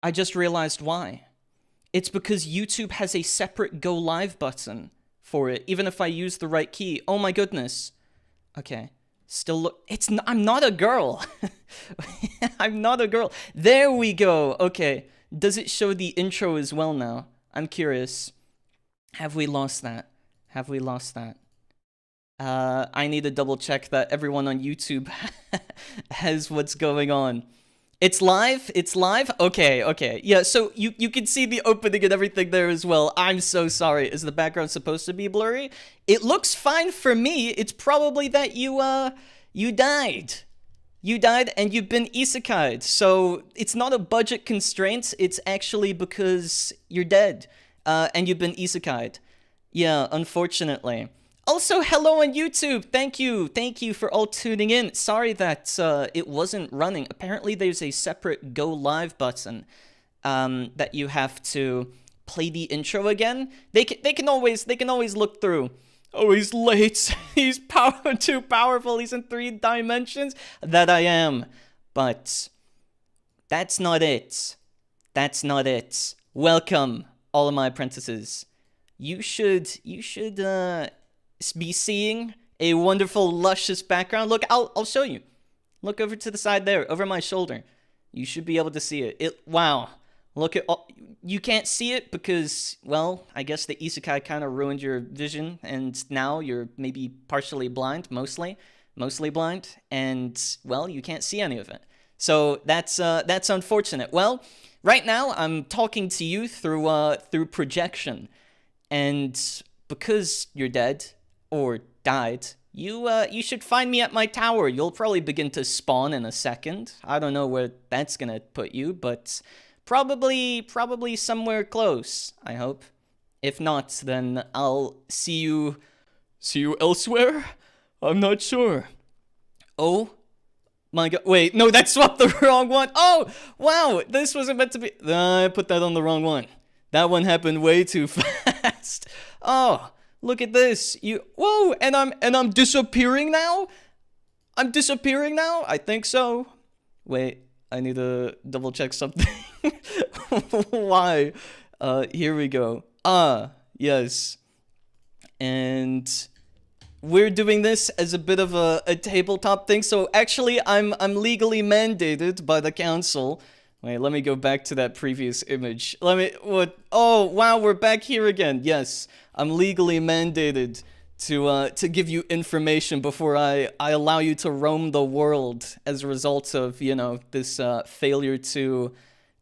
I just realized why. It's because YouTube has a separate go live button for it, even if I use the right key. Oh my goodness. Okay. Still look, I'm not a girl. I'm not a girl. There we go. Okay. Does it show the intro as well now? I'm curious. Have we lost that? Have we lost that? I need to double check that everyone on YouTube has what's going on. It's live? It's live? Okay, okay. Yeah, so you can see the opening and everything there as well. I'm so sorry. Is the background supposed to be blurry? It looks fine for me. It's probably that you died. You died and you've been isekai'd. So it's not a budget constraint. It's actually because you're dead and you've been isekai'd. Yeah, unfortunately. Also, hello on YouTube. Thank you for all tuning in. Sorry that it wasn't running. Apparently, there's a separate go live button that you have to play the intro again. They can always look through. Oh, he's late. He's too powerful. He's in 3 dimensions. That I am, but that's not it. That's not it. Welcome, all of my apprentices. You should be seeing a wonderful, luscious background. Look, I'll show you. Look over to the side there, over my shoulder. You should be able to see it. Wow. Look at all. You can't see it because, well, I guess the isekai kind of ruined your vision, and now you're maybe partially blind, mostly blind, and, well, you can't see any of it. So that's unfortunate. Well, right now I'm talking to you through projection, and because you're dead or died, you should find me at my tower. You'll probably begin to spawn in a second. I don't know where that's gonna put you, but probably somewhere close, I hope. If not, then I'll see you elsewhere? I'm not sure. Oh my god, wait, no, that swapped the wrong one. Oh, wow, this wasn't meant to be. I put that on the wrong one. That one happened way too fast. Oh, look at this. Whoa, and I'm disappearing now? I'm disappearing now? I think so. Wait, I need to double check something. Why? Here we go. Yes. And we're doing this as a bit of a tabletop thing. So actually, I'm legally mandated by the council. Wait, let me go back to that previous image. Oh, wow, we're back here again. Yes, I'm legally mandated to give you information before I allow you to roam the world as a result of, you know, this failure to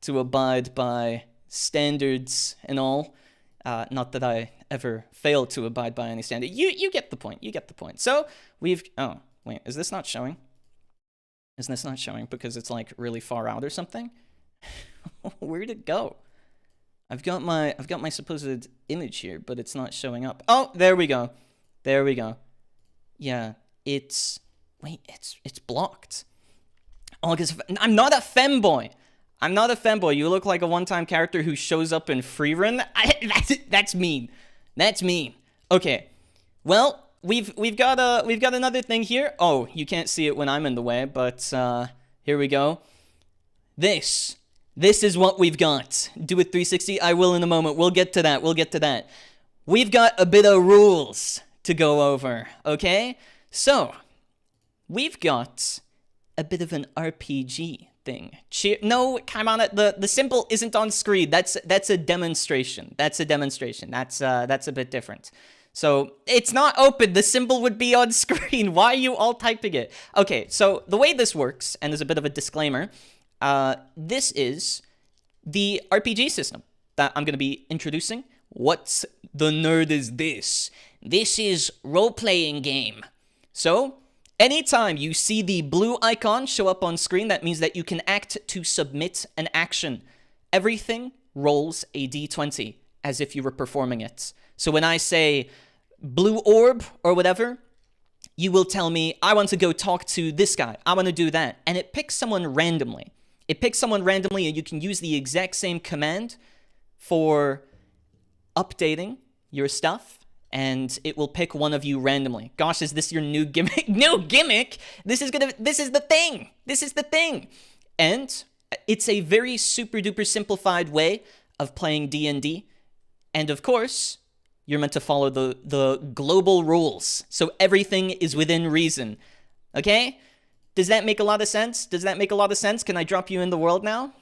abide by standards and all. Not that I ever failed to abide by any standard. You get the point. You get the point. So oh, wait, is this not showing? Is this not showing because it's like really far out or something? Where'd it go? I've got my supposed image here, but it's not showing up. Oh, there we go. There we go. Yeah, it's blocked. Oh, because I'm not a femboy. I'm not a femboy. You look like a one-time character who shows up in freerun. That's mean. That's mean. Okay. Well, we've got another thing here. Oh, you can't see it when I'm in the way, but here we go. This is what we've got. Do it 360. I will in a moment. We'll get to that. We'll get to that. We've got a bit of rules to go over, okay? So, we've got a bit of an RPG thing. No, come on, the symbol isn't on screen. That's a demonstration. That's a demonstration. That's a bit different. So, it's not open. The symbol would be on screen. Why are you all typing it? Okay, so the way this works, and there's a bit of a disclaimer, this is the RPG system that I'm going to be introducing. What's the nerd is this? This is role-playing game. So, anytime you see the blue icon show up on screen, that means that you can act to submit an action. Everything rolls a d20 as if you were performing it. So when I say blue orb or whatever, you will tell me, I want to go talk to this guy. I want to do that. And it picks someone randomly. It picks someone randomly, and you can use the exact same command for updating your stuff, and it will pick one of you randomly. Gosh, is this your new gimmick? No gimmick! This is the thing! This is the thing! And It's a very super duper simplified way of playing D&D. And of course, you're meant to follow the global rules. So everything is within reason. Okay? Does that make a lot of sense? Does that make a lot of sense? Can I drop you in the world now?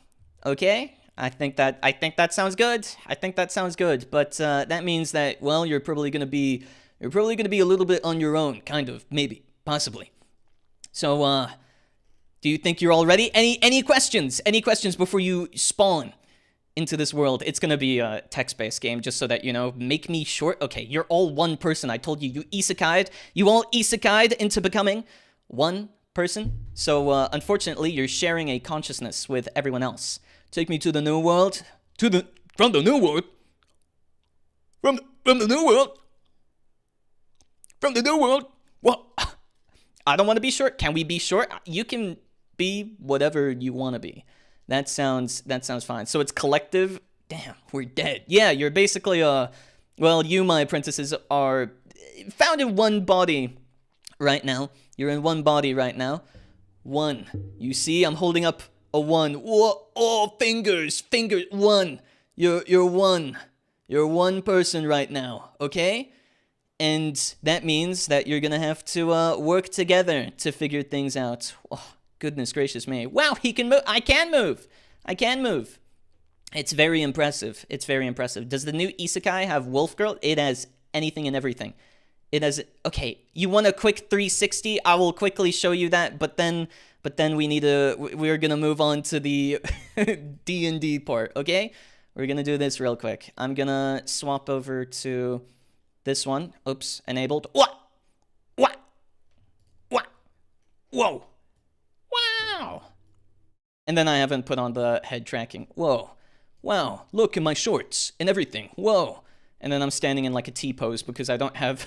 Okay? I think that sounds good. I think that sounds good. But that means that, well, you're probably gonna be a little bit on your own, kind of, maybe, possibly. So, do you think you're all ready? Any questions? Any questions before you spawn into this world? It's gonna be a text-based game, just so that, you know, make me short. Okay, you're all one person. I told you, you all isekai'd into becoming one person. So, unfortunately, you're sharing a consciousness with everyone else. Take me to the new world. From the new world? From the new world? From the new world? Well, I don't want to be short. Can we be short? You can be whatever you want to be. That sounds fine. So it's collective. Damn, we're dead. Yeah, you're basically well, you, my apprentices, are found in one body right now. You're in one body right now. One. You see, I'm holding up a one. Whoa, oh, fingers. One. You're one. You're one person right now, okay? And that means that you're gonna have to work together to figure things out. Oh, goodness gracious me. Wow, he can move. I can move. It's very impressive. It's very impressive. Does the new isekai have Wolf Girl? It has anything and everything. It has... Okay, you want a quick 360? I will quickly show you that, but then we're gonna move on to the D&D part, okay? We're gonna do this real quick. I'm gonna swap over to this one. Oops, enabled. What? Whoa. Wow. And then I haven't put on the head tracking. Whoa. Wow, look at my shorts and everything. Whoa. And then I'm standing in like a T-pose because I don't have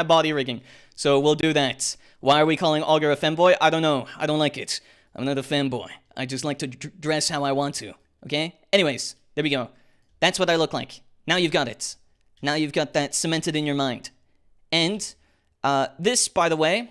body rigging. So we'll do that. Why are we calling Auger a femboy? I don't know. I don't like it. I'm not a femboy. I just like to dress how I want to. Okay? Anyways, there we go. That's what I look like. Now you've got it. Now you've got that cemented in your mind. And this, by the way,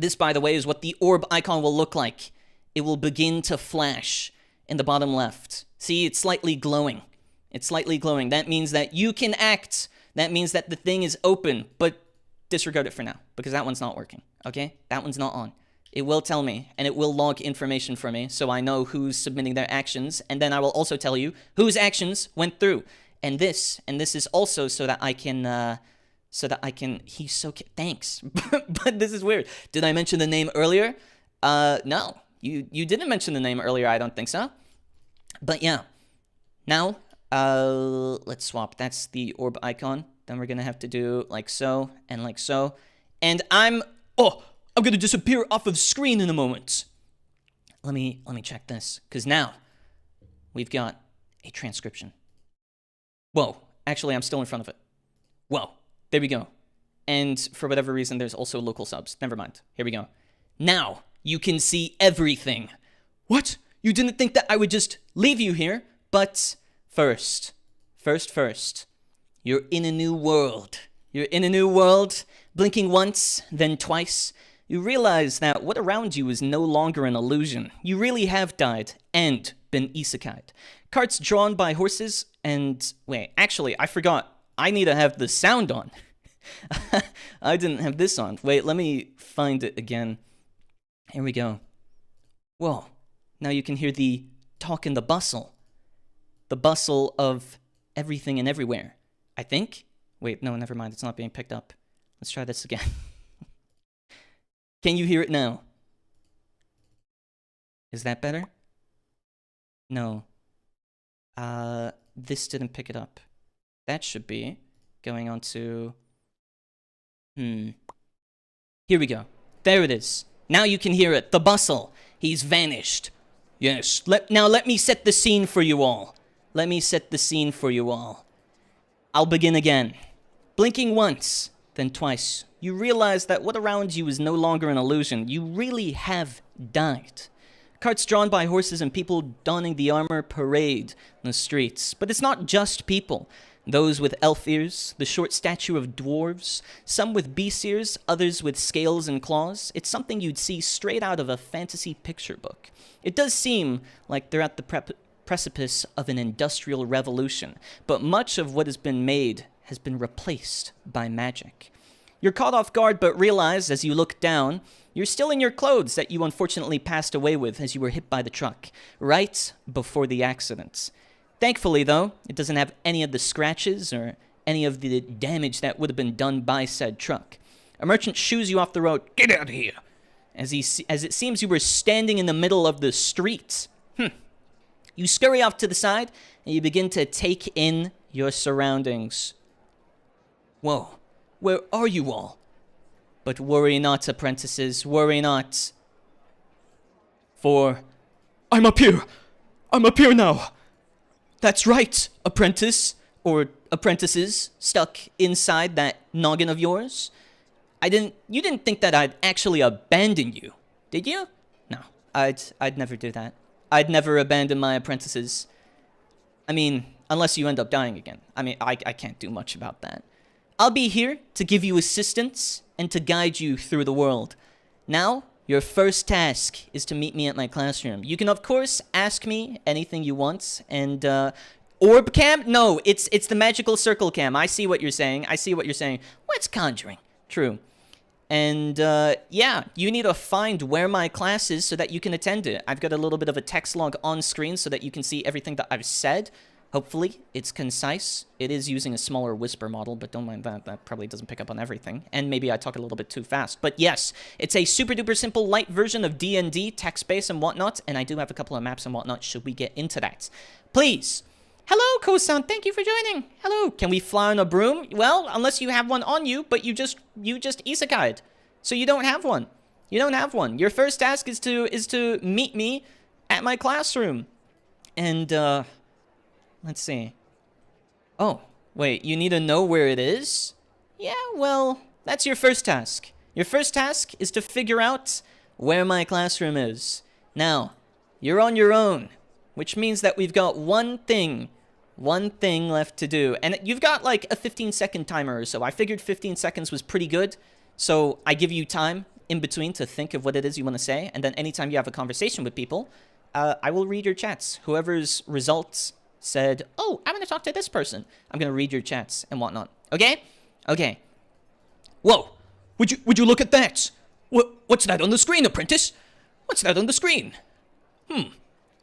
is what the orb icon will look like. It will begin to flash in the bottom left. See, it's slightly glowing. It's slightly glowing. That means that you can act. That means that the thing is open, but disregard it for now, because that one's not working, okay? That one's not on. It will tell me, and it will log information for me, so I know who's submitting their actions, and then I will also tell you whose actions went through. And this is also so that I can, he's so, thanks. But this is weird. Did I mention the name earlier? No. You didn't mention the name earlier, I don't think so. But yeah. Now, let's swap. That's the orb icon. Then we're gonna have to do like so and like so. And I'm gonna disappear off of screen in a moment. Let me check this, because now we've got a transcription. Whoa, actually I'm still in front of it. Whoa, there we go. And for whatever reason, there's also local subs. Never mind. Here we go. Now you can see everything. What? You didn't think that I would just leave you here? But first, you're in a new world. You're in a new world. Blinking once, then twice, you realize that what around you is no longer an illusion. You really have died and been isekai'd. Carts drawn by horses and... Wait, actually, I forgot. I need to have the sound on. I didn't have this on. Wait, let me find it again. Here we go. Whoa. Now you can hear the talk and the bustle. The bustle of everything and everywhere. I think? Wait, no, never mind. It's not being picked up. Let's try this again. Can you hear it now? Is that better? No. This didn't pick it up. That should be going on to... Here we go. There it is. Now you can hear it. The bustle. He's vanished. Yes. Now let me set the scene for you all. Let me set the scene for you all. I'll begin again. Blinking once, then twice, you realize that what around you is no longer an illusion. You really have died. Carts drawn by horses and people donning the armor parade in the streets. But it's not just people. Those with elf ears, the short stature of dwarves, some with beast ears, others with scales and claws. It's something you'd see straight out of a fantasy picture book. It does seem like they're at the precipice of an industrial revolution, but much of what has been made has been replaced by magic. You're caught off guard, but realize as you look down, you're still in your clothes that you unfortunately passed away with as you were hit by the truck, right before the accident. Thankfully, though, it doesn't have any of the scratches or any of the damage that would have been done by said truck. A merchant shoos you off the road. Get out of here! As it seems you were standing in the middle of the street. You scurry off to the side, and you begin to take in your surroundings. Whoa, where are you all? But worry not, apprentices, worry not. For I'm up here now. That's right, apprentice, or apprentices stuck inside that noggin of yours. You didn't think that I'd actually abandon you, did you? No, I'd never do that. I'd never abandon my apprentices. I mean, unless you end up dying again. I mean, I can't do much about that. I'll be here to give you assistance and to guide you through the world. Now, your first task is to meet me at my classroom. You can, of course, ask me anything you want. And, orb cam? No, it's the magical circle cam. I see what you're saying. What's conjuring? True. And, yeah, you need to find where my class is so that you can attend it. I've got a little bit of a text log on screen so that you can see everything that I've said. Hopefully, it's concise. It is using a smaller whisper model, but don't mind that. That probably doesn't pick up on everything. And maybe I talk a little bit too fast. But yes, it's a super-duper simple, light version of D&D, text-based and whatnot. And I do have a couple of maps and whatnot should we get into that. Please. Hello, kouesan. Thank you for joining. Hello. Can we fly on a broom? Well, unless you have one on you, but you just isekai'd. So you don't have one. You don't have one. Your first task is to meet me at my classroom. And, let's see. Oh, wait, you need to know where it is? Yeah, well, that's your first task. Your first task is to figure out where my classroom is. Now, you're on your own, which means that we've got one thing left to do. And you've got like a 15-second timer or so. I figured 15 seconds was pretty good, so I give you time in between to think of what it is you want to say, and then anytime you have a conversation with people, I will read your chats. Whoever's results said, oh, I'm going to talk to this person, I'm going to read your chats and whatnot. Okay? Okay. Whoa! Would you look at that? What's that on the screen, apprentice? What's that on the screen?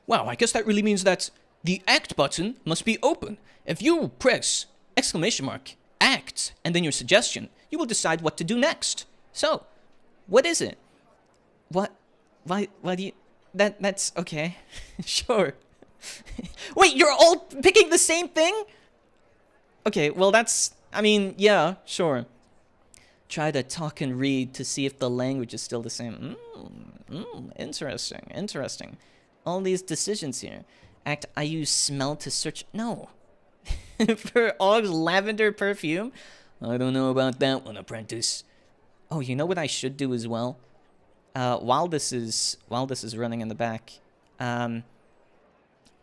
Wow, I guess that really means that the act button must be open. If you press !act and then your suggestion, you will decide what to do next. So, what is it? Why do you... That's okay. Sure. Wait, you're all picking the same thing? Okay, well that's... I mean, yeah, sure. Try to talk and read to see if the language is still the same. Interesting. All these decisions here. Act, I use smell to search... No. For Aug's lavender perfume? I don't know about that one, apprentice. Oh, you know what I should do as well? While this is running in the back...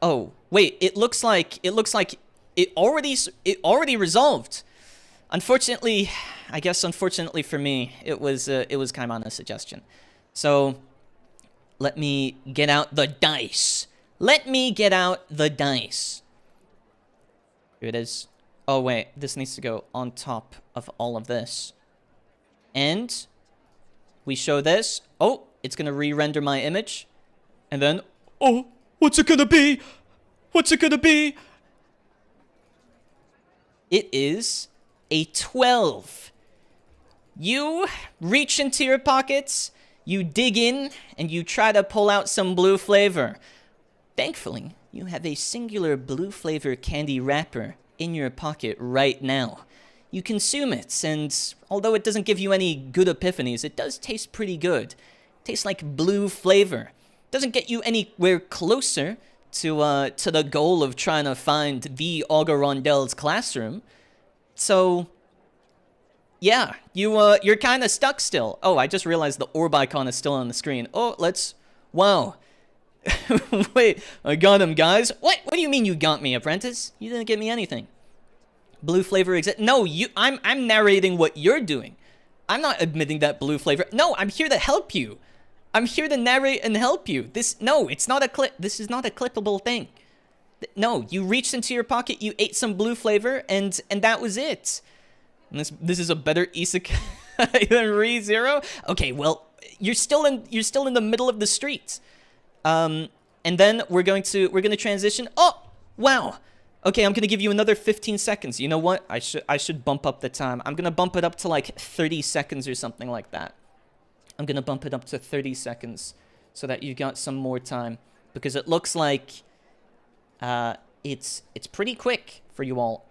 Oh, wait, it looks like it already resolved. Unfortunately, I guess unfortunately for me, it was Kaimana's suggestion. So, let me get out the dice. Here it is. Oh, wait, this needs to go on top of all of this. And we show this. Oh, it's going to re-render my image. And then, oh, what's it gonna be? It is a 12. You reach into your pockets, you dig in, and you try to pull out some blue flavor. Thankfully, you have a singular blue flavor candy wrapper in your pocket right now. You consume it, and although it doesn't give you any good epiphanies, it does taste pretty good. Tastes like blue flavor. Doesn't get you anywhere closer to the goal of trying to find the Auger Rondel's classroom. So, yeah, you're kind of stuck still. Oh, I just realized the orb icon is still on the screen. Oh, wow. Wait, I got him, guys. What do you mean you got me, apprentice? You didn't get me anything. Blue flavor exists. No, I'm narrating what you're doing. I'm not admitting that blue flavor. No, I'm here to help you. I'm here to narrate and help you. No, it's not a clip. This is not a clippable thing. No, you reached into your pocket, you ate some blue flavor, and that was it. And this is a better isekai than ReZero. Okay, well, you're still in the middle of the street. And then we're gonna transition. Oh, wow. Okay, I'm gonna give you another 15 seconds. You know what? I should bump up the time. I'm gonna bump it up to like 30 seconds or something like that. I'm gonna bump it up to 30 seconds so that you got some more time, because it looks like it's pretty quick for you all.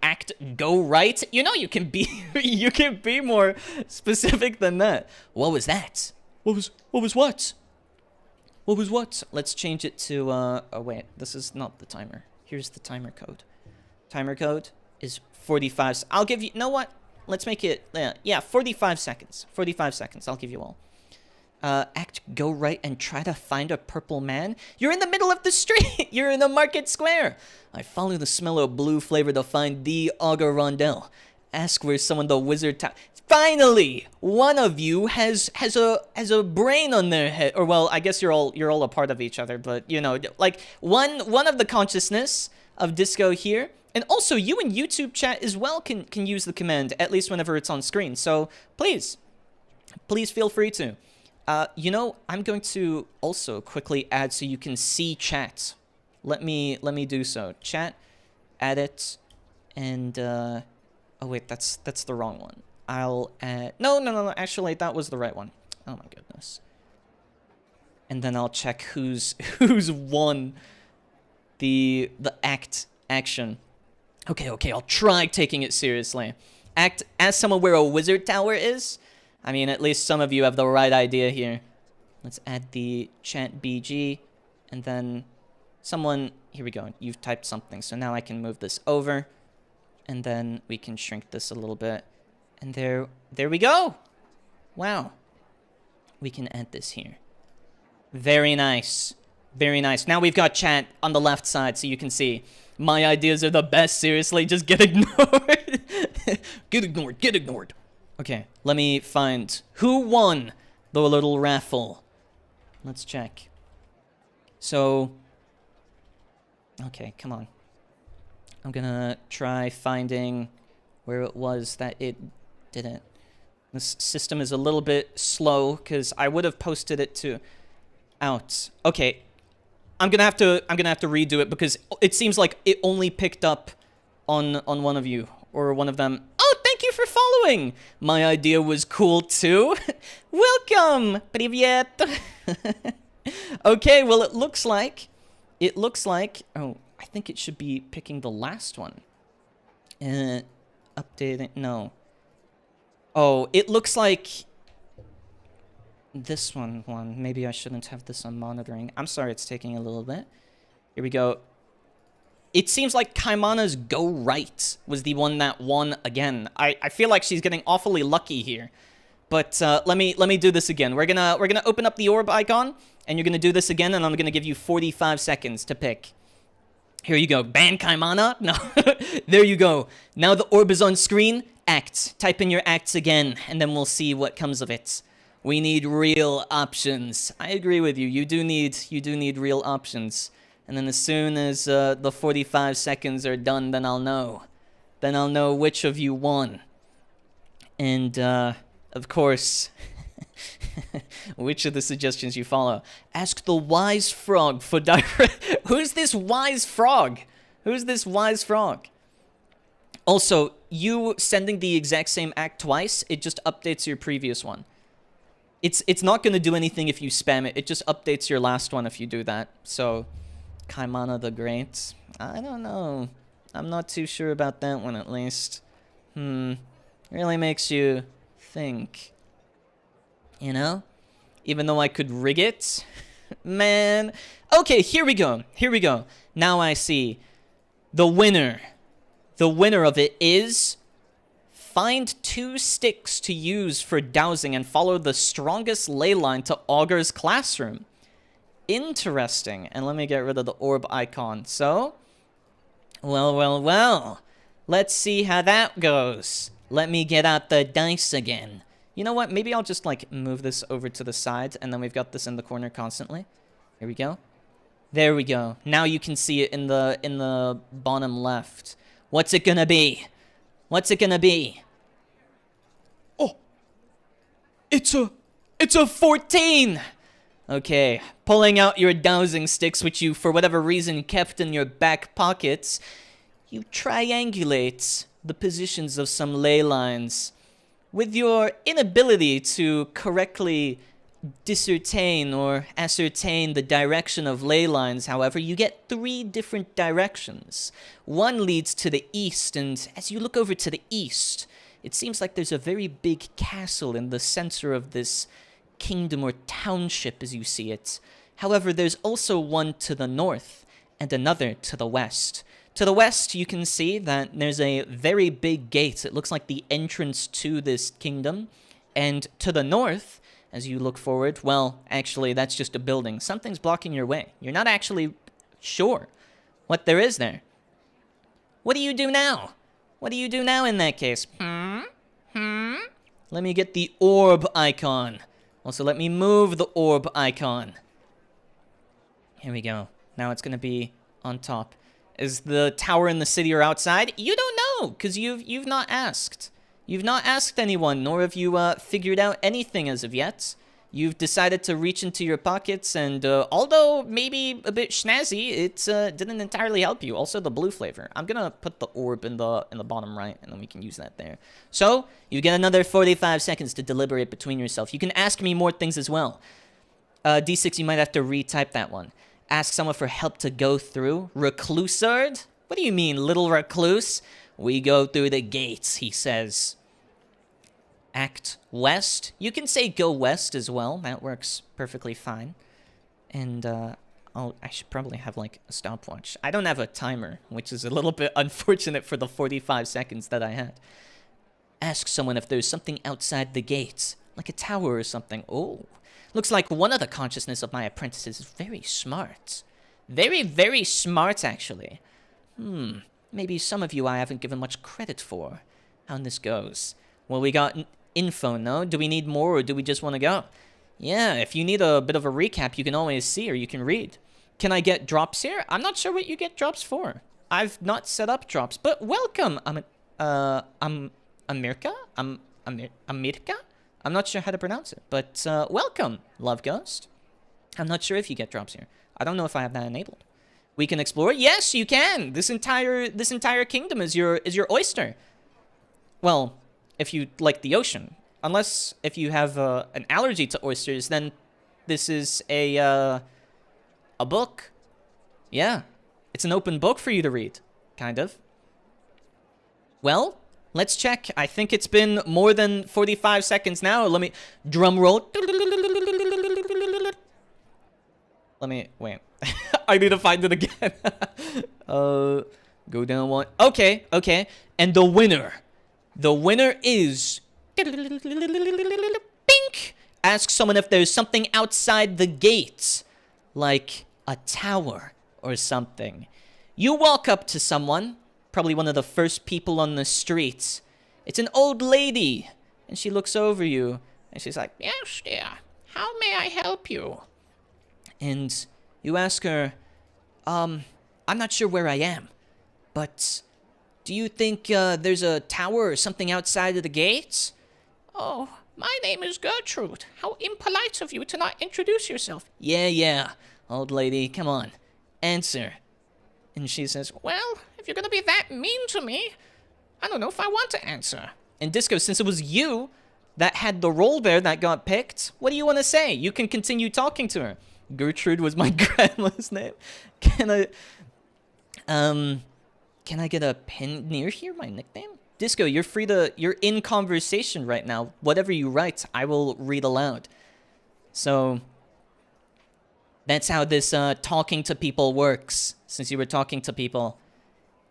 Go right. You know, you can be you can be more specific than that. What was that? What was what? What was what? Let's change it to oh wait, this is not the timer. Here's the timer code. Timer code is 45. I'll give you. Know what? Let's make it. Yeah, 45 seconds. 45 seconds. I'll give you all. Go right and try to find a purple man. You're in the middle of the street. You're in the market square. I follow the smell of blue flavor to find the Auger Rondel. Ask where someone the wizard. Finally, one of you has a brain on their head. Or well, I guess you're all a part of each other. But you know, like one of the consciousness of Disco here. And also, you in YouTube chat as well can use the command, at least whenever it's on screen. So, please feel free to. You know, I'm going to also quickly add so you can see chat. Let me do so. Chat, add it, and, oh wait, that's the wrong one. I'll add, no, actually, that was the right one. Oh my goodness. And then I'll check who's won the action. Okay, I'll try taking it seriously. Act as someone where a wizard tower is. I mean, at least some of you have the right idea here. Let's add the chat BG, and then someone, here we go. You've typed something, so now I can move this over, and then we can shrink this a little bit. And there we go. Wow. We can add this here. Very nice. Very nice. Now we've got chat on the left side, so you can see. My ideas are the best, seriously. Just get ignored. Get ignored. Okay, let me find who won the little raffle. Let's check. So, okay, come on. I'm gonna try finding where it was that it didn't. This system is a little bit slow because I would have posted it to out. Okay. I'm gonna have to redo it because it seems like it only picked up on one of you or one of them. Oh, thank you for following. My idea was cool too. Welcome. Привет. Okay, well it looks like oh, I think it should be picking the last one. Updating, no. Oh, it looks like this one. Maybe I shouldn't have this on monitoring. I'm sorry, it's taking a little bit. Here we go. It seems like Kaimana's Go Right was the one that won again. I feel like she's getting awfully lucky here. But let me do this again. We're gonna open up the orb icon, and you're gonna do this again, and I'm gonna give you 45 seconds to pick. Here you go. Ban Kaimana? No. There you go. Now the orb is on screen. Act. Type in your acts again, and then we'll see what comes of it. We need real options. I agree with you. You do need real options. And then as soon as the 45 seconds are done, then I'll know. Then I'll know which of you won. And, of course, which of the suggestions you follow. Ask the wise frog for direct... Who's this wise frog? Who's this wise frog? Also, you sending the exact same act twice, it just updates your previous one. It's not going to do anything if you spam it. It just updates your last one if you do that. So, Kaimana the Great. I don't know. I'm not too sure about that one, at least. Really makes you think. You know? Even though I could rig it. Man. Okay, here we go. Here we go. Now I see. The winner. The winner of it is... Find 2 sticks to use for dowsing and follow the strongest ley line to Auger's classroom. Interesting. And let me get rid of the orb icon. So, well. Let's see how that goes. Let me get out the dice again. You know what? Maybe I'll just, like, move this over to the side, and then we've got this in the corner constantly. Here we go. There we go. Now you can see it in the bottom left. What's it gonna be? What's it gonna be? Oh! It's a 14! Okay, pulling out your dowsing sticks, which you, for whatever reason, kept in your back pockets, you triangulate the positions of some ley lines. With your inability to correctly discertain or ascertain the direction of ley lines, however, you get 3 different directions. One leads to the east, and as you look over to the east, it seems like there's a very big castle in the center of this kingdom or township as you see it. However, there's also one to the north and another to the west. To the west, you can see that there's a very big gate. It looks like the entrance to this kingdom. And to the north, as you look forward, well, actually, that's just a building. Something's blocking your way. You're not actually sure what there is there. What do you do now? What do you do now in that case? Let me get the orb icon. Also, let me move the orb icon. Here we go. Now it's going to be on top. Is the tower in the city or outside? You don't know, because you've not asked. You've not asked anyone, nor have you figured out anything as of yet. You've decided to reach into your pockets, and although maybe a bit snazzy, it didn't entirely help you. Also, the blue flavor. I'm gonna put the orb in the bottom right, and then we can use that there. So you get another 45 seconds to deliberate between yourself. You can ask me more things as well. D6, you might have to retype that one. Ask someone for help to go through. Reclusard? What do you mean, little recluse? We go through the gates, he says. Act west. You can say go west as well. That works perfectly fine. And I should probably have like a stopwatch. I don't have a timer, which is a little bit unfortunate for the 45 seconds that I had. Ask someone if there's something outside the gates, like a tower or something. Oh, looks like one of the consciousness of my apprentices is very smart. Very, very smart, actually. Maybe some of you I haven't given much credit for. How this goes. Well, we got info, no? Do we need more, or do we just want to go? Yeah, if you need a bit of a recap, you can always see, or you can read. Can I get drops here? I'm not sure what you get drops for. I've not set up drops, but welcome. America? America? I'm not sure how to pronounce it, but welcome, Love Ghost. I'm not sure if you get drops here. I don't know if I have that enabled. We can explore. Yes, you can. This entire kingdom is your oyster. Well, if you like the ocean, unless if you have an allergy to oysters, then this is a book. Yeah, it's an open book for you to read, kind of. Well, let's check. I think it's been more than 45 seconds now. Let me drum roll. Let me wait. I need to find it again. Go down one. Okay. And the winner is Pink. Ask someone if there's something outside the gates, like a tower or something. You walk up to someone, probably one of the first people on the streets. It's an old lady, and she looks over you, and she's like, "Yes, dear. How may I help you?" And you ask her, I'm not sure where I am, but do you think there's a tower or something outside of the gates? Oh, my name is Gertrude. How impolite of you to not introduce yourself. Yeah, old lady, come on, answer. And she says, well, if you're gonna be that mean to me, I don't know if I want to answer. And Disco, since it was you that had the role there that got picked, what do you want to say? You can continue talking to her. Gertrude was my grandma's name. Can I get a pin near here, my nickname? Disco, you're free to, you're in conversation right now. Whatever you write, I will read aloud. So, that's how this talking to people works. Since you were talking to people,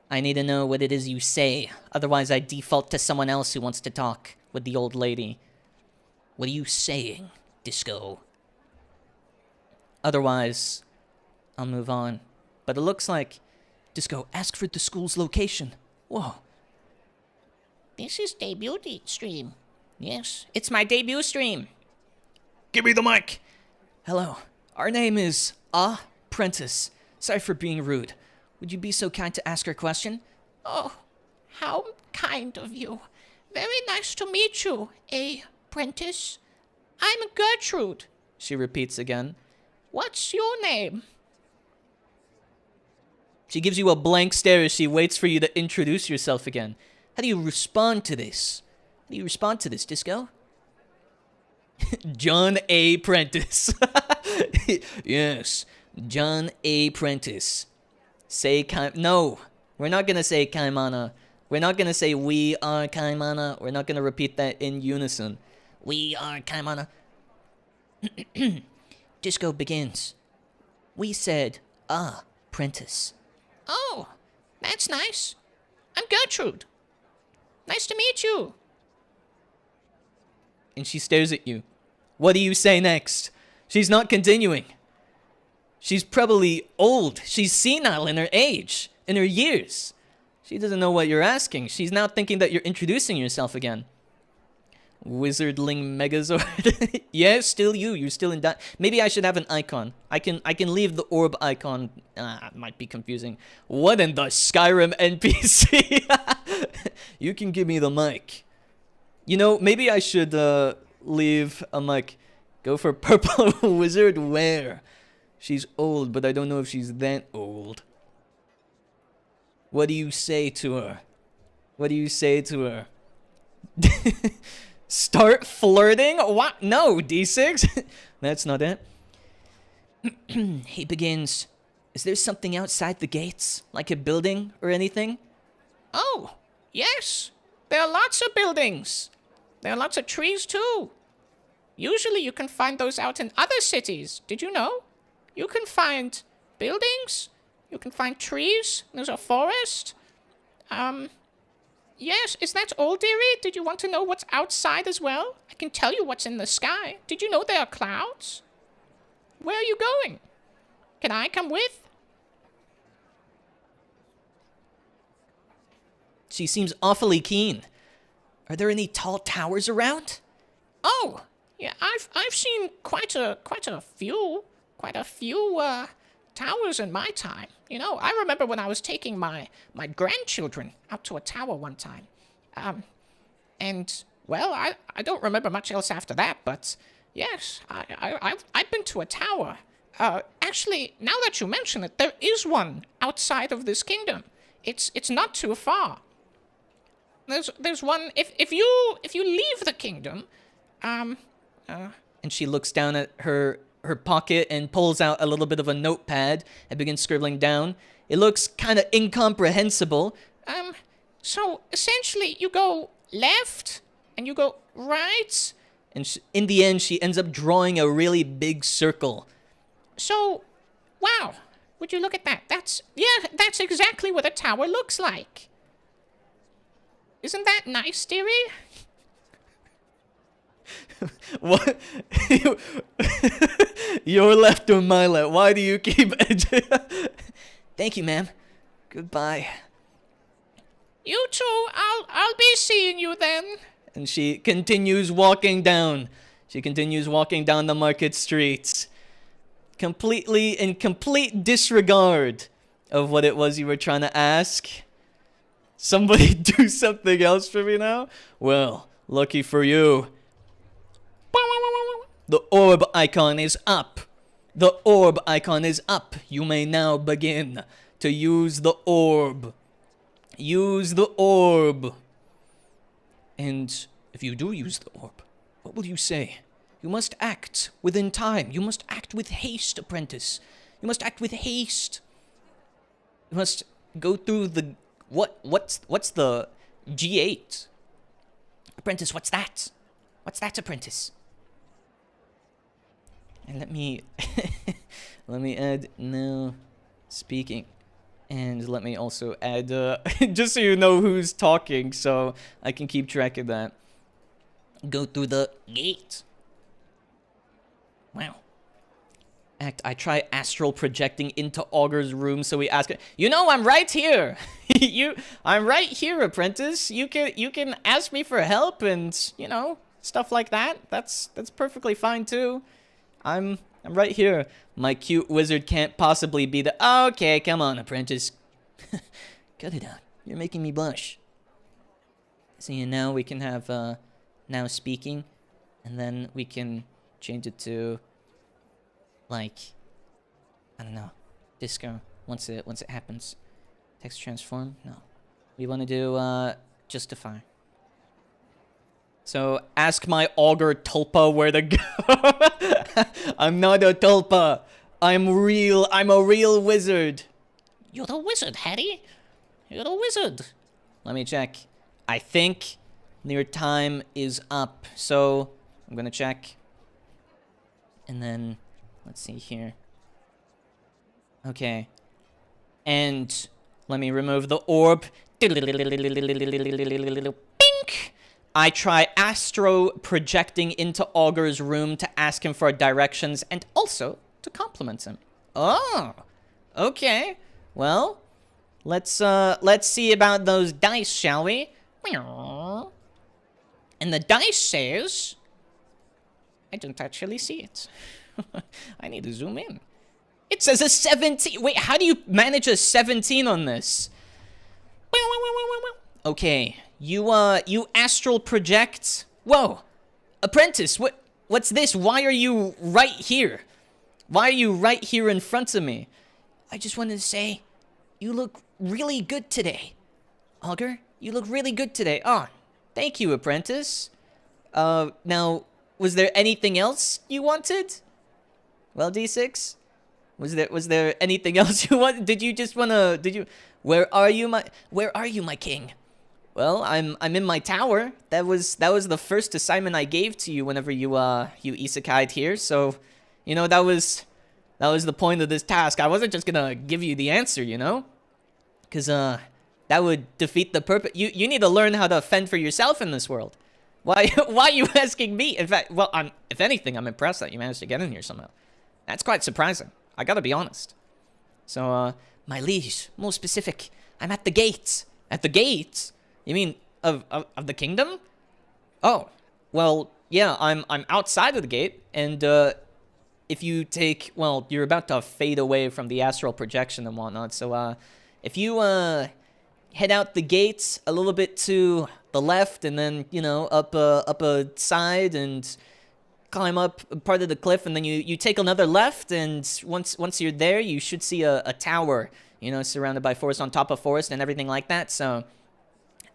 I need to know what it is you say. Otherwise, I default to someone else who wants to talk with the old lady. What are you saying, Disco? Otherwise, I'll move on. But it looks like... Disco, ask for the school's location. Whoa, This is debut stream. Yes, it's my debut stream. Give me the mic. Hello. Our name is Apprentice. Sorry for being rude. Would you be so kind to ask our question? Oh, how kind of you. Very nice to meet you, Apprentice. I'm Gertrude. She repeats again. What's your name? She gives you a blank stare as she waits for you to introduce yourself again. How do you respond to this? How do you respond to this, Disco? John A. Prentice. Yes, John A. Prentice. Say no, we're not gonna say Kaimana. We're not gonna say we are Kaimana. We're not gonna repeat that in unison. We are Kaimana. Disco begins. We said, Prentice. Oh, that's nice. I'm Gertrude. Nice to meet you. And she stares at you. What do you say next? She's not continuing. She's probably old. She's senile in her age, in her years. She doesn't know what you're asking. She's now thinking that you're introducing yourself again. Wizardling Megazord. Yes, still you. You're still in that. Maybe I should have an icon. I can leave the orb icon. It might be confusing. What in the Skyrim NPC? You can give me the mic. You know, maybe I should leave a mic. Go for purple wizard where? She's old, but I don't know if she's that old. What do you say to her? What do you say to her? Start flirting? What? No, D6? That's not it. He begins. Is there something outside the gates? Like a building or anything? Oh, yes. There are lots of buildings. There are lots of trees, too. Usually you can find those out in other cities. Did you know? You can find buildings. You can find trees. There's a forest. Yes, is that all, dearie? Did you want to know what's outside as well? I can tell you what's in the sky. Did you know there are clouds? Where are you going? Can I come with? She seems awfully keen. Are there any tall towers around? Oh, yeah, I've seen quite a few towers in my time. You know, I remember when I was taking my grandchildren out to a tower one time. And, well, I don't remember much else after that, but yes, I've been to a tower. Actually, now that you mention it, there is one outside of this kingdom. It's not too far. There's one, if you leave the kingdom, and she looks down at her pocket and pulls out a little bit of a notepad and begins scribbling down. It looks kind of incomprehensible. So essentially you go left and you go right. And in the end, she ends up drawing a really big circle. So, wow, would you look at that? That's exactly what a tower looks like. Isn't that nice, dearie? What? Your left or my left? Why do you keep... Thank you, ma'am. Goodbye. You too. I'll be seeing you then. And she continues walking down. She continues walking down the market streets. Completely in complete disregard of what it was you were trying to ask. Somebody do something else for me now? Well, lucky for you. The orb icon is up. The orb icon is up. You may now begin to use the orb. Use the orb. And if you do use the orb, what will you say? You must act within time. You must act with haste, apprentice. You must act with haste. You must go through the... What's the G8? Apprentice, what's that? What's that, apprentice? And let me add now speaking. And let me also add just so you know who's talking, so I can keep track of that. Go through the gate. Wow. I try astral projecting into Auger's room, so we ask her, you know, I'm right here. I'm right here, apprentice. You can ask me for help and, you know, stuff like that. That's perfectly fine too. I'm right here. My cute wizard can't possibly be the... Okay, come on, apprentice. Cut it out. You're making me blush. See, and now we can have, now speaking. And then we can change it to, like, I don't know, disco. Once it happens. Text transform? No. We want to do, justify. So, ask my Auger tulpa where to go. I'm not a tulpa. I'm a real wizard. You're the wizard, Hattie. You're the wizard. Let me check. I think your time is up. So, I'm gonna check. And then, let's see here. Okay. And let me remove the orb. Pink! I try astro projecting into Auger's room to ask him for directions and also to compliment him. Oh, okay. Well, let's see about those dice, shall we? And the dice says, I don't actually see it. I need to zoom in. It says a 17. Wait, how do you manage a 17 on this? Okay, you astral project. Whoa, apprentice, what's this? Why are you right here? Why are you right here in front of me? I just wanted to say, you look really good today. Auger, you look really good today. Oh, thank you, apprentice. Now, was there anything else you wanted? Well, D6? Was there anything else you wanted? Did you just wanna, where are you, my king? Well, I'm in my tower. That was the first assignment I gave to you whenever you isekai'd here. So, you know, that was the point of this task. I wasn't just gonna give you the answer, you know? Cause that would defeat the purpose. You need to learn how to fend for yourself in this world. Why are you asking me? In fact, well, if anything, I'm impressed that you managed to get in here somehow. That's quite surprising. I gotta be honest. So, my liege, more specific. I'm at the gates. At the gates? You mean of the kingdom? Oh, well, yeah, I'm outside of the gate, and if you take, well, you're about to fade away from the astral projection and whatnot. So, if you head out the gates a little bit to the left, and then, you know, up a side and climb up part of the cliff, and then you take another left, and once you're there, you should see a tower, you know, surrounded by forest, on top of forest and everything like that. So,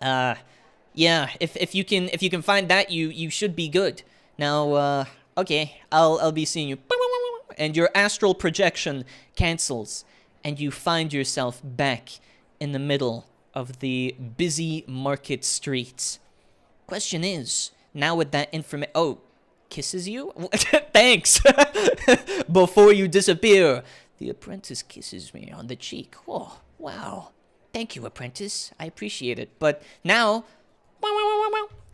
yeah, if you can find that, you should be good. Now, okay, I'll be seeing you. And your astral projection cancels, and you find yourself back in the middle of the busy market streets. Question is, now with that information, oh, kisses you? Thanks. Before you disappear, the apprentice kisses me on the cheek. Oh, wow. Thank you, apprentice. I appreciate it. But now,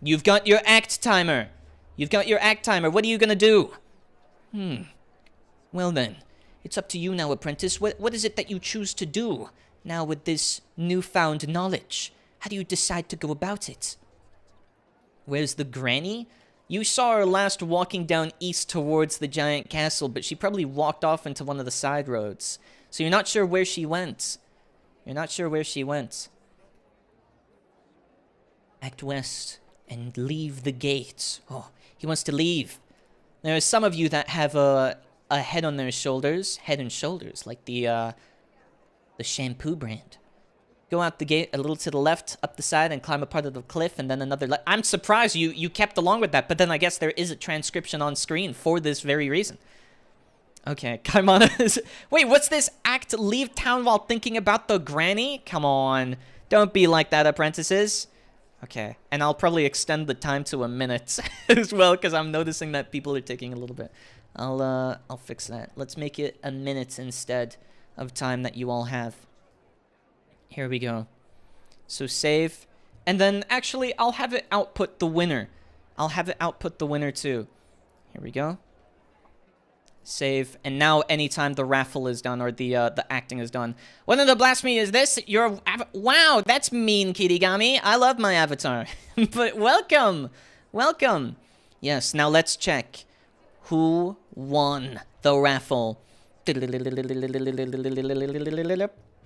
you've got your act timer. You've got your act timer. What are you gonna do? Well then, it's up to you now, apprentice. What is it that you choose to do now with this newfound knowledge? How do you decide to go about it? Where's the granny? You saw her last walking down east towards the giant castle, but she probably walked off into one of the side roads. So you're not sure where she went. You're not sure where she went. Act west and leave the gate. Oh, he wants to leave. There are some of you that have a head on their shoulders. Head and shoulders, like the shampoo brand. Go out the gate a little to the left, up the side, and climb a part of the cliff, and then another left. I'm surprised you kept along with that, but then I guess there is a transcription on screen for this very reason. Okay, come on. Wait, what's this? Act leave town while thinking about the granny? Come on. Don't be like that, apprentices. Okay, and I'll probably extend the time to a minute as well, because I'm noticing that people are taking a little bit. I'll fix that. Let's make it a minute instead of time that you all have. Here we go. So save. And then, actually, I'll have it output the winner. I'll have it output the winner, too. Here we go. Save. And now anytime the raffle is done or the acting is done. One of the blasphemy is this. Wow, that's mean, Kirigami. I love my avatar. But welcome. Welcome. Yes, now let's check. Who won the raffle?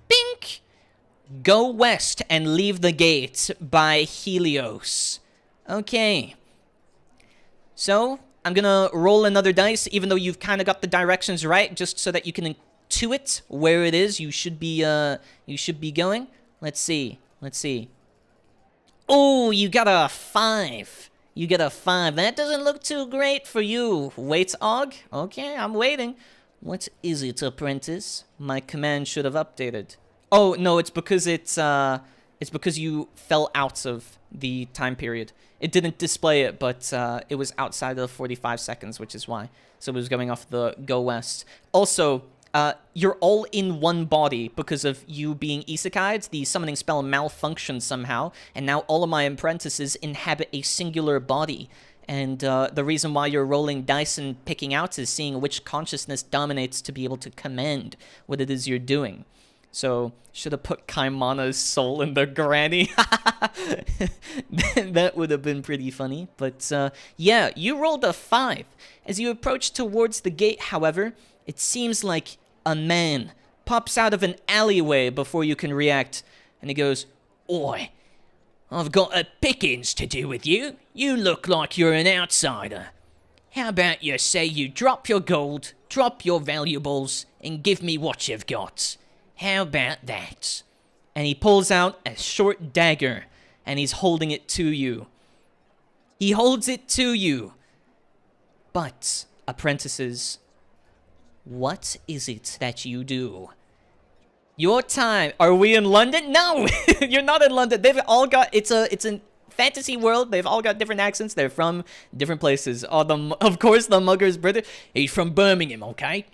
Bink! Go west and leave the gate by Helios. Okay. So, I'm gonna roll another dice, even though you've kind of got the directions right, just so that you can intuit where it is you should be going. Let's see. Let's see. Oh, you got a 5. You get a 5. That doesn't look too great for you. Wait, Aug? Okay, I'm waiting. What is it, Apprentice? My command should have updated. Oh, no, it's because it's because you fell out of the time period. It didn't display it, but it was outside of 45 seconds, which is why. So it was going off the go west. Also, you're all in one body because of you being isekai'd. The summoning spell malfunctioned somehow, and now all of my apprentices inhabit a singular body. And the reason why you're rolling dice and picking out is seeing which consciousness dominates to be able to command what it is you're doing. So, should have put Kaimana's soul in the granny. That would have been pretty funny. But, yeah, you rolled a 5. As you approach towards the gate, however, it seems like a man pops out of an alleyway before you can react. And he goes, "Oi, I've got a pickings to do with you. You look like you're an outsider. How about you say you drop your gold, drop your valuables, and give me what you've got? How about that?" And he pulls out a short dagger, and he's holding it to you. He holds it to you. But, apprentices, what is it that you do? Your time. Are we in London? No, you're not in London. They've all got. It's a fantasy world. They've all got different accents. They're from different places. Oh, of course, the mugger's brother. He's from Birmingham. Okay.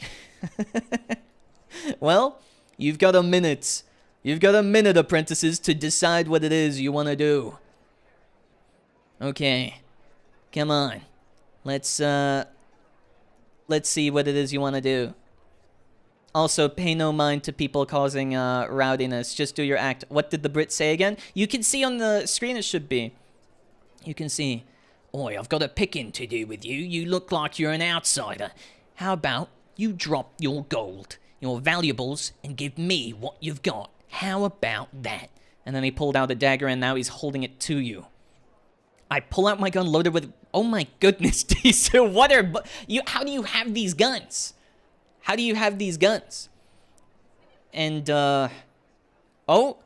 Well, you've got a minute. You've got a minute, apprentices, to decide what it is you want to do. Okay. Come on. Let's see what it is you want to do. Also, pay no mind to people causing rowdiness. Just do your act. What did the Brit say again? You can see on the screen it should be. You can see. "Oi, I've got a picking to do with you. You look like you're an outsider. How about you drop your gold, your valuables, and give me what you've got? How about that?" And then he pulled out a dagger, and now he's holding it to you. I pull out my gun loaded with... Oh my goodness, Diesel, what are... How do you have these guns? How do you have these guns? And, oh,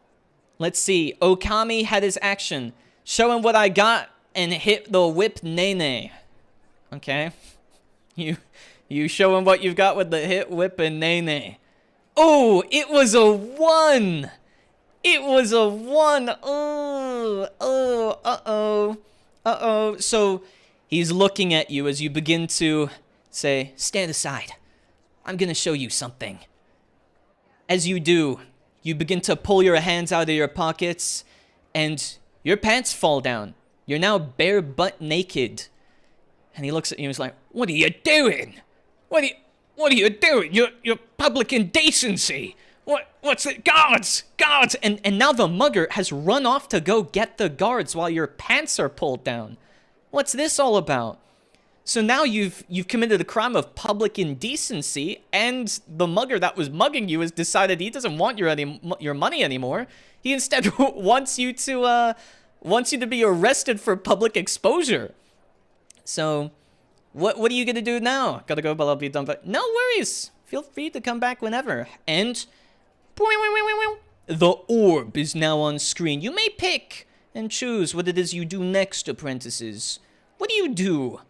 let's see. Okami had his action. Show him what I got and hit the whip nene. Okay. You show him what you've got with the hit, whip, and nene. Oh, it was a 1. It was a 1. Oh, uh-oh. Uh-oh. So he's looking at you as you begin to say, "Stand aside. I'm gonna show you something." As you do, you begin to pull your hands out of your pockets, and your pants fall down. You're now bare butt naked. And he looks at you and he's like, "What are you doing? What are you doing? You're public indecency. What's it? Guards! Guards!" And now the mugger has run off to go get the guards while your pants are pulled down. What's this all about? So now you've committed a crime of public indecency, and the mugger that was mugging you has decided he doesn't want your money anymore. He instead wants you to be arrested for public exposure. So, what are you gonna do now? Gotta go, but I'll be done. But no worries. Feel free to come back whenever. And the orb is now on screen. You may pick and choose what it is you do next, apprentices. What do you do?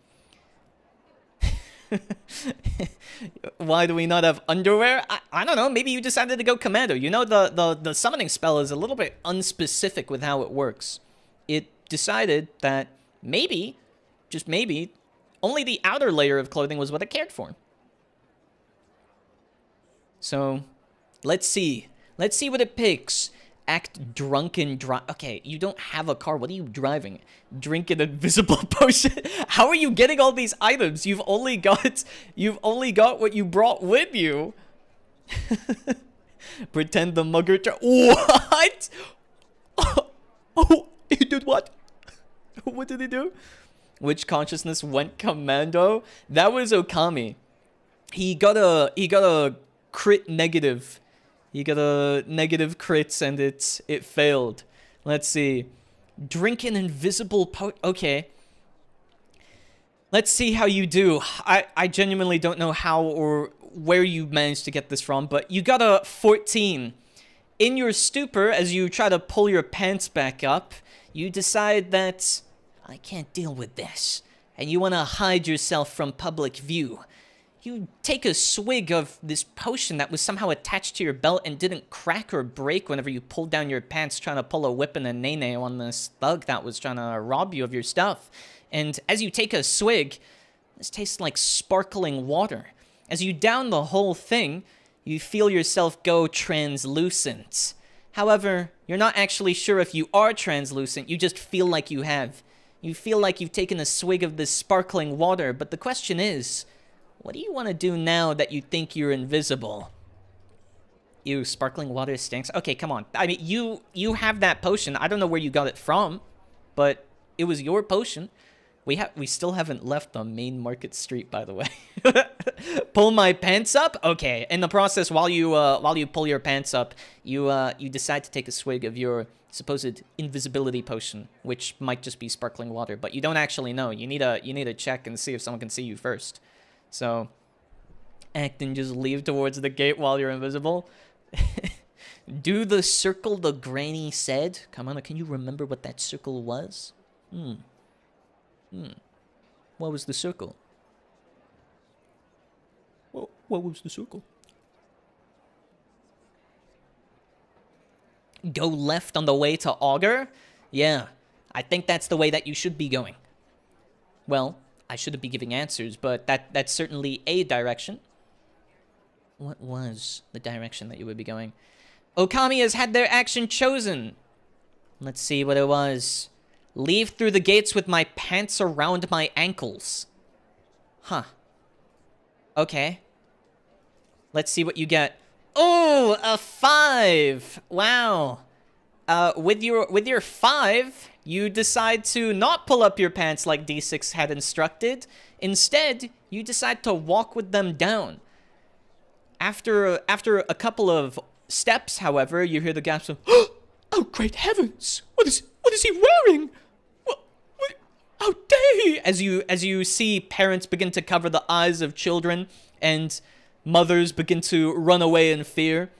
Why do we not have underwear? I don't know. Maybe you decided to go commando. You know, the summoning spell is a little bit unspecific with how it works. It decided that maybe, just maybe, only the outer layer of clothing was what it cared for. So, let's see. Let's see what it picks. Act drunk and drive. Okay, you don't have a car. What are you driving? Drink an invisible potion. How are you getting all these items? You've only got what you brought with you. Pretend the mugger. What? Oh, he did what? What did he do? Which consciousness went commando? That was Okami. He got a crit negative. He got a negative crits and it failed. Let's see. Drink an invisible okay. Let's see how you do. I genuinely don't know how or where you managed to get this from, but you got a 14. In your stupor, as you try to pull your pants back up, you decide that I can't deal with this, and you want to hide yourself from public view. You take a swig of this potion that was somehow attached to your belt and didn't crack or break whenever you pulled down your pants trying to pull a whip and a nene on this thug that was trying to rob you of your stuff. And as you take a swig, this tastes like sparkling water. As you down the whole thing, you feel yourself go translucent. However, you're not actually sure if you are translucent, you just feel like you have. You feel like you've taken a swig of this sparkling water, but the question is, what do you want to do now that you think you're invisible? Ew, sparkling water stinks. Okay, come on. I mean, you have that potion. I don't know where you got it from, but it was your potion. We still haven't left the main market street, by the way. Pull my pants up? Okay. In the process, while you pull your pants up, you decide to take a swig of your supposed invisibility potion, which might just be sparkling water, but you don't actually know. You need to check and see if someone can see you first. So, act and just leave towards the gate while you're invisible. Do the circle the granny said. Come on, can you remember what that circle was? What was the circle? What was the circle? Go left on the way to Auger? Yeah, I think that's the way that you should be going. Well, I shouldn't be giving answers, but that's certainly a direction. What was the direction that you would be going? Okami has had their action chosen. Let's see what it was. Leave through the gates with my pants around my ankles. Huh. Okay. Let's see what you get. Oh, a 5. Wow. With your 5, you decide to not pull up your pants like D6 had instructed. Instead, you decide to walk with them down. After a couple of steps, however, you hear the gasp of, "Oh, great heavens! What is he wearing? How dare he?" As you see parents begin to cover the eyes of children and mothers begin to run away in fear.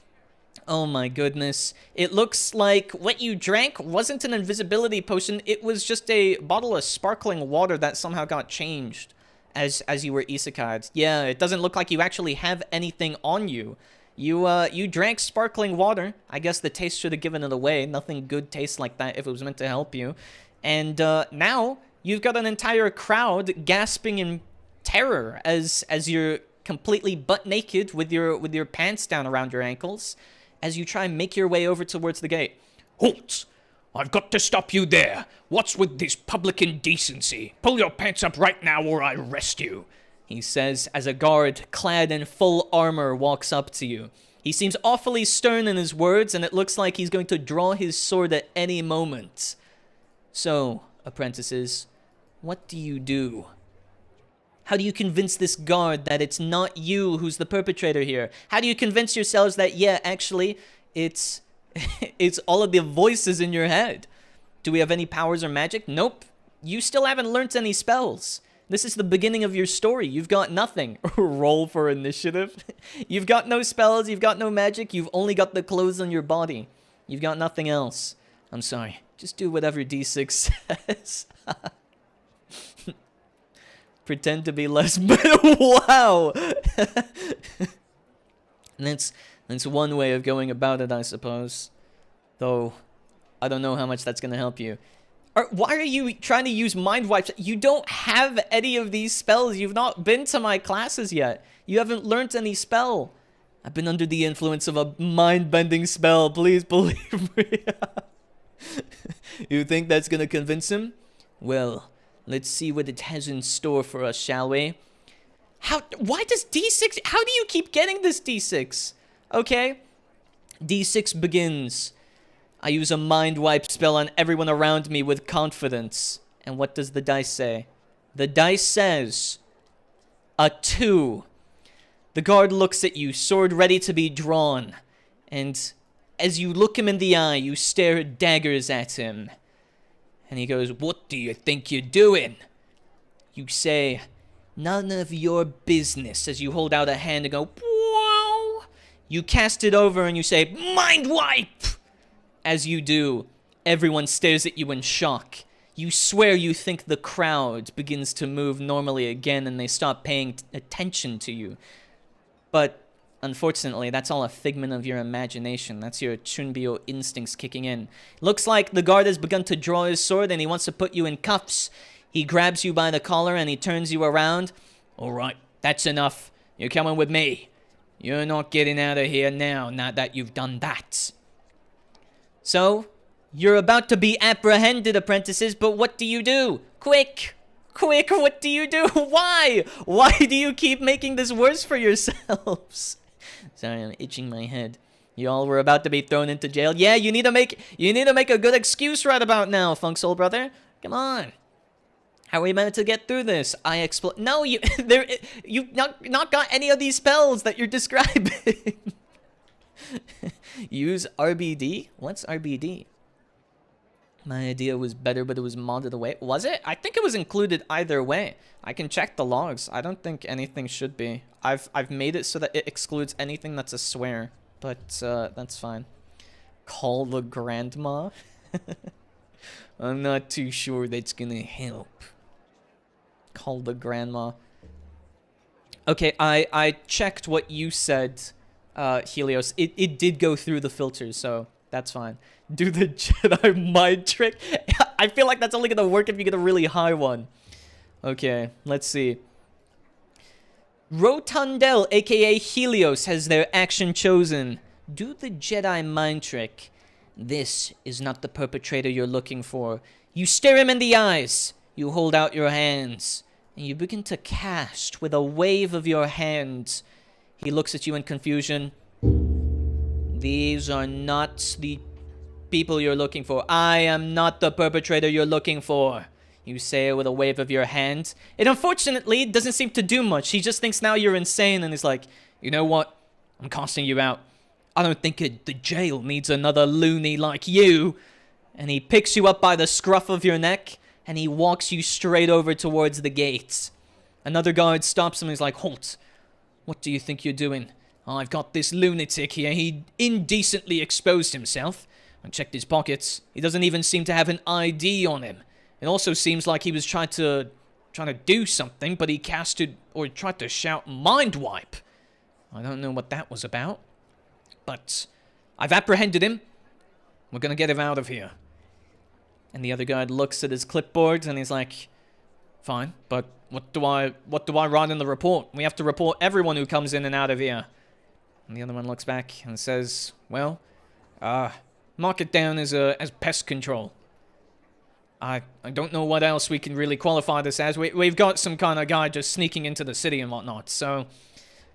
Oh my goodness. It looks like what you drank wasn't an invisibility potion. It was just a bottle of sparkling water that somehow got changed as you were isekai'd. Yeah, it doesn't look like you actually have anything on you. You drank sparkling water. I guess the taste should have given it away. Nothing good tastes like that if it was meant to help you. And now you've got an entire crowd gasping in terror as you're completely butt naked with your pants down around your ankles as you try and make your way over towards the gate. Halt! I've got to stop you there. What's with this public indecency? Pull your pants up right now or I arrest you, he says as a guard clad in full armor walks up to you. He seems awfully stern in his words, and it looks like he's going to draw his sword at any moment. So, apprentices, what do you do? How do you convince this guard that it's not you who's the perpetrator here? How do you convince yourselves that, yeah, actually, it's all of the voices in your head? Do we have any powers or magic? Nope. You still haven't learnt any spells. This is the beginning of your story. You've got nothing. Roll for initiative. You've got no spells. You've got no magic. You've only got the clothes on your body. You've got nothing else. I'm sorry. Just do whatever D6 says. Pretend to be less. Wow. That's one way of going about it, I suppose. Though, I don't know how much that's going to help you. Why are you trying to use mind wipes? You don't have any of these spells. You've not been to my classes yet. You haven't learnt any spell. I've been under the influence of a mind-bending spell. Please believe me. You think that's gonna convince him? Well, let's see what it has in store for us, shall we? Why does D6... How do you keep getting this D6? Okay. D6 begins. I use a mind wipe spell on everyone around me with confidence. And what does the dice say? The dice says... a 2. The guard looks at you, sword ready to be drawn. And as you look him in the eye, you stare daggers at him. And he goes, what do you think you're doing? You say, none of your business, as you hold out a hand and go, whoa. You cast it over and you say, mind wipe! As you do, everyone stares at you in shock. You swear you think the crowd begins to move normally again and they stop paying attention to you. But unfortunately, that's all a figment of your imagination. That's your Chunbyo instincts kicking in. Looks like the guard has begun to draw his sword and he wants to put you in cuffs. He grabs you by the collar and he turns you around. All right, that's enough. You're coming with me. You're not getting out of here now, not that you've done that. So, you're about to be apprehended, apprentices, but what do you do? Quick! Quick, what do you do? Why? Why do you keep making this worse for yourselves? Sorry, I'm itching my head. Y'all were about to be thrown into jail. Yeah, you need to make a good excuse right about now, Funk Soul Brother. Come on. How are we meant to get through this? No, you've not got any of these spells that you're describing. Use RBD? What's RBD? My idea was better, but it was modded away. Was it? I think it was included either way. I can check the logs. I don't think anything should be. I've made it so that it excludes anything that's a swear, but that's fine. Call the grandma? I'm not too sure that's gonna help. Call the grandma. Okay, I checked what you said, Helios. It did go through the filters, so that's fine. Do the Jedi mind trick? I feel like that's only gonna work if you get a really high one. Okay, let's see. Rondel, aka Helios, has their action chosen. Do the Jedi mind trick. This is not the perpetrator you're looking for. You stare him in the eyes. You hold out your hands. And you begin to cast with a wave of your hands. He looks at you in confusion. These are not the people you're looking for. I am not the perpetrator you're looking for. You say it with a wave of your hand. It unfortunately doesn't seem to do much. He just thinks now you're insane and is like, you know what? I'm casting you out. I don't think the jail needs another loony like you. And he picks you up by the scruff of your neck and he walks you straight over towards the gates. Another guard stops him and he's like, halt. What do you think you're doing? Oh, I've got this lunatic here. He indecently exposed himself. I checked his pockets. He doesn't even seem to have an ID on him. It also seems like he was trying to do something, but he casted or tried to shout mind wipe. I don't know what that was about. But I've apprehended him. We're gonna get him out of here. And the other guy looks at his clipboard and he's like, fine, but what do I write in the report? We have to report everyone who comes in and out of here. And the other one looks back and says, well, mark it down as pest control. I don't know what else we can really qualify this as. We've got some kind of guy just sneaking into the city and whatnot. So,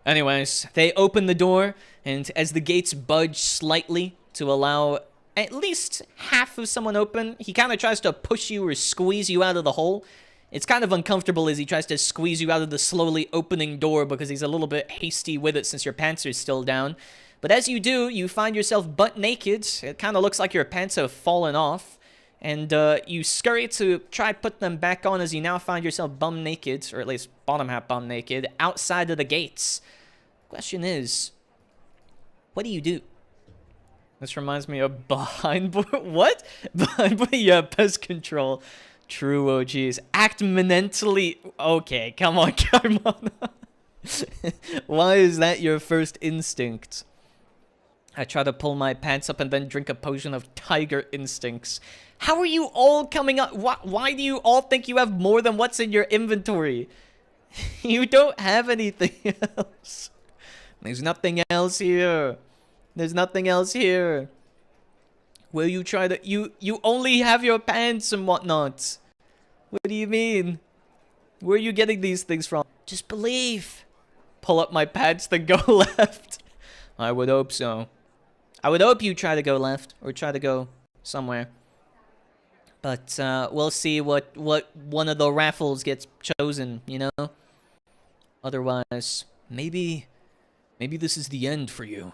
anyways, they open the door, and as the gates budge slightly to allow at least half of someone open, he kind of tries to push you or squeeze you out of the hole. It's kind of uncomfortable as he tries to squeeze you out of the slowly opening door because he's a little bit hasty with it since your pants are still down. But as you do, you find yourself butt naked. It kind of looks like your pants have fallen off. And you scurry to try put them back on as you now find yourself bum naked, or at least bottom half bum naked, outside of the gates. Question is, what do you do? This reminds me of Behind what? Behind yeah, pest control. True OGs. Act mentally. Okay, come on. Why is that your first instinct? I try to pull my pants up and then drink a potion of tiger instincts. How are you all coming up? Why do you all think you have more than what's in your inventory? You don't have anything else. There's nothing else here. There's nothing else here. Will you try to... You only have your pants and whatnot. What do you mean? Where are you getting these things from? Just believe. Pull up my pants, then go left. I would hope so. I would hope you try to go left. Or try to go somewhere. But we'll see what one of the raffles gets chosen, you know? Otherwise, maybe this is the end for you.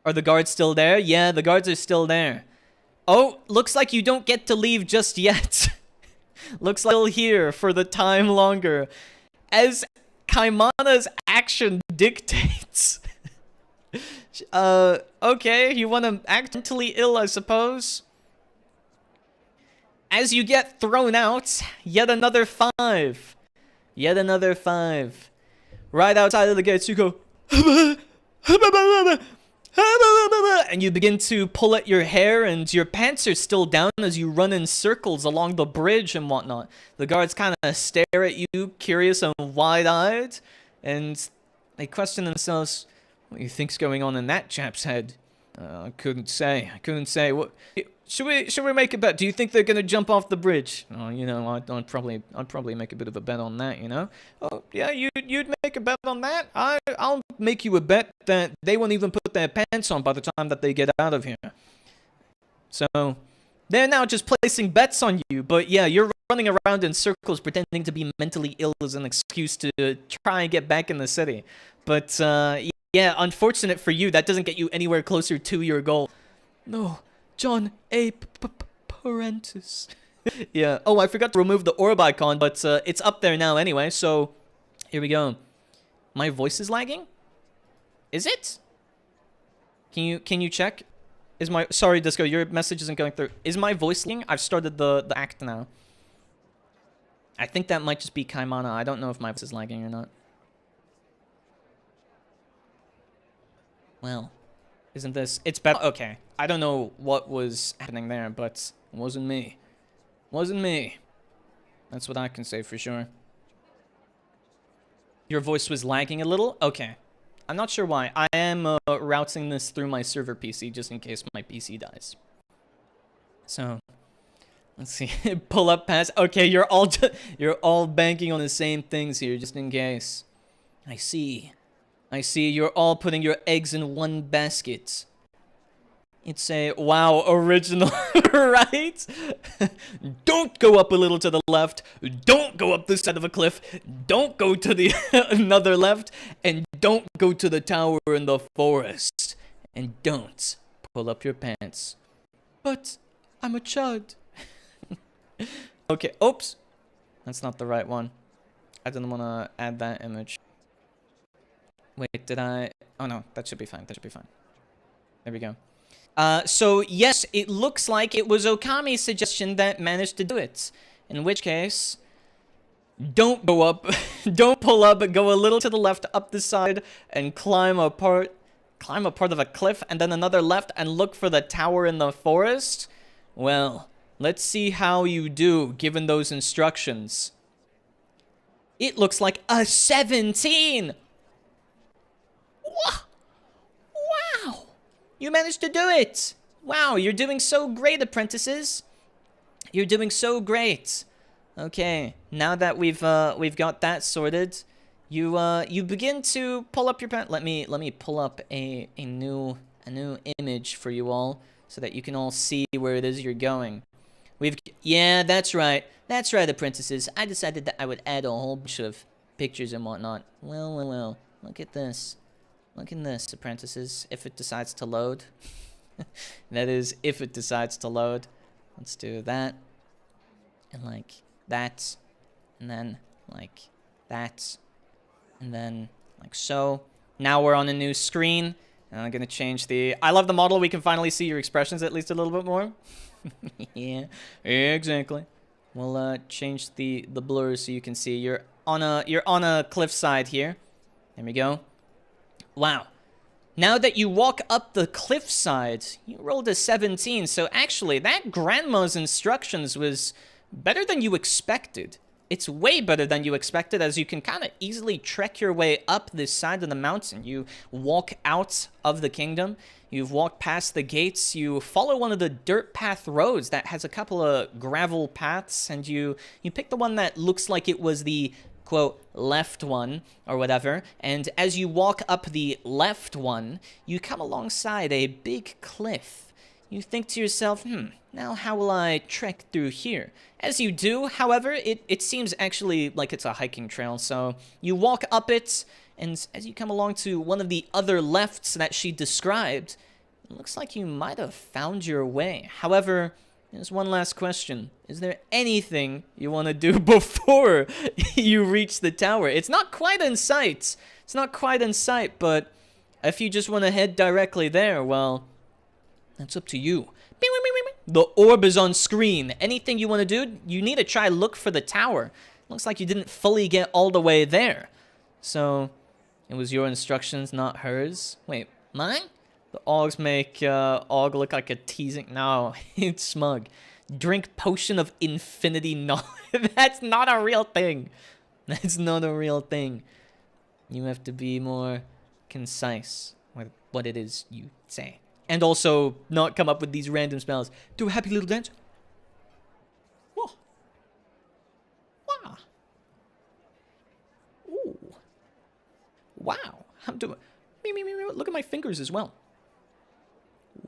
Are the guards still there? Yeah, the guards are still there. Oh, looks like you don't get to leave just yet. Looks like you're here for the time longer. As Kaimana's action dictates. Okay, you want to act mentally ill, I suppose. As you get thrown out, yet another 5. Yet another 5. Right outside of the gates, you go... And you begin to pull at your hair, and your pants are still down as you run in circles along the bridge and whatnot. The guards kind of stare at you, curious and wide-eyed, and they question themselves, what do you think's going on in that chap's head? I couldn't say. What? Should we make a bet? Do you think they're gonna jump off the bridge? Oh, you know, I'd probably make a bit of a bet on that, you know. Oh, yeah, you'd make a bet on that. I'll make you a bet that they won't even put their pants on by the time that they get out of here. So, they're now just placing bets on you. But yeah, you're running around in circles pretending to be mentally ill as an excuse to try and get back in the city. But yeah, unfortunate for you, that doesn't get you anywhere closer to your goal. No. John Apprentices. Yeah. Oh, I forgot to remove the orb icon, but it's up there now anyway. So here we go. My voice is lagging. Is it? Can you check? Is my sorry, Disco, your message isn't going through. Is my voice lagging? I've started the act now. I think that might just be Kaimana. I don't know if my voice is lagging or not. Well, isn't this... It's better... Okay. I don't know what was happening there, but it wasn't me. Wasn't me. That's what I can say for sure. Your voice was lagging a little? Okay. I'm not sure why. I am routing this through my server PC just in case my PC dies. So, let's see. Pull up pass. Okay, you're all banking on the same things here just in case. I see. You're all putting your eggs in one basket. It's a, wow, original, right? Don't go up a little to the left. Don't go up this side of a cliff. Don't go to the another left. And don't go to the tower in the forest. And don't pull up your pants. But I'm a chud. Okay, oops. That's not the right one. I didn't want to add that image. Wait, did I? Oh no, that should be fine. That should be fine. There we go. So yes, it looks like it was Okami's suggestion that managed to do it. In which case, don't go up, don't pull up, but go a little to the left up the side and climb a part of a cliff and then another left and look for the tower in the forest. Well, let's see how you do given those instructions. It looks like a 17. Wow. You managed to do it! Wow, you're doing so great, apprentices. You're doing so great. Okay, now that we've got that sorted, you begin to pull up your pen. Let me pull up a new image for you all so that you can all see where it is you're going. Yeah, that's right. That's right, apprentices. I decided that I would add a whole bunch of pictures and whatnot. Well. Look at this. Look at this, apprentices, if it decides to load. That is, if it decides to load. Let's do that. And like that. And then like that. And then like so. Now we're on a new screen. And I'm going to change the... I love the model. We can finally see your expressions at least a little bit more. Yeah, exactly. We'll change the blur so you can see. You're on a cliffside here. There we go. Wow. Now that you walk up the cliffside, you rolled a 17. So actually, that grandma's instructions was better than you expected. it's way better than you expected, as you can kind of easily trek your way up this side of the mountain. You walk out of the kingdom, you've walked past the gates, you follow one of the dirt path roads that has a couple of gravel paths, and you pick the one that looks like it was the quote left one or whatever, and as you walk up the left one, you come alongside a big cliff. You think to yourself, now how will I trek through here? As you do, however, it seems actually like it's a hiking trail, so you walk up it, and as you come along to one of the other lefts that she described, it looks like you might have found your way. However, there's one last question. Is there anything you want to do before you reach the tower? It's not quite in sight. It's not quite in sight, but if you just want to head directly there, well, that's up to you. The orb is on screen. Anything you want to do, you need to try look for the tower. Looks like you didn't fully get all the way there. So, it was your instructions, not hers. Wait, mine? The Augs make Aug look like a teasing. No, it's smug. Drink potion of infinity knowledge. That's not a real thing. That's not a real thing. You have to be more concise with what it is you say. And also not come up with these random spells. Do a happy little dance. Whoa. Wow. Ooh. Wow. I'm doing... Look at my fingers as well.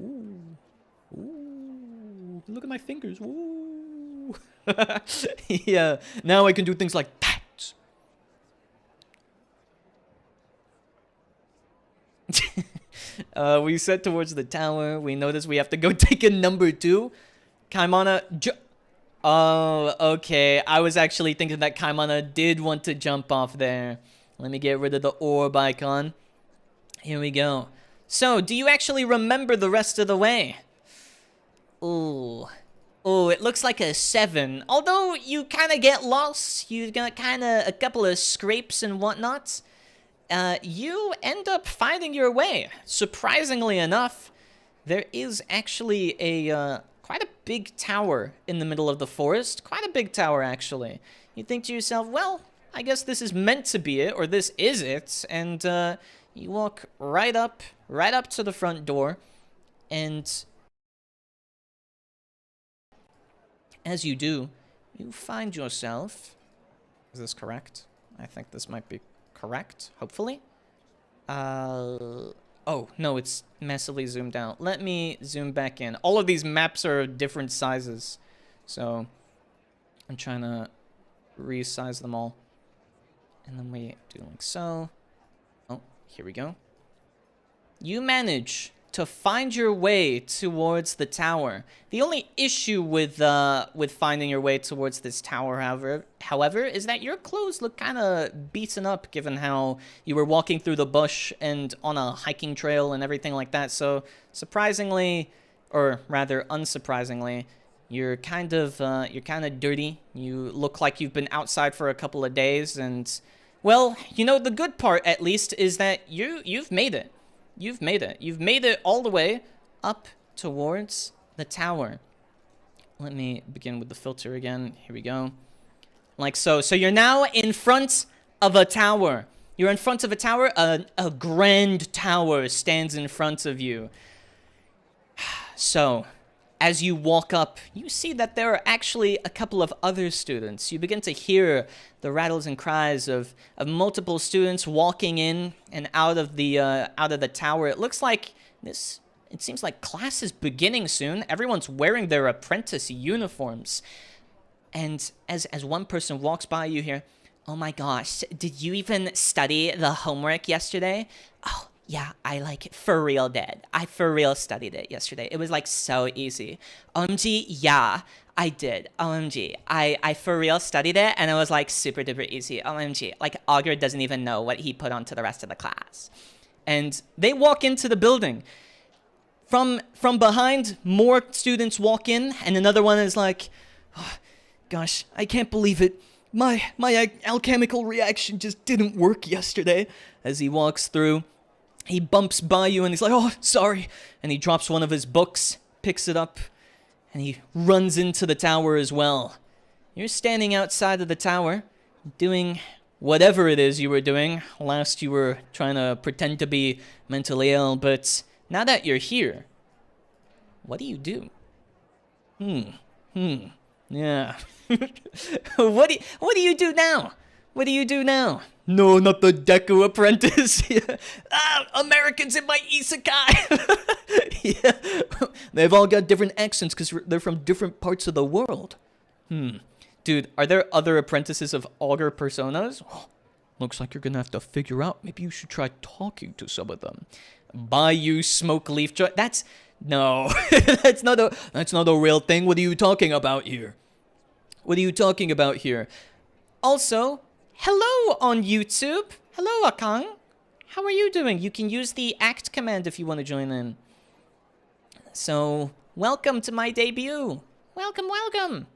Ooh. Ooh. Look at my fingers. Ooh. Yeah. Now I can do things like that. We set towards the tower. We notice we have to go take a number 2. Kaimana... Oh, okay. I was actually thinking that Kaimana did want to jump off there. Let me get rid of the orb icon. Here we go. So, do you actually remember the rest of the way? Ooh. Oh, it looks like a 7. Although you kind of get lost. You got kind of a couple of scrapes and whatnot. You end up finding your way. Surprisingly enough, there is actually a quite a big tower in the middle of the forest. Quite a big tower, actually. You think to yourself, well, I guess this is meant to be it, or this is it. And you walk right up to the front door, and as you do, you find yourself... Is this correct? I think this might be correct, hopefully. Oh, no, it's massively zoomed out. Let me zoom back in. All of these maps are different sizes, so I'm trying to resize them all. And then we do like so. Oh, here we go. You manage to find your way towards the tower. The only issue with finding your way towards this tower, however, is that your clothes look kind of beaten up, given how you were walking through the bush and on a hiking trail and everything like that. So, surprisingly, or rather unsurprisingly, you're kind of dirty. You look like you've been outside for a couple of days, and well, you know, the good part at least is that you've made it. You've made it. You've made it all the way up towards the tower. Let me begin with the filter again. Here we go. Like so. So you're now in front of a tower. You're in front of a tower. A grand tower stands in front of you. So, as you walk up, you see that there are actually a couple of other students. You begin to hear the rattles and cries of multiple students walking in and out of the tower. It looks like it seems like class is beginning soon. Everyone's wearing their apprentice uniforms. And as one person walks by, you hear, "Oh my gosh, did you even study the homework yesterday?" "Oh, yeah, I for real did. I for real studied it yesterday. It was so easy." "OMG, yeah, I did. OMG, I for real studied it and it was super duper easy. OMG, Auger doesn't even know what he put onto the rest of the class." And they walk into the building. From behind, more students walk in, and another one is like, "Oh, gosh, I can't believe it. My alchemical reaction just didn't work yesterday." As he walks through, he bumps by you and he's like, "Oh, sorry." And he drops one of his books, picks it up, and he runs into the tower as well. You're standing outside of the tower, doing whatever it is you were doing. Last you were trying to pretend to be mentally ill, but now that you're here, what do you do? Yeah. What do you do now? What do you do now? No, not the Deku apprentice. Americans in my isekai. Yeah. They've all got different accents because they're from different parts of the world. Dude, are there other apprentices of Auger personas? Oh, looks like you're gonna have to figure out. Maybe you should try talking to some of them. Bayou Smoke Leaf Joy. No. that's not a real thing. What are you talking about here? What are you talking about here? Also, hello on YouTube. Hello, Akang. How are you doing? You can use the act command if you want to join in. So, welcome to my debut. Welcome, welcome.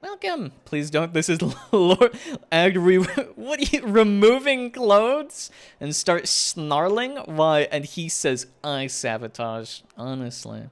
Welcome. Please don't. This is Lord Agri. What are you removing clothes and start snarling? Why? And he says, "I sabotage." Honestly,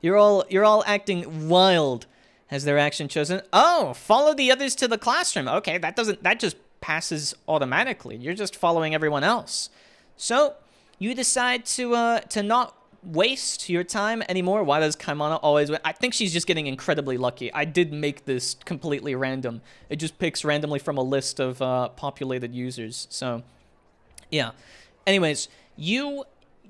you're all acting wild. Has their action chosen? Oh, follow the others to the classroom. Okay, that just passes automatically. You're just following everyone else. So you decide to not waste your time anymore. Why does Kaimana always win? I think she's just getting incredibly lucky. I did make this completely random. It just picks randomly from a list of populated users. So, yeah. Anyways, you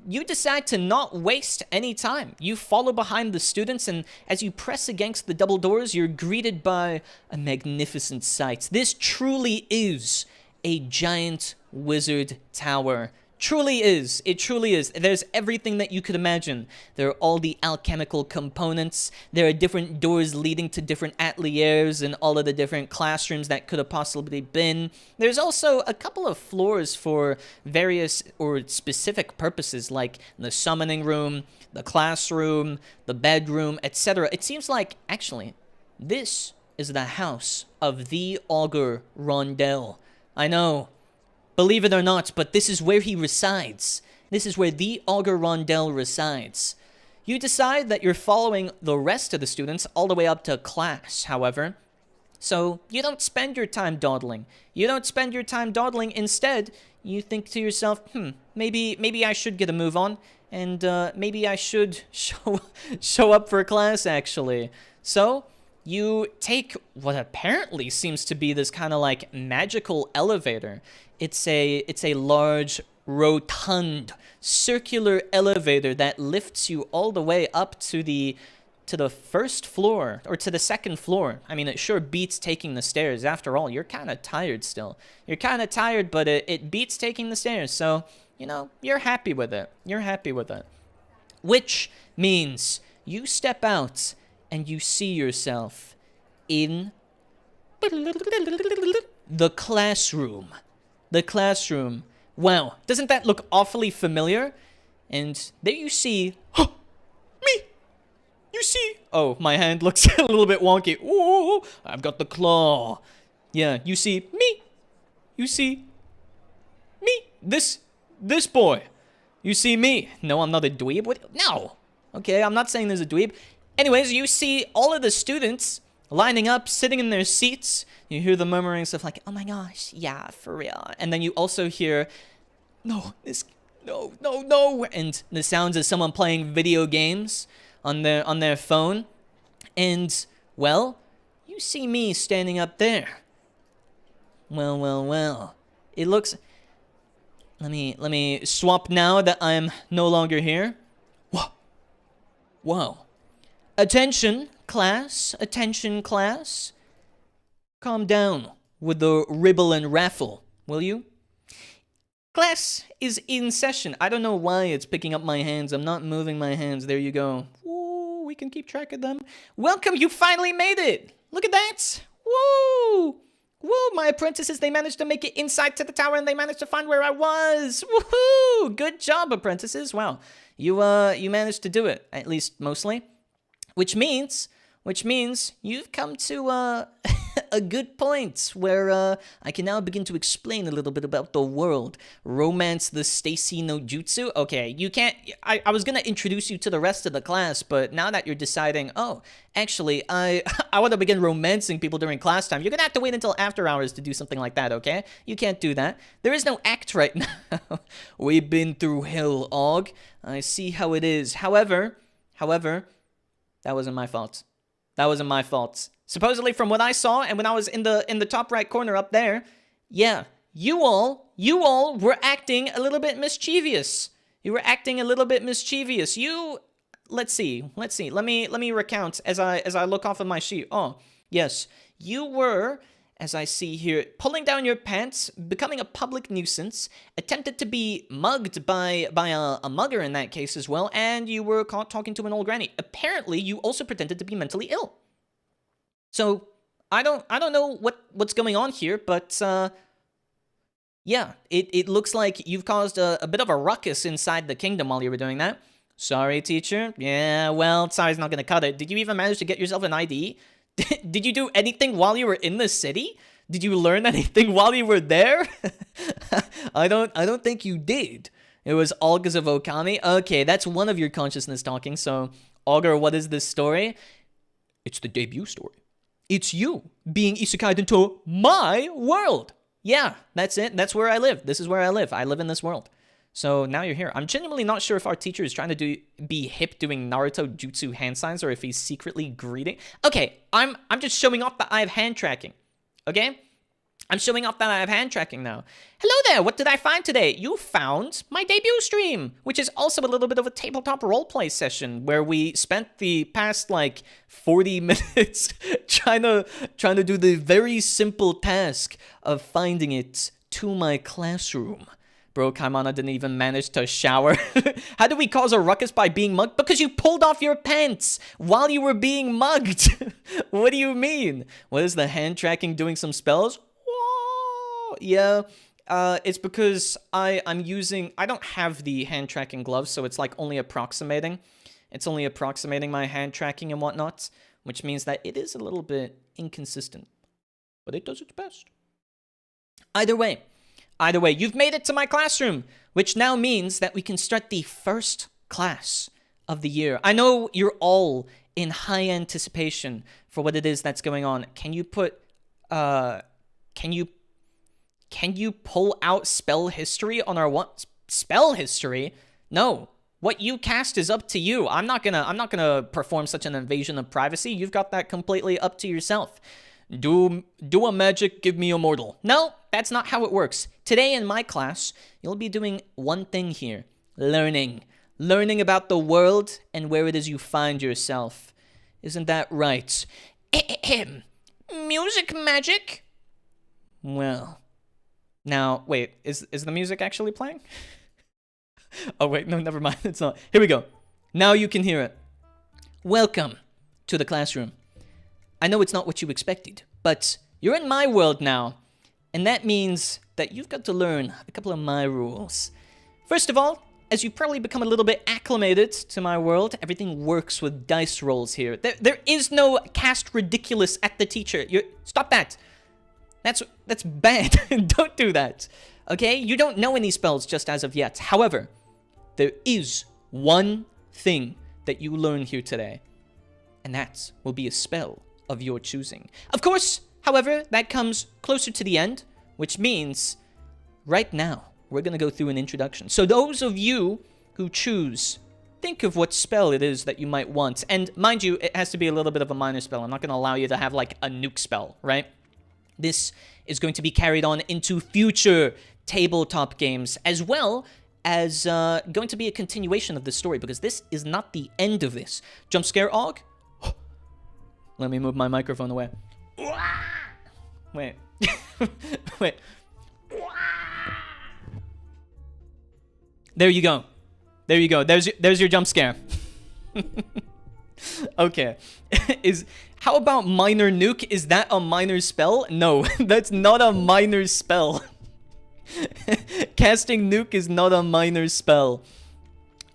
decide to not waste any time. You follow behind the students, and as you press against the double doors, you're greeted by a magnificent sight. This truly is a giant wizard tower. Truly is. It truly is. There's everything that you could imagine. There are all the alchemical components. There are different doors leading to different ateliers and all of the different classrooms that could have possibly been. There's also a couple of floors for various or specific purposes, like the summoning room, the classroom, the bedroom, etc. It seems like, actually, this is the house of the Auger Rondel. I know. Believe it or not, but this is where he resides. This is where the Auger Rondel resides. You decide that you're following the rest of the students all the way up to class, however. So you don't spend your time dawdling. Instead, you think to yourself, maybe I should get a move on, and maybe I should show up for class, actually. So you take what apparently seems to be this kind of like magical elevator. It's a large, rotund, circular elevator that lifts you all the way up to the first floor, or to the second floor. I mean, it sure beats taking the stairs. After all, you're kind of tired still. You're kind of tired, but it beats taking the stairs. So, you know, you're happy with it. Which means you step out and you see yourself in the classroom. The classroom. Wow, doesn't that look awfully familiar? And there you see... me! You see... Oh, my hand looks a little bit wonky. Ooh, I've got the claw. Yeah, you see me. You see me. This boy. You see me. No, I'm not a dweeb. What? No. Okay, I'm not saying there's a dweeb. Anyways, you see all of the students lining up, sitting in their seats. You hear the murmuring stuff like, "Oh my gosh, yeah, for real." And then you also hear, no, and the sounds of someone playing video games on their phone. And, well, you see me standing up there. Well. It looks... Let me swap now that I'm no longer here. Whoa. Attention, class. Calm down with the ribble and raffle, will you? Class is in session. I don't know why it's picking up my hands. I'm not moving my hands. There you go. Woo, we can keep track of them. Welcome, you finally made it. Look at that. Woo! My apprentices, they managed to make it inside to the tower, and they managed to find where I was. Woohoo! Good job, apprentices. Wow. You managed to do it, at least mostly. Which means you've come to a good point where I can now begin to explain a little bit about the world. Romance the Stacy no Jutsu. Okay, you can't... I was gonna introduce you to the rest of the class, but now that you're deciding, oh, actually, I want to begin romancing people during class time, you're gonna have to wait until after hours to do something like that, okay? You can't do that. There is no act right now. We've been through hell, Aug. I see how it is. However, that wasn't my fault. That wasn't my fault. Supposedly, from what I saw, and when I was in the top right corner up there, yeah, you all were acting a little bit mischievous. You were acting a little bit mischievous. Let's see. Let me recount as I look off of my sheet. Oh, yes, you were, as I see here, pulling down your pants, becoming a public nuisance, attempted to be mugged by a mugger in that case as well, and you were caught talking to an old granny. Apparently, you also pretended to be mentally ill. So, I don't know what's going on here, but, yeah, it looks like you've caused a bit of a ruckus inside the kingdom while you were doing that. Sorry, teacher. Yeah, well, sorry's not gonna cut it. Did you even manage to get yourself an ID? Did you do anything while you were in the city? Did you learn anything while you were there? I don't think you did. It was Augers of Okami. Okay, that's one of your consciousness talking. So, Auger, what is this story? It's the debut story. It's you being isekai'd into my world. Yeah, that's it. That's where I live. This is where I live. I live in this world. So now you're here. I'm genuinely not sure if our teacher is trying to be hip doing Naruto jutsu hand signs or if he's secretly greeting. Okay, I'm just showing off that I have hand tracking. Okay? I'm showing off that I have hand tracking now. Hello there, what did I find today? You found my debut stream, which is also a little bit of a tabletop roleplay session where we spent the past, like, 40 minutes trying to do the very simple task of finding it to my classroom. Bro, Kaimana didn't even manage to shower. How did we cause a ruckus by being mugged? Because you pulled off your pants while you were being mugged. What do you mean? What is the hand tracking doing some spells? Whoa. Yeah, it's because I don't have the hand tracking gloves, so it's like only approximating. It's only approximating my hand tracking and whatnot, which means that it is a little bit inconsistent. But it does its best. Either way, you've made it to my classroom, which now means that we can start the first class of the year. I know you're all in high anticipation for what it is that's going on. Can you put, can you pull out spell history on our what? Spell history? No. What you cast is up to you. I'm not gonna perform such an invasion of privacy. You've got that completely up to yourself. Do a magic, give me a mortal. No, that's not how it works. Today in my class, you'll be doing one thing here. Learning. Learning about the world and where it is you find yourself. Isn't that right? Music magic? Well. Now, wait, is the music actually playing? Oh, wait, no, never mind. It's not. Here we go. Now you can hear it. Welcome to the classroom. I know it's not what you expected, but you're in my world now, and that means that you've got to learn a couple of my rules. First of all, as you probably become a little bit acclimated to my world, everything works with dice rolls here. There is no cast ridiculous at the teacher. Stop that. That's bad. Don't do that. Okay? You don't know any spells just as of yet. However, there is one thing that you learn here today, and that will be a spell of your choosing. Of course, however, that comes closer to the end, which means right now we're going to go through an introduction. So those of you who choose, think of what spell it is that you might want. And mind you, it has to be a little bit of a minor spell. I'm not going to allow you to have like a nuke spell, right? This is going to be carried on into future tabletop games, as well as going to be a continuation of this story, because this is not the end of this. Jump scare, Aug? Let me move my microphone away. Wait. Wait. There you go. There you go. There's your jump scare. Okay. How about minor nuke? Is that a minor spell? No, that's not a minor spell. Casting nuke is not a minor spell.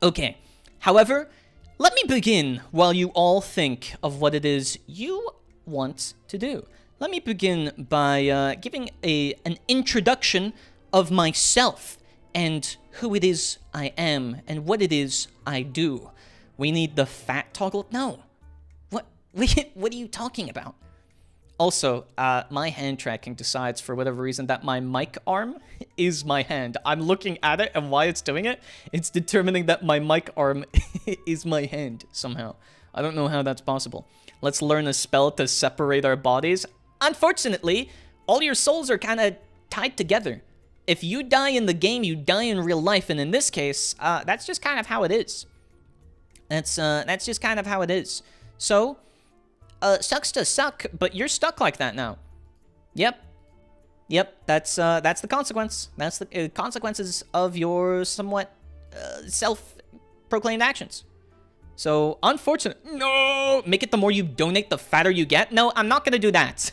Okay. However, let me begin while you all think of what it is you want to do. let me begin by giving an introduction of myself and who it is I am and what it is I do. We need the fat toggle. No. What are you talking about? Also, my hand tracking decides for whatever reason that my mic arm is my hand. I'm looking at it, and why it's doing it, it's determining that my mic arm is my hand somehow. I don't know how that's possible. Let's learn a spell to separate our bodies. Unfortunately, all your souls are kind of tied together. If you die in the game, you die in real life, and in this case, that's just kind of how it is. That's just kind of how it is. So, sucks to suck, but you're stuck like that now. Yep, that's the consequence. That's the consequences of your somewhat self-proclaimed actions. So, unfortunate. No! Make it the more you donate, the fatter you get? No, I'm not gonna do that.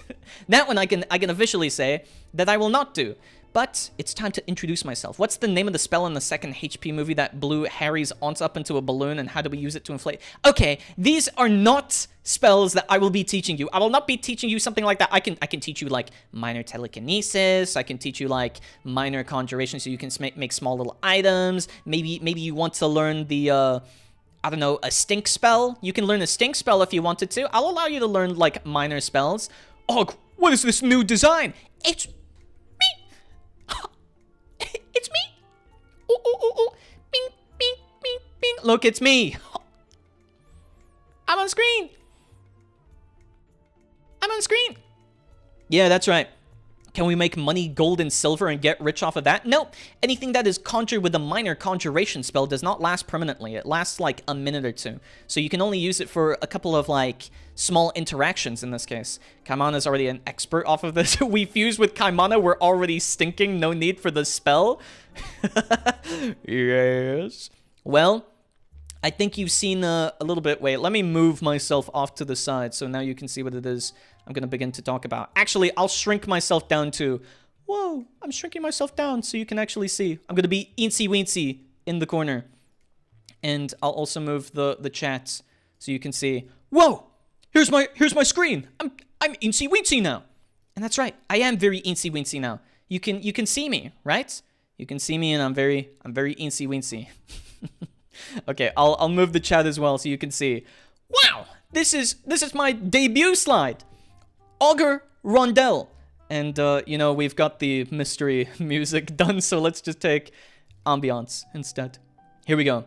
That one I can officially say that I will not do. But it's time to introduce myself. What's the name of the spell in the second HP movie that blew Harry's aunt up into a balloon, and how do we use it to inflate? Okay, these are not spells that I will be teaching you. I will not be teaching you something like that. I can teach you like minor telekinesis. I can teach you like minor conjuration so you can make small little items. Maybe you want to learn the I don't know, a stink spell. You can learn a stink spell if you wanted to. I'll allow you to learn like minor spells. Oh, what is this new design? It's it's me. Ooh, ooh, ooh, ooh. Bing, bing, bing, bing. Look, it's me. I'm on screen. I'm on screen. Yeah, that's right. Can we make money, gold, and silver and get rich off of that? No. Anything that is conjured with a minor conjuration spell does not last permanently. It lasts like a minute or two. So you can only use it for a couple of like small interactions in this case. Kaimana is already an expert off of this. We fuse with Kaimana. We're already stinking. No need for the spell. Yes. Well, I think you've seen a little bit. Wait, let me move myself off to the side so now you can see what it is I'm going to begin to talk about. Actually, I'll shrink myself down to... Whoa, I'm shrinking myself down so you can actually see. I'm going to be eensy-weensy in the corner. And I'll also move the chat so you can see. Whoa, here's my screen. I'm eensy-weensy now. And that's right, I am very eensy-weensy now. You can see me, right? You can see me and I'm very eensy-weensy. Okay, I'll move the chat as well so you can see. Wow, this is my debut slide. Auger, Rondel. And, you know, we've got the mystery music done, so let's just take ambiance instead. Here we go.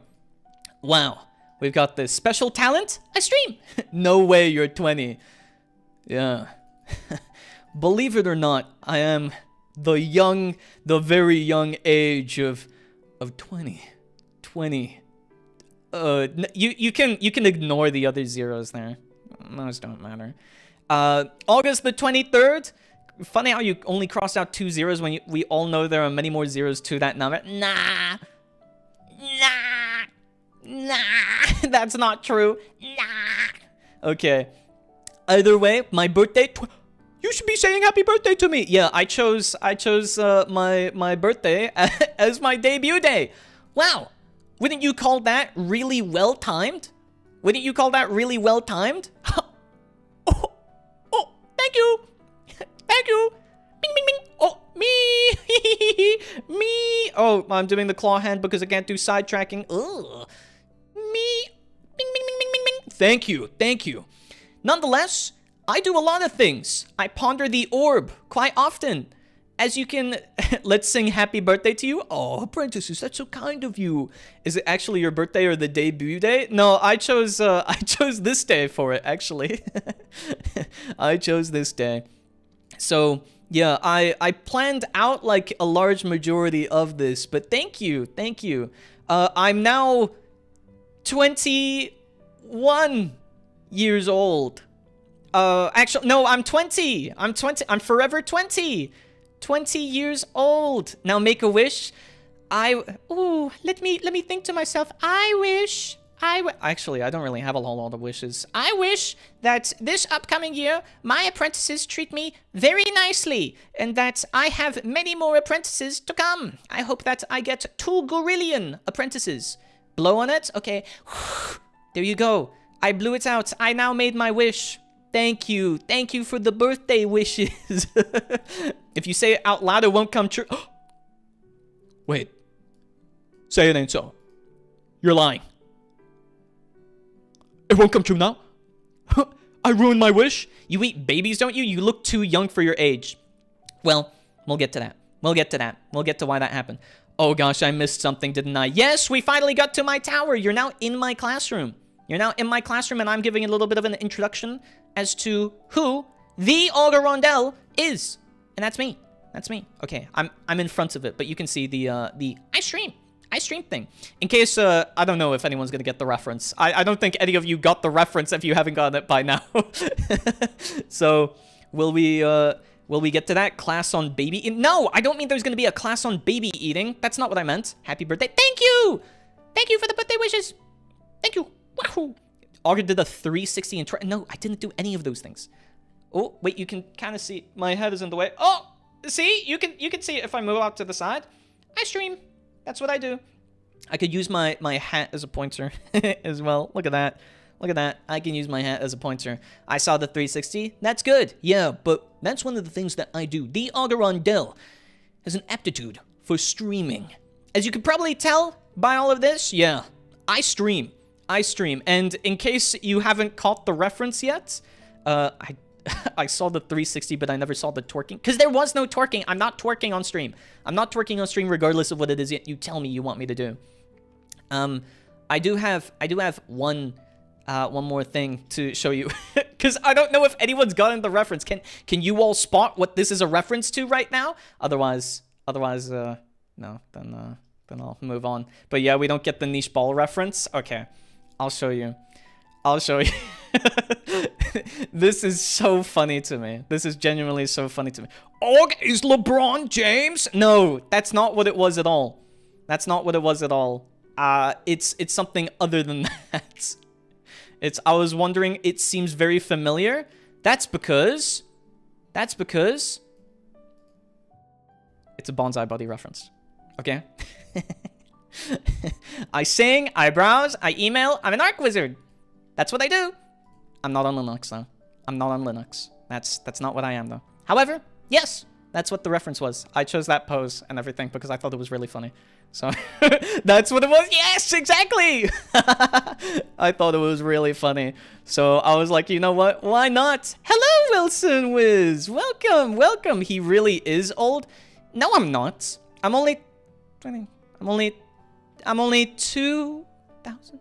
Wow, we've got this special talent. I stream. No way you're 20. Yeah. Believe it or not, I am the very young age of 20. 20. You can ignore the other zeros there. Those don't matter. August the 23rd. Funny how you only crossed out 2 zeros when we all know there are many more zeros to that number. Nah. That's not true. Nah. Okay. Either way, my birthday. You should be saying happy birthday to me. Yeah, I chose my birthday as my debut day. Wow. Wouldn't you call that really well timed? Wouldn't you call that really well timed? Oh, thank you. Thank you. Bing, bing, bing. Oh, me. Me. Oh, I'm doing the claw hand because I can't do side tracking. Ugh. Me. Bing, bing, bing, bing, bing, bing. Thank you. Thank you. Nonetheless, I do a lot of things. I ponder the orb quite often. As you can, let's sing happy birthday to you. Oh, Apprentices, that's so kind of you. Is it actually your birthday or the debut day? No, I chose this day for it, actually. I chose this day. So, yeah, I planned out like a large majority of this, but thank you, thank you. I'm now 21 years old. Actually, no, I'm 20. I'm forever 20. 20 years old. Now make a wish. Ooh, let me think to myself. Actually, I don't really have a whole lot of wishes. I wish that this upcoming year, my apprentices treat me very nicely, and that I have many more apprentices to come. I hope that I get 2 gorillion apprentices. Blow on it? Okay. There you go. I blew it out. I now made my wish. Thank you. Thank you for the birthday wishes. If you say it out loud, it won't come true. Wait. Say it ain't so. You're lying. It won't come true now? I ruined my wish? You eat babies, don't you? You look too young for your age. Well, we'll get to that. We'll get to that. We'll get to why that happened. Oh gosh, I missed something, didn't I? Yes, we finally got to my tower. You're now in my classroom. You're now in my classroom, and I'm giving a little bit of an introduction as to who the Auger Rondel is. And that's me. That's me. Okay, I'm in front of it, but you can see the I stream thing. In case, I don't know if anyone's gonna get the reference. I don't think any of you got the reference if you haven't gotten it by now. So, will we get to that? Class on baby No, I don't mean there's gonna be a class on baby eating. That's not what I meant. Happy birthday. Thank you! Thank you for the birthday wishes. Thank you. Wahoo! Auger did a 360 and no, I didn't do any of those things. Oh, wait, you can kind of see my head is in the way. Oh, see? You can see it if I move out to the side. I stream. That's what I do. I could use my hat as a pointer as well. Look at that. Look at that. I can use my hat as a pointer. I saw the 360. That's good. Yeah, but that's one of the things that I do. The Auger Rondel has an aptitude for streaming. As you can probably tell by all of this, yeah, I stream. I stream. And in case you haven't caught the reference yet, I saw the 360, but I never saw the twerking. Because there was no twerking. I'm not twerking on stream. I'm not twerking on stream regardless of what it is you tell me you want me to do. I do have one more thing to show you. Because I don't know if anyone's gotten the reference. Can you all spot what this is a reference to right now? Otherwise, no, then I'll move on. But yeah, we don't get the niche ball reference. Okay, I'll show you. This is so funny to me. This is genuinely so funny to me. Aug is LeBron James? No, that's not what it was at all. That's not what it was at all. It's something other than that. I was wondering, it seems very familiar. That's because it's a bonsai buddy reference. Okay? I sing, I browse, I email, I'm an arc wizard. That's what I do. I'm not on Linux, though. I'm not on Linux. That's not what I am, though. However, yes, that's what the reference was. I chose that pose and everything because I thought it was really funny. So, that's what it was. Yes, exactly! I thought it was really funny. So, I was like, you know what? Why not? Hello, Wilson Wiz! Welcome, welcome. He really is old. No, I'm not. I'm only 20. I'm only 2,000.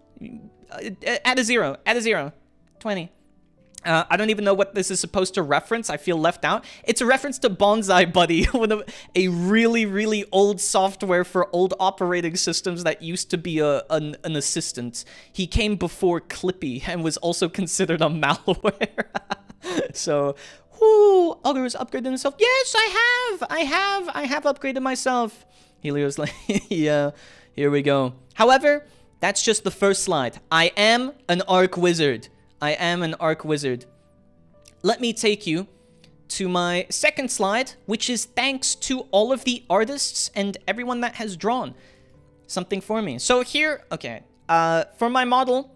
Add a zero. 20. I don't even know what this is supposed to reference. I feel left out. It's a reference to Bonsai Buddy, a really, really old software for old operating systems that used to be an assistant. He came before Clippy and was also considered a malware. So, Auger has upgraded himself. Yes, I have upgraded myself. Helio's like, yeah, here we go. However, that's just the first slide. I am an arc wizard. Let me take you to my second slide, which is thanks to all of the artists and everyone that has drawn something for me. So here, okay, for my model,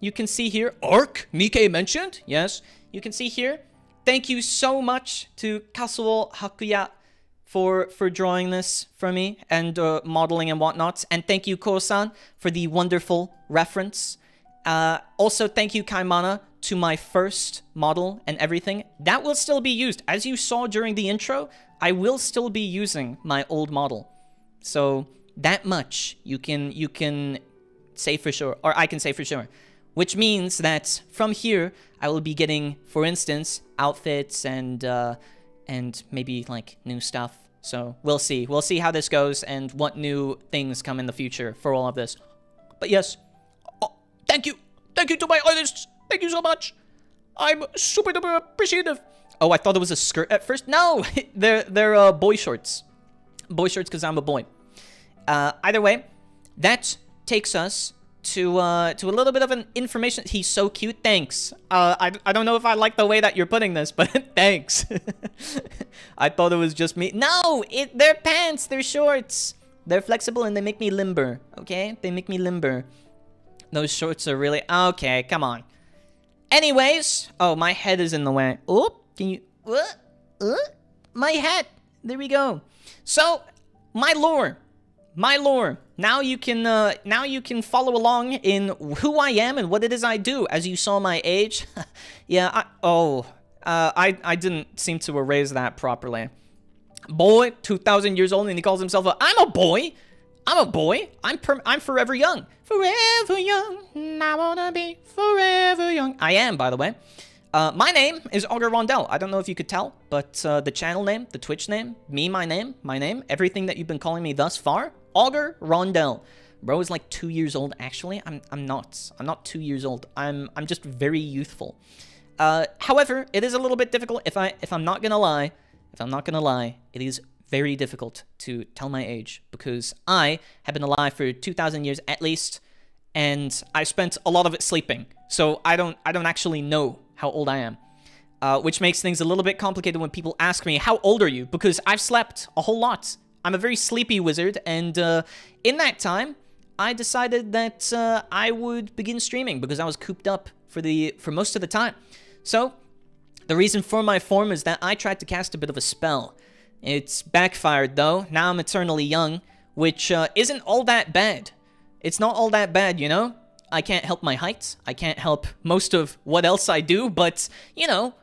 you can see here, Arc, Nikkei mentioned, yes, you can see here. Thank you so much to Kazuo Hakuya for drawing this for me and modeling and whatnot. And thank you, Kouesan, for the wonderful reference. Also, thank you, Kaimana, to my first model and everything. That will still be used. As you saw during the intro, I will still be using my old model. So, that much you can say for sure, or I can say for sure. Which means that from here, I will be getting, for instance, outfits and maybe, like, new stuff. So, we'll see. We'll see how this goes and what new things come in the future for all of this. But yes, thank you. Thank you to my artists. Thank you so much. I'm super duper appreciative. Oh, I thought it was a skirt at first. No, they're boy shorts. Boy shorts because I'm a boy. Either way, that takes us to a little bit of an information. He's so cute. Thanks. I don't know if I like the way that you're putting this, but thanks. I thought it was just me. No, they're pants. They're shorts. They're flexible and they make me limber. Okay, they make me limber. Those shorts are really... Okay, come on. Anyways, oh, my head is in the way. Oh, can you? My head. There we go. So, my lore. Now you can follow along in who I am and what it is I do. As you saw my age. Yeah. I didn't seem to erase that properly. Boy, 2,000 years old, and he calls himself I'm a boy. I'm forever young. Forever young. I wanna be forever young. I am, by the way. My name is Auger Rondel. I don't know if you could tell, but the channel name, the Twitch name, my name, everything that you've been calling me thus far, Auger Rondel. Bro is like 2 years old. Actually, I'm not 2 years old. I'm just very youthful. However, it is a little bit difficult. If I'm not gonna lie, it is very difficult to tell my age because I have been alive for 2,000 years at least, and I spent a lot of it sleeping. So I don't actually know how old I am, which makes things a little bit complicated when people ask me, how old are you? Because I've slept a whole lot. I'm a very sleepy wizard, and in that time, I decided that I would begin streaming because I was cooped up for most of the time. So the reason for my form is that I tried to cast a bit of a spell. It's backfired though. Now I'm eternally young, which isn't all that bad. It's not all that bad, you know? I can't help my height. I can't help most of what else I do, but, you know,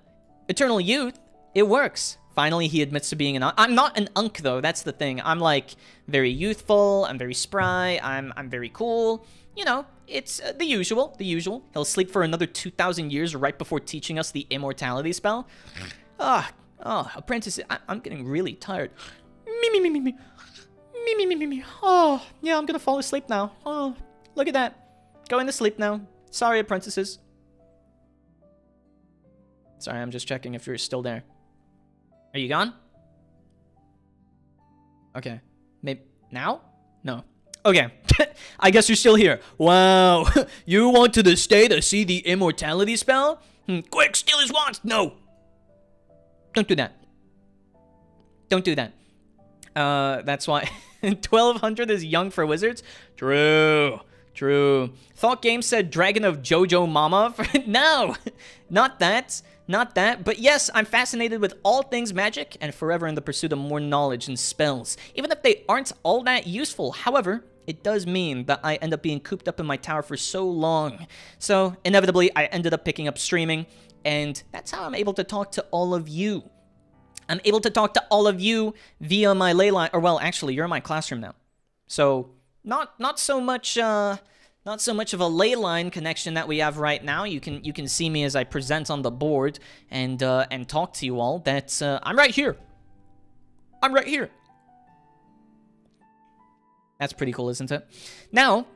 eternal youth, it works. Finally, he admits to being an unk. I'm not an unk, though. That's the thing. I'm, like, very youthful. I'm very spry. I'm very cool. You know, it's the usual. He'll sleep for another 2,000 years right before teaching us the immortality spell. Apprentices. I'm getting really tired. Me. Oh, yeah, I'm gonna fall asleep now. Oh, look at that. Going to sleep now. Sorry, apprentices. Sorry, I'm just checking if you're still there. Are you gone? Okay. Maybe now? No. Okay. I guess you're still here. Wow. You wanted to stay to see the immortality spell? Quick, steal his wands. No. Don't do that. Don't do that. That's why 1,200 is young for wizards. True. Thought Game said Dragon of Jojo Mama. No, not that. But yes, I'm fascinated with all things magic and forever in the pursuit of more knowledge and spells, even if they aren't all that useful. However, it does mean that I end up being cooped up in my tower for so long. So inevitably, I ended up picking up streaming, and that's how I'm able to talk to all of you. I'm able to talk to all of you via my ley line, or well, actually, you're in my classroom now. So not so much of a ley line connection that we have right now. You can see me as I present on the board and talk to you all. That's I'm right here. That's pretty cool, isn't it? Now,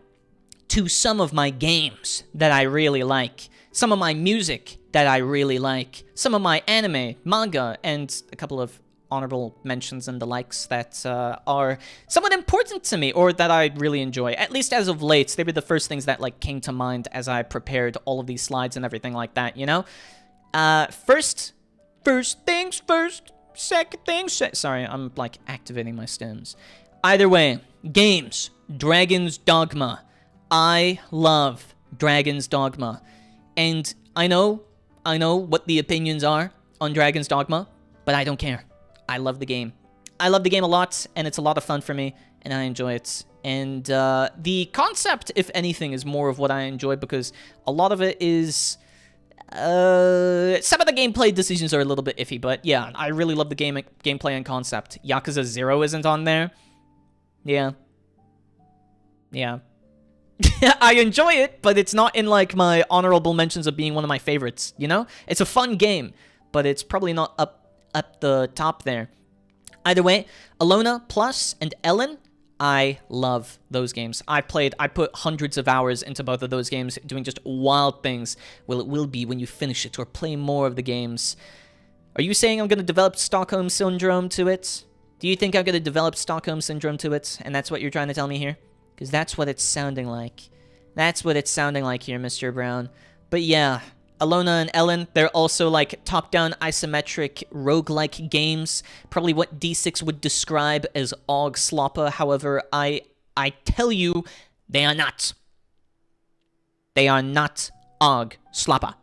to some of my games that I really like, some of my music that I really like, some of my anime, manga, and a couple of honorable mentions and the likes that are somewhat important to me, or that I really enjoy. At least as of late, they were the first things that like came to mind as I prepared all of these slides and everything like that, you know? First things first, second things sorry, I'm like activating my stems. Either way, games, Dragon's Dogma. I love Dragon's Dogma. And I know what the opinions are on Dragon's Dogma, but I don't care. I love the game. I love the game a lot, and it's a lot of fun for me, and I enjoy it. And the concept, if anything, is more of what I enjoy, because a lot of it is... some of the gameplay decisions are a little bit iffy, but yeah, I really love the gameplay and concept. Yakuza 0 isn't on there. Yeah. I enjoy it, but it's not in, like, my honorable mentions of being one of my favorites, you know? It's a fun game, but it's probably not up the top there. Either way, Alona Plus and Ellen, I love those games. I put hundreds of hours into both of those games, doing just wild things. Well, it will be when you finish it or play more of the games. Are you saying I'm going to develop Stockholm Syndrome to it? Do you think I'm going to develop Stockholm Syndrome to it? And that's what you're trying to tell me here? Because that's what it's sounding like. That's what it's sounding like here, Mr. Brown. But yeah, Alona and Ellen, they're also like top-down isometric roguelike games. Probably what D6 would describe as Aug Sloppa. However, I tell you, they are not. They are not Aug Sloppa.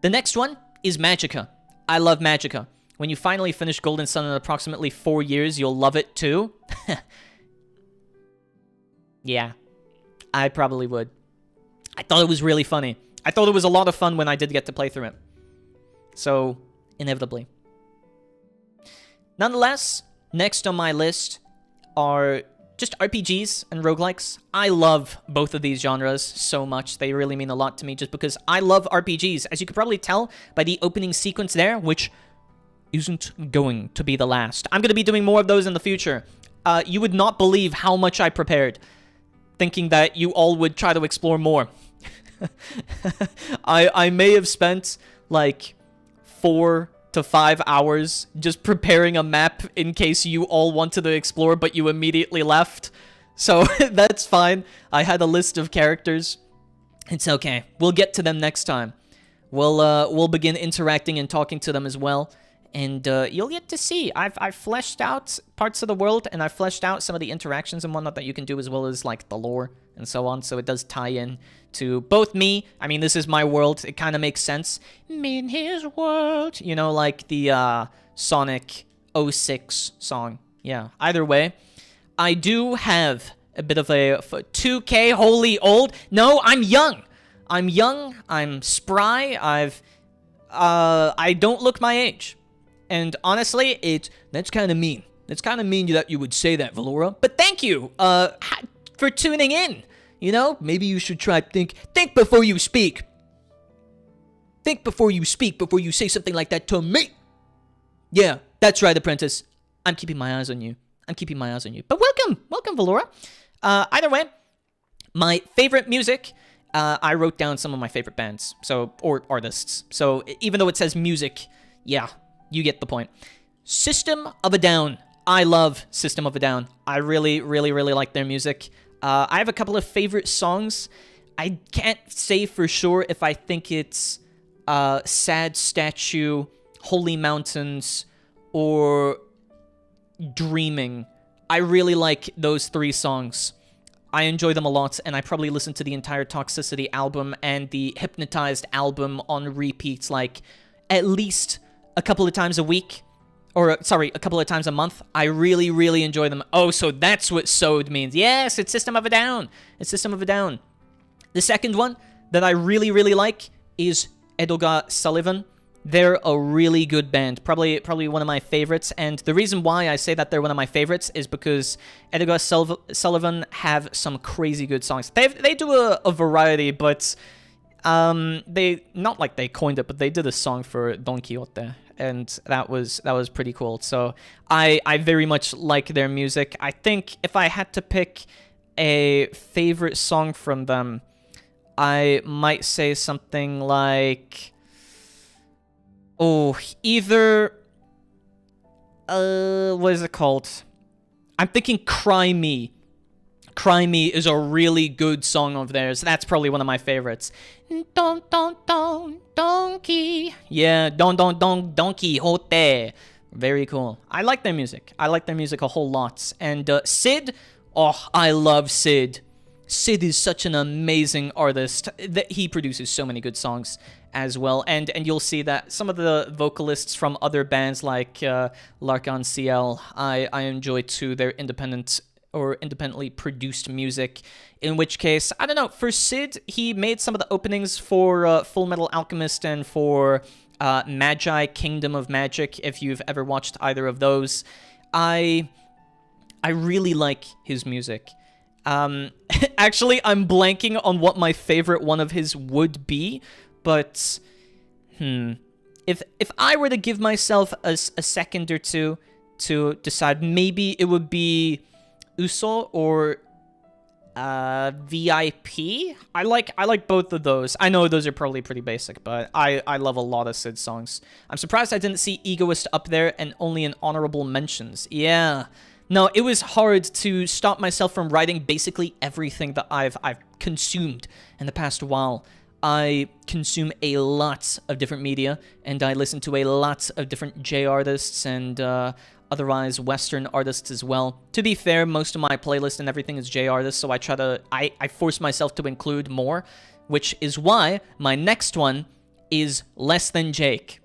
The next one is Magicka. I love Magicka. When you finally finish Golden Sun in approximately 4 years, you'll love it too. Yeah, I probably would. I thought it was really funny. I thought it was a lot of fun when I did get to play through it. So, inevitably. Nonetheless, next on my list are just RPGs and roguelikes. I love both of these genres so much. They really mean a lot to me just because I love RPGs. As you could probably tell by the opening sequence there, which isn't going to be the last. I'm going to be doing more of those in the future. You would not believe how much I prepared, thinking that you all would try to explore more. I may have spent like 4 to 5 hours just preparing a map in case you all wanted to explore, but you immediately left. So that's fine. I had a list of characters. It's okay. We'll get to them next time. We'll begin interacting and talking to them as well. And you'll get to see. I've fleshed out parts of the world, and I've fleshed out some of the interactions and whatnot that you can do, as well as like the lore and so on. So it does tie in to both me. I mean, this is my world. It kind of makes sense. Me and his world. You know, like the Sonic 06 song. Yeah, either way. I do have a bit of a 2K holy old. No, I'm young. I'm young. I'm spry. I don't look my age. And honestly, that's kind of mean. That's kind of mean that you would say that, Valora. But thank you for tuning in. You know, maybe you should try think before you speak. Think before you speak, before you say something like that to me. Yeah, that's right, Apprentice. I'm keeping my eyes on you. But welcome, Valora. Either way, my favorite music. I wrote down some of my favorite bands, or artists. So even though it says music, yeah. You get the point. System of a Down. I love System of a Down. I really, really, really like their music. I have a couple of favorite songs. I can't say for sure if I think it's Sad Statue, Holy Mountains, or Dreaming. I really like those 3 songs. I enjoy them a lot, and I probably listen to the entire Toxicity album and the Hypnotized album on repeats, like, at least a couple of times a week, or sorry, a couple of times a month. I really, really enjoy them. Oh, so that's what SOD means. Yes, it's System of a Down. It's System of a Down. The second one that I really, really like is Edoga Sullivan. They're a really good band, probably one of my favorites. And the reason why I say that they're one of my favorites is because Edoga Sullivan have some crazy good songs. They do a variety, but they, not like they coined it, but they did a song for Don Quixote, and that was pretty cool. So I very much like their music. I think if I had to pick a favorite song from them, I might say something like, either what is it called? I'm thinking Cry Me. Cry Me is a really good song of theirs. That's probably one of my favorites. Don, donkey. Yeah, Don, donkey, hote. Very cool. I like their music. I like their music a whole lot. And Sid, I love Sid. Sid is such an amazing artist. That he produces so many good songs as well. And you'll see that some of the vocalists from other bands like L'Arc-en-Ciel, I enjoy too. Their independently produced music, in which case, I don't know, for Sid, he made some of the openings for Full Metal Alchemist and for Magi, Kingdom of Magic, if you've ever watched either of those. I really like his music. Actually, I'm blanking on what my favorite one of his would be, but, if I were to give myself a second or two to decide, maybe it would be Uso or VIP. I like both of those. I know those are probably pretty basic, but I love a lot of Sid songs. I'm surprised I didn't see Egoist up there and only in honorable mentions. Yeah. No, it was hard to stop myself from writing basically everything that I've consumed in the past while. I consume a lot of different media, and I listen to a lot of different J artists and otherwise Western artists as well. To be fair, most of my playlist and everything is J artists, so I force myself to include more, which is why my next one is Less Than Jake.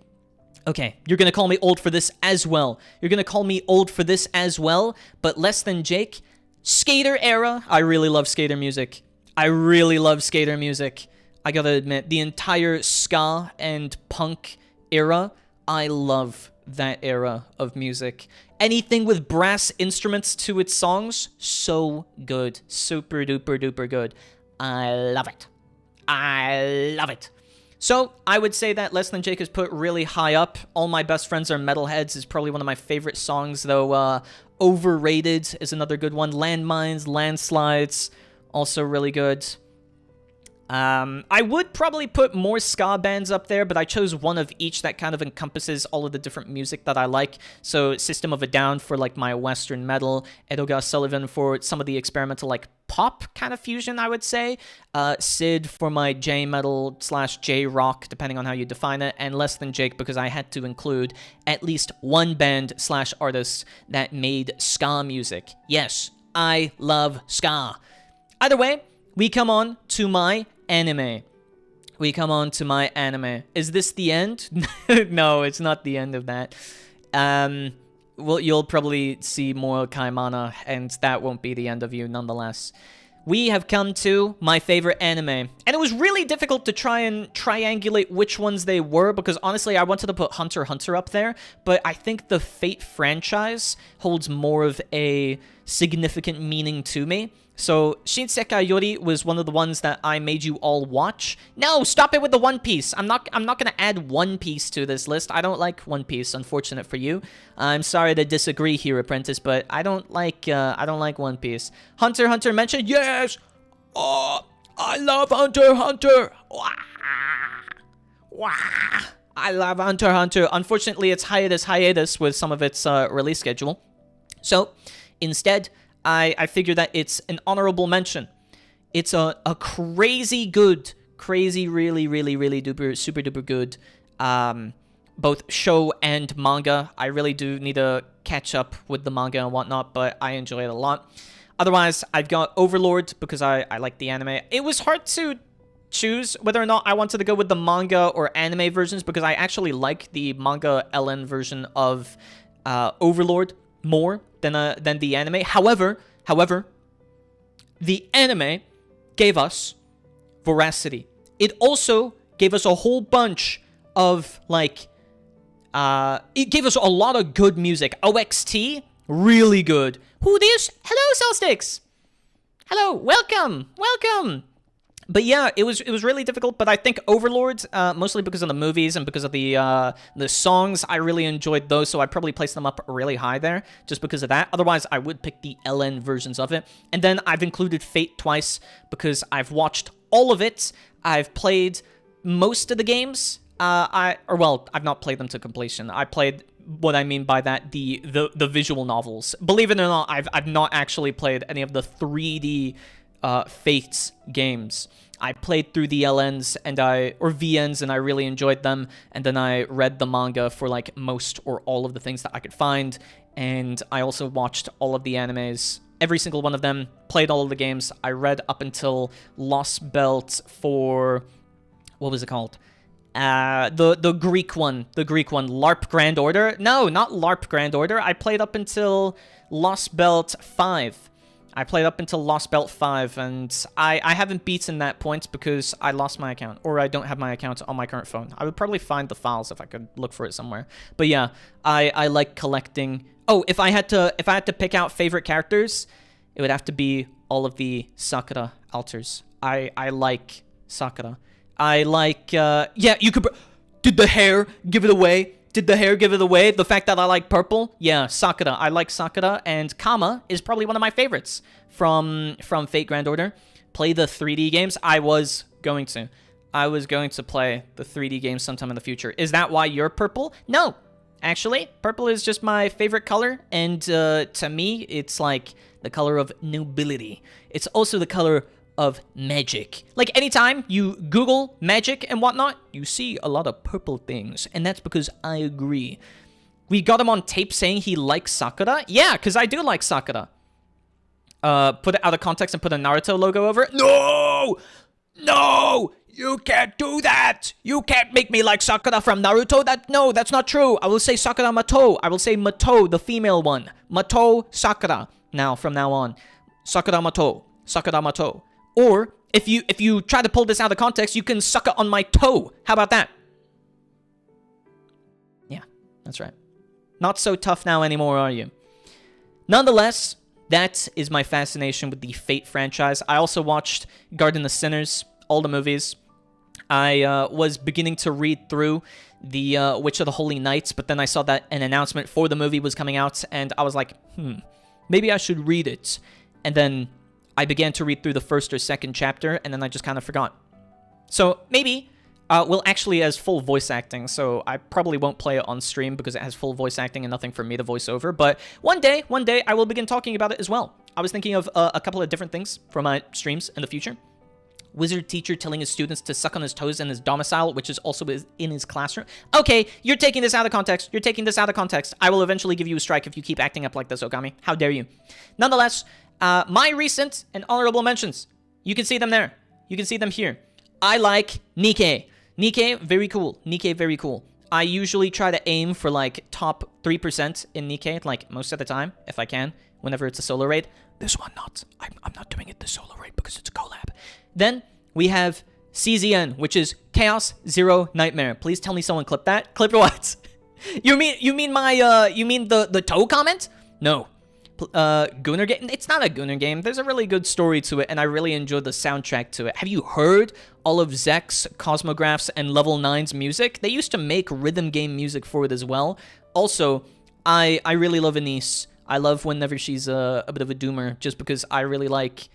Okay, you're gonna call me old for this as well. You're gonna call me old for this as well, but Less Than Jake, Skater era. I really love skater music. I really love skater music. I gotta admit, the entire ska and punk era, I love that era of music. Anything with brass instruments to its songs, so good. Super duper duper good. I love it. I love it. So, I would say that Less Than Jake is put really high up. All My Best Friends Are Metalheads is probably one of my favorite songs, though Overrated is another good one. Landmines, Landslides, also really good. I would probably put more ska bands up there, but I chose one of each that kind of encompasses all of the different music that I like. So System of a Down for like my Western metal, Edgar Sullivan for some of the experimental like pop kind of fusion, I would say. Sid for my J metal / J rock, depending on how you define it, and Less Than Jake because I had to include at least one band / artist that made ska music. Yes, I love ska. Either way, we come on to my anime. Is this the end? No, it's not the end of that. Well, you'll probably see more Kaimana, and that won't be the end of you nonetheless. We have come to my favorite anime. And it was really difficult to try and triangulate which ones they were, because honestly, I wanted to put Hunter x Hunter up there, but I think the Fate franchise holds more of a significant meaning to me. So, Shinsekai Yori was one of the ones that I made you all watch. No, stop it with the One Piece. I'm not gonna add One Piece to this list. I don't like One Piece, unfortunate for you. I'm sorry to disagree here, Apprentice, but I don't like One Piece. Hunter x Hunter mentioned, yes! Oh, I love Hunter x Hunter! Wah! Wah! I love Hunter x Hunter. Unfortunately, it's hiatus with some of its release schedule. So, instead, I figure that it's an honorable mention. It's a crazy good, really duper, super duper good, both show and manga. I really do need to catch up with the manga and whatnot, but I enjoy it a lot. Otherwise, I've got Overlord because I like the anime. It was hard to choose whether or not I wanted to go with the manga or anime versions because I actually like the manga LN version of Overlord more than the anime. However, the anime gave us veracity. It also gave us a whole bunch of like it gave us a lot of good music. OXT, really good. Who this? Hello, Solstix. Hello, welcome. But yeah, it was really difficult, but I think Overlord, mostly because of the movies and because of the songs, I really enjoyed those, so I'd probably place them up really high there, just because of that. Otherwise, I would pick the LN versions of it. And then I've included Fate twice, because I've watched all of it. I've played most of the games. I've not played them to completion. I played what I mean by that, the visual novels. Believe it or not, I've not actually played any of the 3D Fates games. I played through the LNs or VNs and I really enjoyed them, and then I read the manga for like most or all of the things that I could find, and I also watched all of the animes, every single one of them, played all of the games. I read up until Lost Belt for, what was it called? The Greek one, LARP Grand Order. No, not LARP Grand Order. I played up until Lost Belt 5. I played up until Lost Belt 5, and I haven't beaten that point because I lost my account, or I don't have my account on my current phone. I would probably find the files if I could look for it somewhere. But yeah, I like collecting. Oh, if I had to pick out favorite characters, it would have to be all of the Sakura alters. I like Sakura. I like, yeah, you could, did the hair give it away? The fact that I like purple? Yeah, Sakura. I like Sakura, and Kama is probably one of my favorites from Fate Grand Order. Play the 3D games? I was going to play the 3D games sometime in the future. Is that why you're purple? No. Actually, purple is just my favorite color, and to me, it's like the color of nobility. It's also the color of magic. Like, anytime you Google magic and whatnot, you see a lot of purple things, and that's because I agree. We got him on tape saying he likes Sakura? Yeah, because I do like Sakura. Put it out of context and put a Naruto logo over it? No! You can't do that! You can't make me like Sakura from Naruto. No, that's not true. I will say Sakura Mato. I will say Mato, the female one. Mato Sakura. Now, from now on. Sakura Mato. Sakura Mato. Or, if you try to pull this out of context, you can suck it on my toe. How about that? Yeah, that's right. Not so tough now anymore, are you? Nonetheless, that is my fascination with the Fate franchise. I also watched Garden of Sinners, all the movies. I was beginning to read through the Witch of the Holy Knights, but then I saw that an announcement for the movie was coming out, and I was like, maybe I should read it. And then I began to read through the first or second chapter, and then I just kind of forgot. So maybe, well, actually it has full voice acting, so I probably won't play it on stream because it has full voice acting and nothing for me to voice over. But one day, I will begin talking about it as well. I was thinking of a couple of different things for my streams in the future. Wizard teacher telling his students to suck on his toes in his domicile, which is also in his classroom. Okay, you're taking this out of context. You're taking this out of context. I will eventually give you a strike if you keep acting up like this, Okami. How dare you? Nonetheless, my recent and honorable mentions. You can see them there. You can see them here. I like Nikkei. Nikkei, very cool. Nikkei, very cool. I usually try to aim for like top 3% in Nikkei, like most of the time, if I can, whenever it's a solo raid. This one not. I'm not doing it the solo raid because it's a collab. Then we have CZN, which is Chaos Zero Nightmare. Please tell me someone clipped that. Clipped what? you mean the toe comment? No. Gunner game? It's not a Gunner game. There's a really good story to it, and I really enjoyed the soundtrack to it. Have you heard all of Zek's, Cosmograph's, and Level 9's music? They used to make rhythm game music for it as well. Also, I really love Anise. I love whenever she's a bit of a doomer, just because I really like...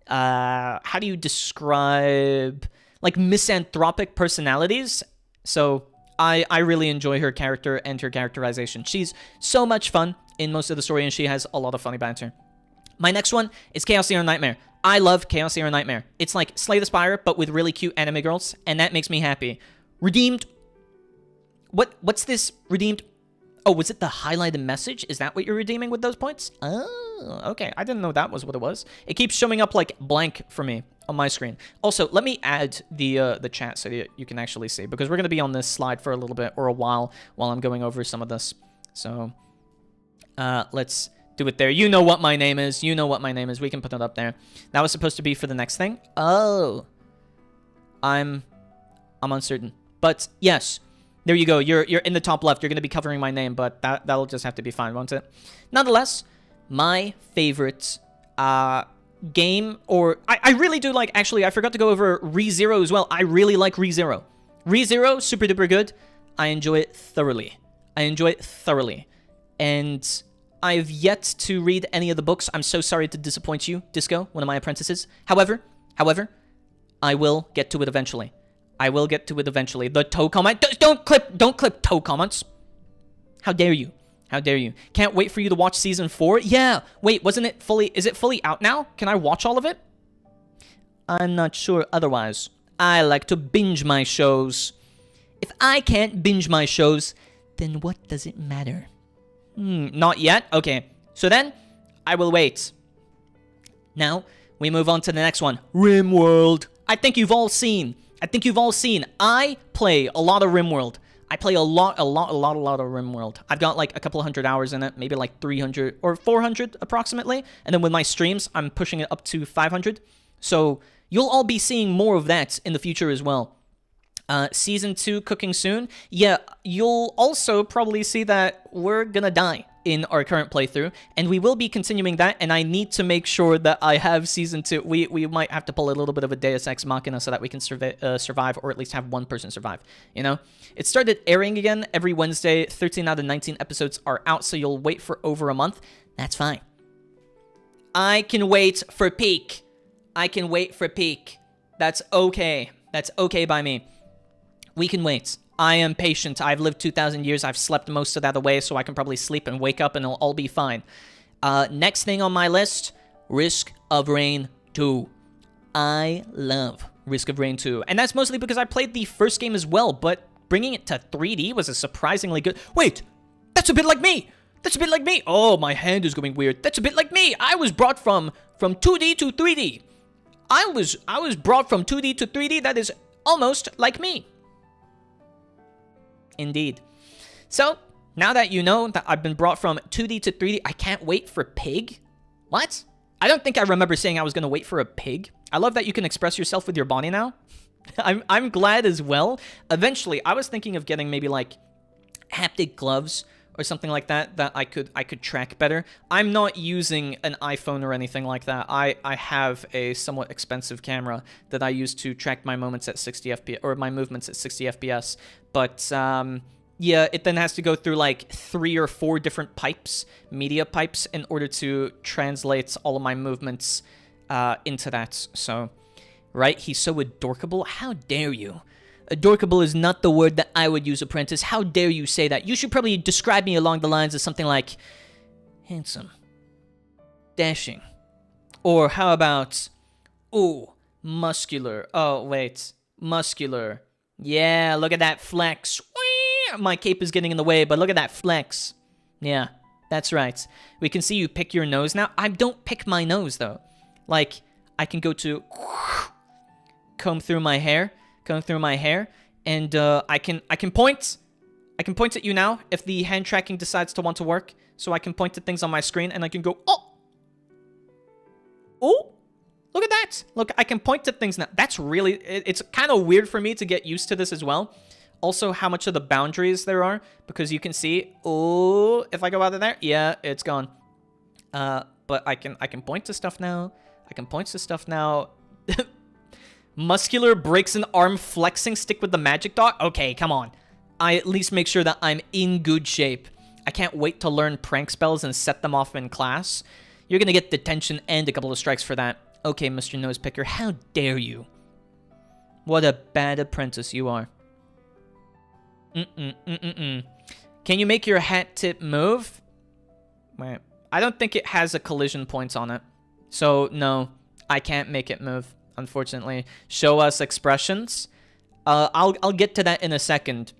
how do you describe, like, misanthropic personalities? So I really enjoy her character and her characterization. She's so much fun in most of the story, and she has a lot of funny banter. My next one is Chaos Zero Nightmare. I love Chaos Zero Nightmare. It's like Slay the Spire, but with really cute anime girls, and that makes me happy. Redeemed... What's this? Redeemed... Oh, was it the highlighted message? Is that what you're redeeming with those points? Oh, okay. I didn't know that was what it was. It keeps showing up like blank for me on my screen. Also, let me add the chat so that you can actually see, because we're going to be on this slide for a little bit or a while I'm going over some of this. So, let's do it there. You know what my name is. You know what my name is. We can put it up there. That was supposed to be for the next thing. Oh. I'm uncertain. But yes. There you go. You're in the top left. You're going to be covering my name, but that'll just have to be fine, won't it? Nonetheless, my favorite game, or I really do like, actually, I forgot to go over ReZero as well. I really like ReZero. ReZero, super duper good. I enjoy it thoroughly. And I've yet to read any of the books. I'm so sorry to disappoint you, Disco, one of my apprentices. However, I will get to it eventually. The toe comment. Don't clip toe comments. How dare you? Can't wait for you to watch season 4. Yeah. Wait, is it fully out now? Can I watch all of it? I'm not sure otherwise. I like to binge my shows. If I can't binge my shows, then what does it matter? Not yet? Okay. So then, I will wait. Now, we move on to the next one. RimWorld. I think you've all seen. I play a lot of RimWorld. I play a lot of RimWorld. I've got like a couple hundred hours in it, maybe like 300 or 400 approximately. And then with my streams, I'm pushing it up to 500. So you'll all be seeing more of that in the future as well. Season 2 cooking soon. Yeah, you'll also probably see that we're gonna die in our current playthrough, and we will be continuing that, and I need to make sure that I have Season 2. We might have to pull a little bit of a Deus Ex Machina so that we can survive, or at least have one person survive, you know? It started airing again every Wednesday. 13 out of 19 episodes are out, so you'll wait for over a month. That's fine. I can wait for peak. That's okay. That's okay by me. We can wait. I am patient. I've lived 2,000 years. I've slept most of that away, so I can probably sleep and wake up and it'll all be fine. Next thing on my list, Risk of Rain 2. I love Risk of Rain 2. And that's mostly because I played the first game as well, but bringing it to 3D was a surprisingly good... Wait! That's a bit like me! Oh, my hand is going weird. That's a bit like me! I was brought from 2D to 3D. I was brought from 2D to 3D. That is almost like me. Indeed. So, now that you know that I've been brought from 2D to 3D, I can't wait for pig? What? I don't think I remember saying I was going to wait for a pig. I love that you can express yourself with your body now. I'm glad as well. Eventually, I was thinking of getting maybe like haptic gloves or something like that I could track better. I'm not using an iPhone or anything like that. I have a somewhat expensive camera that I use to track my moments at 60 FPS or my movements at 60 FPS. But yeah, it then has to go through like 3 or 4 different pipes, media pipes, in order to translate all of my movements into that. So, right? He's so adorkable. How dare you? Adorkable is not the word that I would use, Apprentice. How dare you say that? You should probably describe me along the lines of something like handsome, dashing, or how about, ooh, muscular. Oh, wait, muscular. Yeah, look at that flex. Whee! My cape is getting in the way, but look at that flex. Yeah, that's right. We can see you pick your nose now. I don't pick my nose, though. Like, I can go to comb through my hair, and I can point. I can point at you now if the hand tracking decides to want to work. So I can point at things on my screen, and I can go, oh! Oh! Look at that! Look, I can point at things now. That's really... It's kind of weird for me to get used to this as well. Also, how much of the boundaries there are, because you can see, oh, if I go out of there, yeah, it's gone. But I can point to stuff now. Muscular breaks an arm flexing stick with the magic dog? Okay, come on. I at least make sure that I'm in good shape. I can't wait to learn prank spells and set them off in class. You're gonna get detention and a couple of strikes for that. Okay, Mr. Nosepicker, how dare you? What a bad apprentice you are. Can you make your hat tip move? Wait, I don't think it has a collision point on it. So, no, I can't make it move, unfortunately. Show us expressions. I'll get to that in a second.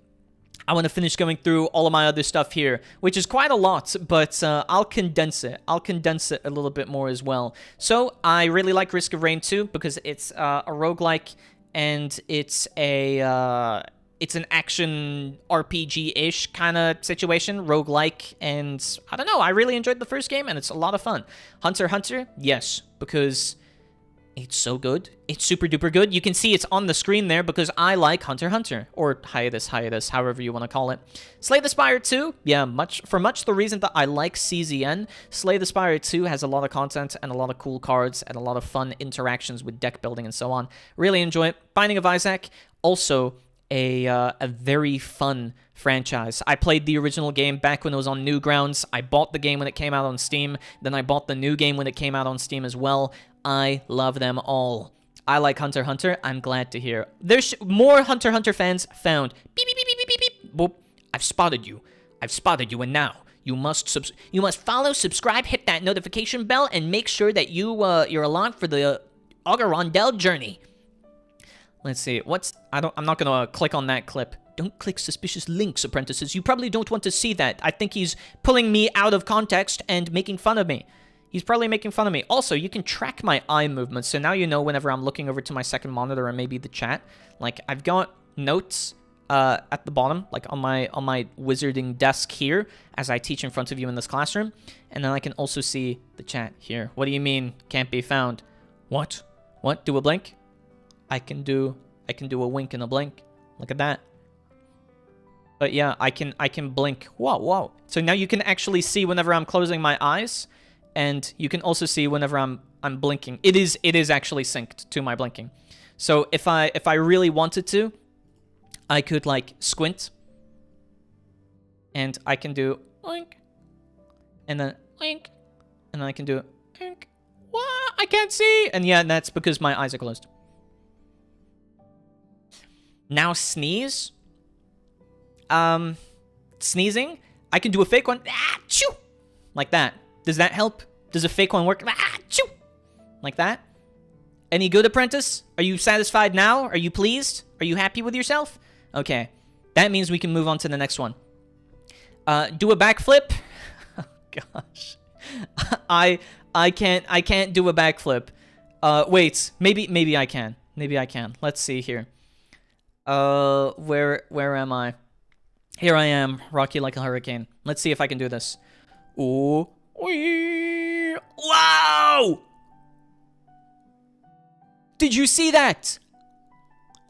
I want to finish going through all of my other stuff here, which is quite a lot, but I'll condense it. I'll condense it a little bit more as well. So, I really like Risk of Rain 2 because it's a roguelike, and it's an action RPG-ish kind of situation, roguelike, and I don't know, I really enjoyed the first game, and it's a lot of fun. Hunter x Hunter, yes, because it's so good. It's super duper good. You can see it's on the screen there because I like Hunter x Hunter, or hiatus, however you want to call it. Slay the Spire 2, yeah, much the reason that I like CZN, Slay the Spire 2 has a lot of content and a lot of cool cards and a lot of fun interactions with deck building and so on. Really enjoy it. Binding of Isaac, also a very fun franchise. I played the original game back when it was on Newgrounds. I bought the game when it came out on Steam. Then I bought the new game when it came out on Steam as well. I love them all. I like Hunter x Hunter. I'm glad to hear. There's more Hunter x Hunter fans found. Beep, beep, beep, beep, beep, beep. Boop. I've spotted you, and now you must follow, subscribe, hit that notification bell, and make sure that you're along for the Auger Rondel journey. Let's see, I'm not gonna click on that clip. Don't click suspicious links, apprentices. You probably don't want to see that. I think he's pulling me out of context and making fun of me. He's probably making fun of me. Also, you can track my eye movements, so now you know whenever I'm looking over to my second monitor or maybe the chat. Like, I've got notes at the bottom, like on my wizarding desk here, as I teach in front of you in this classroom. And then I can also see the chat here. What do you mean, can't be found? What? What? Do a blink? I can do a wink and a blink. Look at that. But yeah, I can blink. Whoa. So now you can actually see whenever I'm closing my eyes, and you can also see whenever I'm blinking. It is actually synced to my blinking. So if I really wanted to, I could like squint, and I can do blink, and then blink, and then I can do blink. What? I can't see. And yeah, that's because my eyes are closed. Now sneeze. Sneezing. I can do a fake one. Ah, choo! Like that. Does that help? Does a fake one work? Ah, choo! Like that. Any good, apprentice? Are you satisfied now? Are you pleased? Are you happy with yourself? Okay. That means we can move on to the next one. Do a backflip. Oh, gosh. I can't do a backflip. Wait. Maybe I can. Maybe I can. Let's see here. Where am I? Here I am, rocky like a hurricane. Let's see if I can do this. Ooh. Wee. Wow! Did you see that?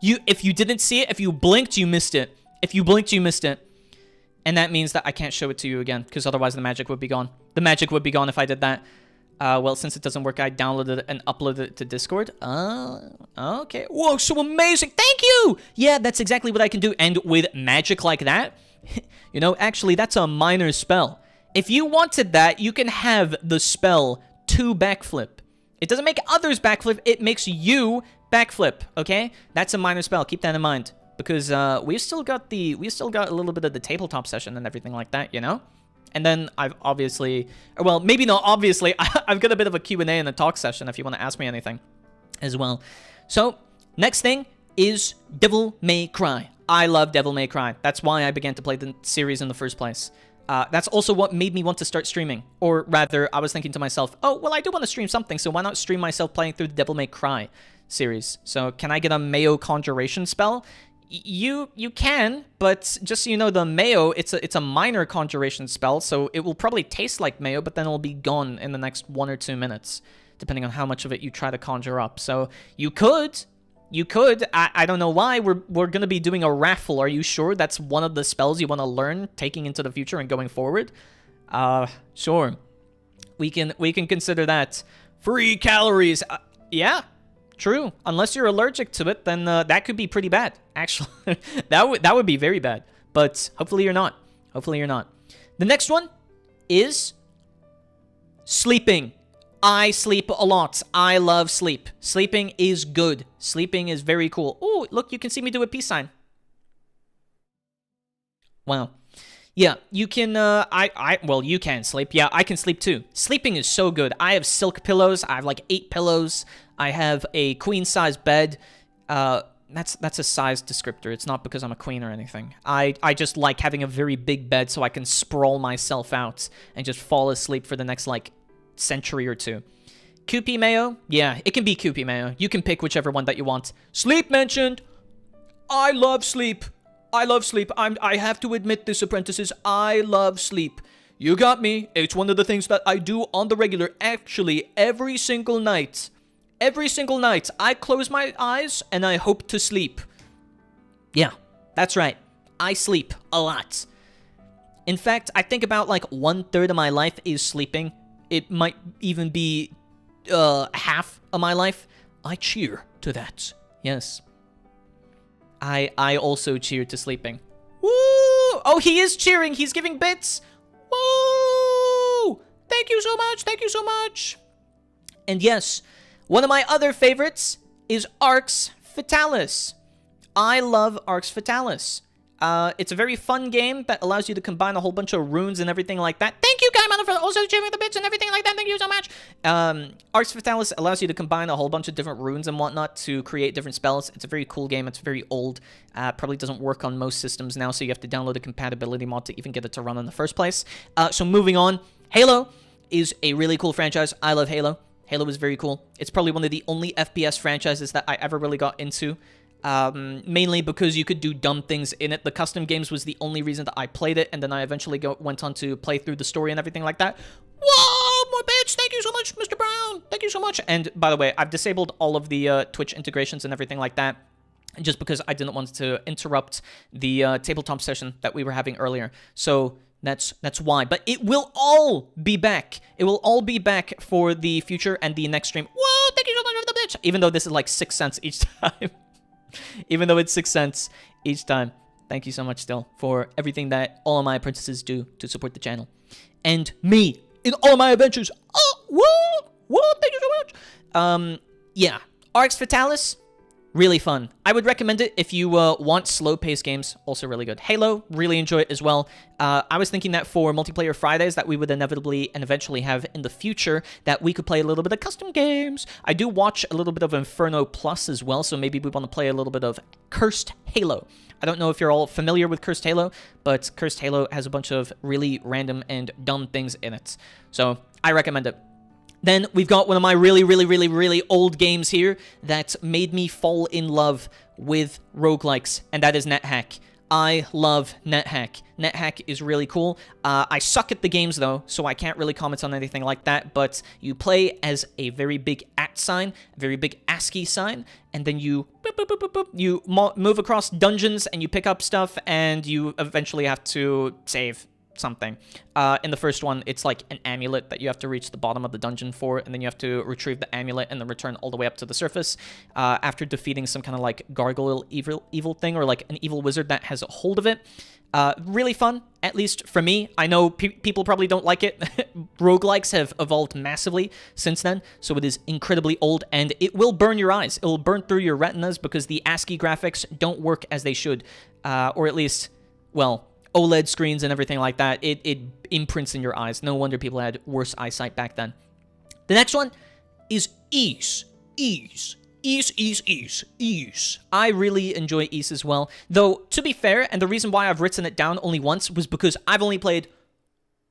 If you didn't see it, if you blinked, you missed it. If you blinked, you missed it. And that means that I can't show it to you again, because otherwise the magic would be gone. The magic would be gone if I did that. Well, since it doesn't work, I downloaded it and uploaded it to Discord. Okay. Whoa, so amazing. Thank you! Yeah, that's exactly what I can do. And with magic like that, you know, actually, that's a minor spell. If you wanted that, you can have the spell to backflip. It doesn't make others backflip, it makes you backflip, okay? That's a minor spell. Keep that in mind. Because we've still got a little bit of the tabletop session and everything like that, you know? And then I've obviously, well, maybe not obviously, I've got a bit of a Q&A and a talk session if you want to ask me anything as well. So, next thing is Devil May Cry. I love Devil May Cry. That's why I began to play the series in the first place. That's also what made me want to start streaming. Or rather, I was thinking to myself, oh, well, I do want to stream something, so why not stream myself playing through the Devil May Cry series? So, can I get a Mayo conjuration spell? You can, but just so you know, the mayo, it's a minor conjuration spell, so it will probably taste like mayo, but then it'll be gone in the next 1 or 2 minutes, depending on how much of it you try to conjure up. So you could, I don't know why, we're gonna be doing a raffle. Are you sure that's one of the spells you want to learn taking into the future and going forward? Sure. We can consider that. Free calories. Yeah. True. Unless you're allergic to it, then that could be pretty bad. Actually, that would be very bad. But hopefully you're not. Hopefully you're not. The next one is sleeping. I sleep a lot. I love sleep. Sleeping is good. Sleeping is very cool. Oh, look, you can see me do a peace sign. Wow. Yeah, you can, well, you can sleep. Yeah, I can sleep too. Sleeping is so good. I have silk pillows. I have like 8 pillows. I have a queen-size bed. That's a size descriptor. It's not because I'm a queen or anything. I just like having a very big bed so I can sprawl myself out and just fall asleep for the next, like, century or 2. Koopy Mayo? Yeah, it can be Koopy Mayo. You can pick whichever one that you want. Sleep mentioned. I love sleep. I love sleep. I have to admit this, Apprentices. I love sleep. You got me. It's one of the things that I do on the regular. Actually, every single night. Every single night, I close my eyes and I hope to sleep. Yeah, that's right. I sleep a lot. In fact, I think about like 1/3 of my life is sleeping. It might even be half of my life. I cheer to that. Yes. I also cheer to sleeping. Woo! Oh, he is cheering. He's giving bits. Woo! Thank you so much. Thank you so much. And yes, one of my other favorites is Arx Fatalis. I love Arx Fatalis. It's a very fun game that allows you to combine a whole bunch of runes and everything like that. Thank you, Kaimana, for also cheering the bits and everything like that. Thank you so much. Arx Fatalis allows you to combine a whole bunch of different runes and whatnot to create different spells. It's a very cool game. It's very old. Probably doesn't work on most systems now, so you have to download a compatibility mod to even get it to run in the first place. So moving on, Halo is a really cool franchise. I love Halo. Halo is very cool. It's probably one of the only FPS franchises that I ever really got into. Mainly because you could do dumb things in it. The custom games was the only reason that I played it, and then I eventually went on to play through the story and everything like that. Whoa, more bits! Thank you so much, Mr. Brown! Thank you so much! And, by the way, I've disabled all of the Twitch integrations and everything like that, just because I didn't want to interrupt the tabletop session that we were having earlier. So that's why. But it will all be back. It will all be back for the future and the next stream. Whoa, thank you so much for the bitch! Even though this is like 6 cents each time. Even though it's 6 cents each time. Thank you so much still for everything that all of my apprentices do to support the channel. And me in all of my adventures. Oh, whoa, thank you so much. Yeah, Arx Fatalis, really fun. I would recommend it if you want slow-paced games. Also really good. Halo, really enjoy it as well. I was thinking that for multiplayer Fridays that we would inevitably and eventually have in the future, that we could play a little bit of custom games. I do watch a little bit of Inferno Plus as well, so maybe we want to play a little bit of Cursed Halo. I don't know if you're all familiar with Cursed Halo, but Cursed Halo has a bunch of really random and dumb things in it. So I recommend it. Then we've got one of my really old games here that made me fall in love with roguelikes, and that is NetHack. I love NetHack. NetHack is really cool. I suck at the games, though, so I can't really comment on anything like that, but you play as a very big @ sign, a very big ASCII sign, and then you boop, boop, boop, boop, boop, you move across dungeons, and you pick up stuff, and you eventually have to save something. In the first one, it's like an amulet that you have to reach the bottom of the dungeon for, and then you have to retrieve the amulet and then return all the way up to the surface after defeating some kind of like gargoyle evil thing, or like an evil wizard that has a hold of it. Really fun, at least for me. I know people probably don't like it. Roguelikes have evolved massively since then, so it is incredibly old, and it will burn your eyes. It will burn through your retinas because the ASCII graphics don't work as they should, or at least, well, OLED screens and everything like that, it imprints in your eyes. No wonder people had worse eyesight back then. The next one is Ys. I really enjoy Ys as well. Though, to be fair, and the reason why I've written it down only once was because I've only played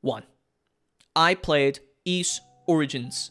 one. I played Ys Origins.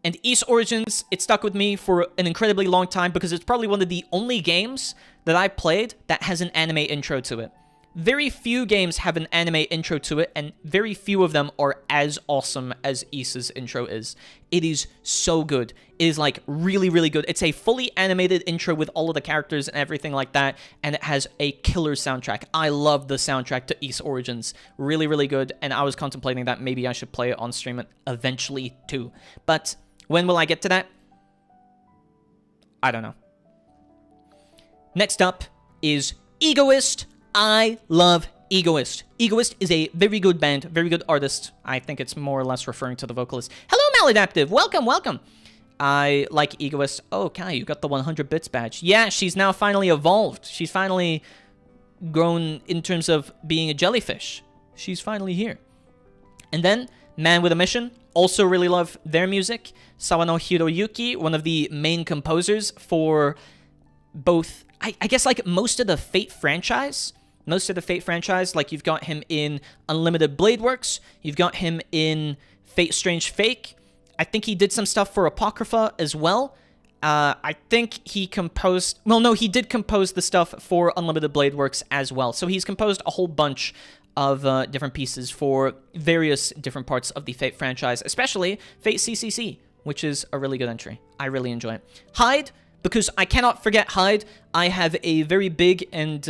And Ys Origins, it stuck with me for an incredibly long time because it's probably one of the only games that I played that has an anime intro to it. Very few games have an anime intro to it, and very few of them are as awesome as Ys's intro is. It is so good. It is, like, really, really good. It's a fully animated intro with all of the characters and everything like that, and it has a killer soundtrack. I love the soundtrack to Ys Origins. Really, really good, and I was contemplating that maybe I should play it on stream eventually, too. But when will I get to that? I don't know. Next up is Egoist. I love Egoist. Egoist is a very good band, very good artist. I think it's more or less referring to the vocalist. Hello, Maladaptive. Welcome, welcome. I like Egoist. Oh, Kai, you got the 100 bits badge. Yeah, she's now finally evolved. She's finally grown in terms of being a jellyfish. She's finally here. And then, Man with a Mission. Also really love their music. Sawano Hiroyuki, one of the main composers for both, I guess, like, most of the Fate franchise. Like, you've got him in Unlimited Blade Works, you've got him in Fate Strange Fake. I think he did some stuff for Apocrypha as well. I think he composed, well, no, he did compose the stuff for Unlimited Blade Works as well. So he's composed a whole bunch of different pieces for various different parts of the Fate franchise, especially Fate CCC, which is a really good entry. I really enjoy it. Hyde, because I cannot forget Hyde. I have a very big and,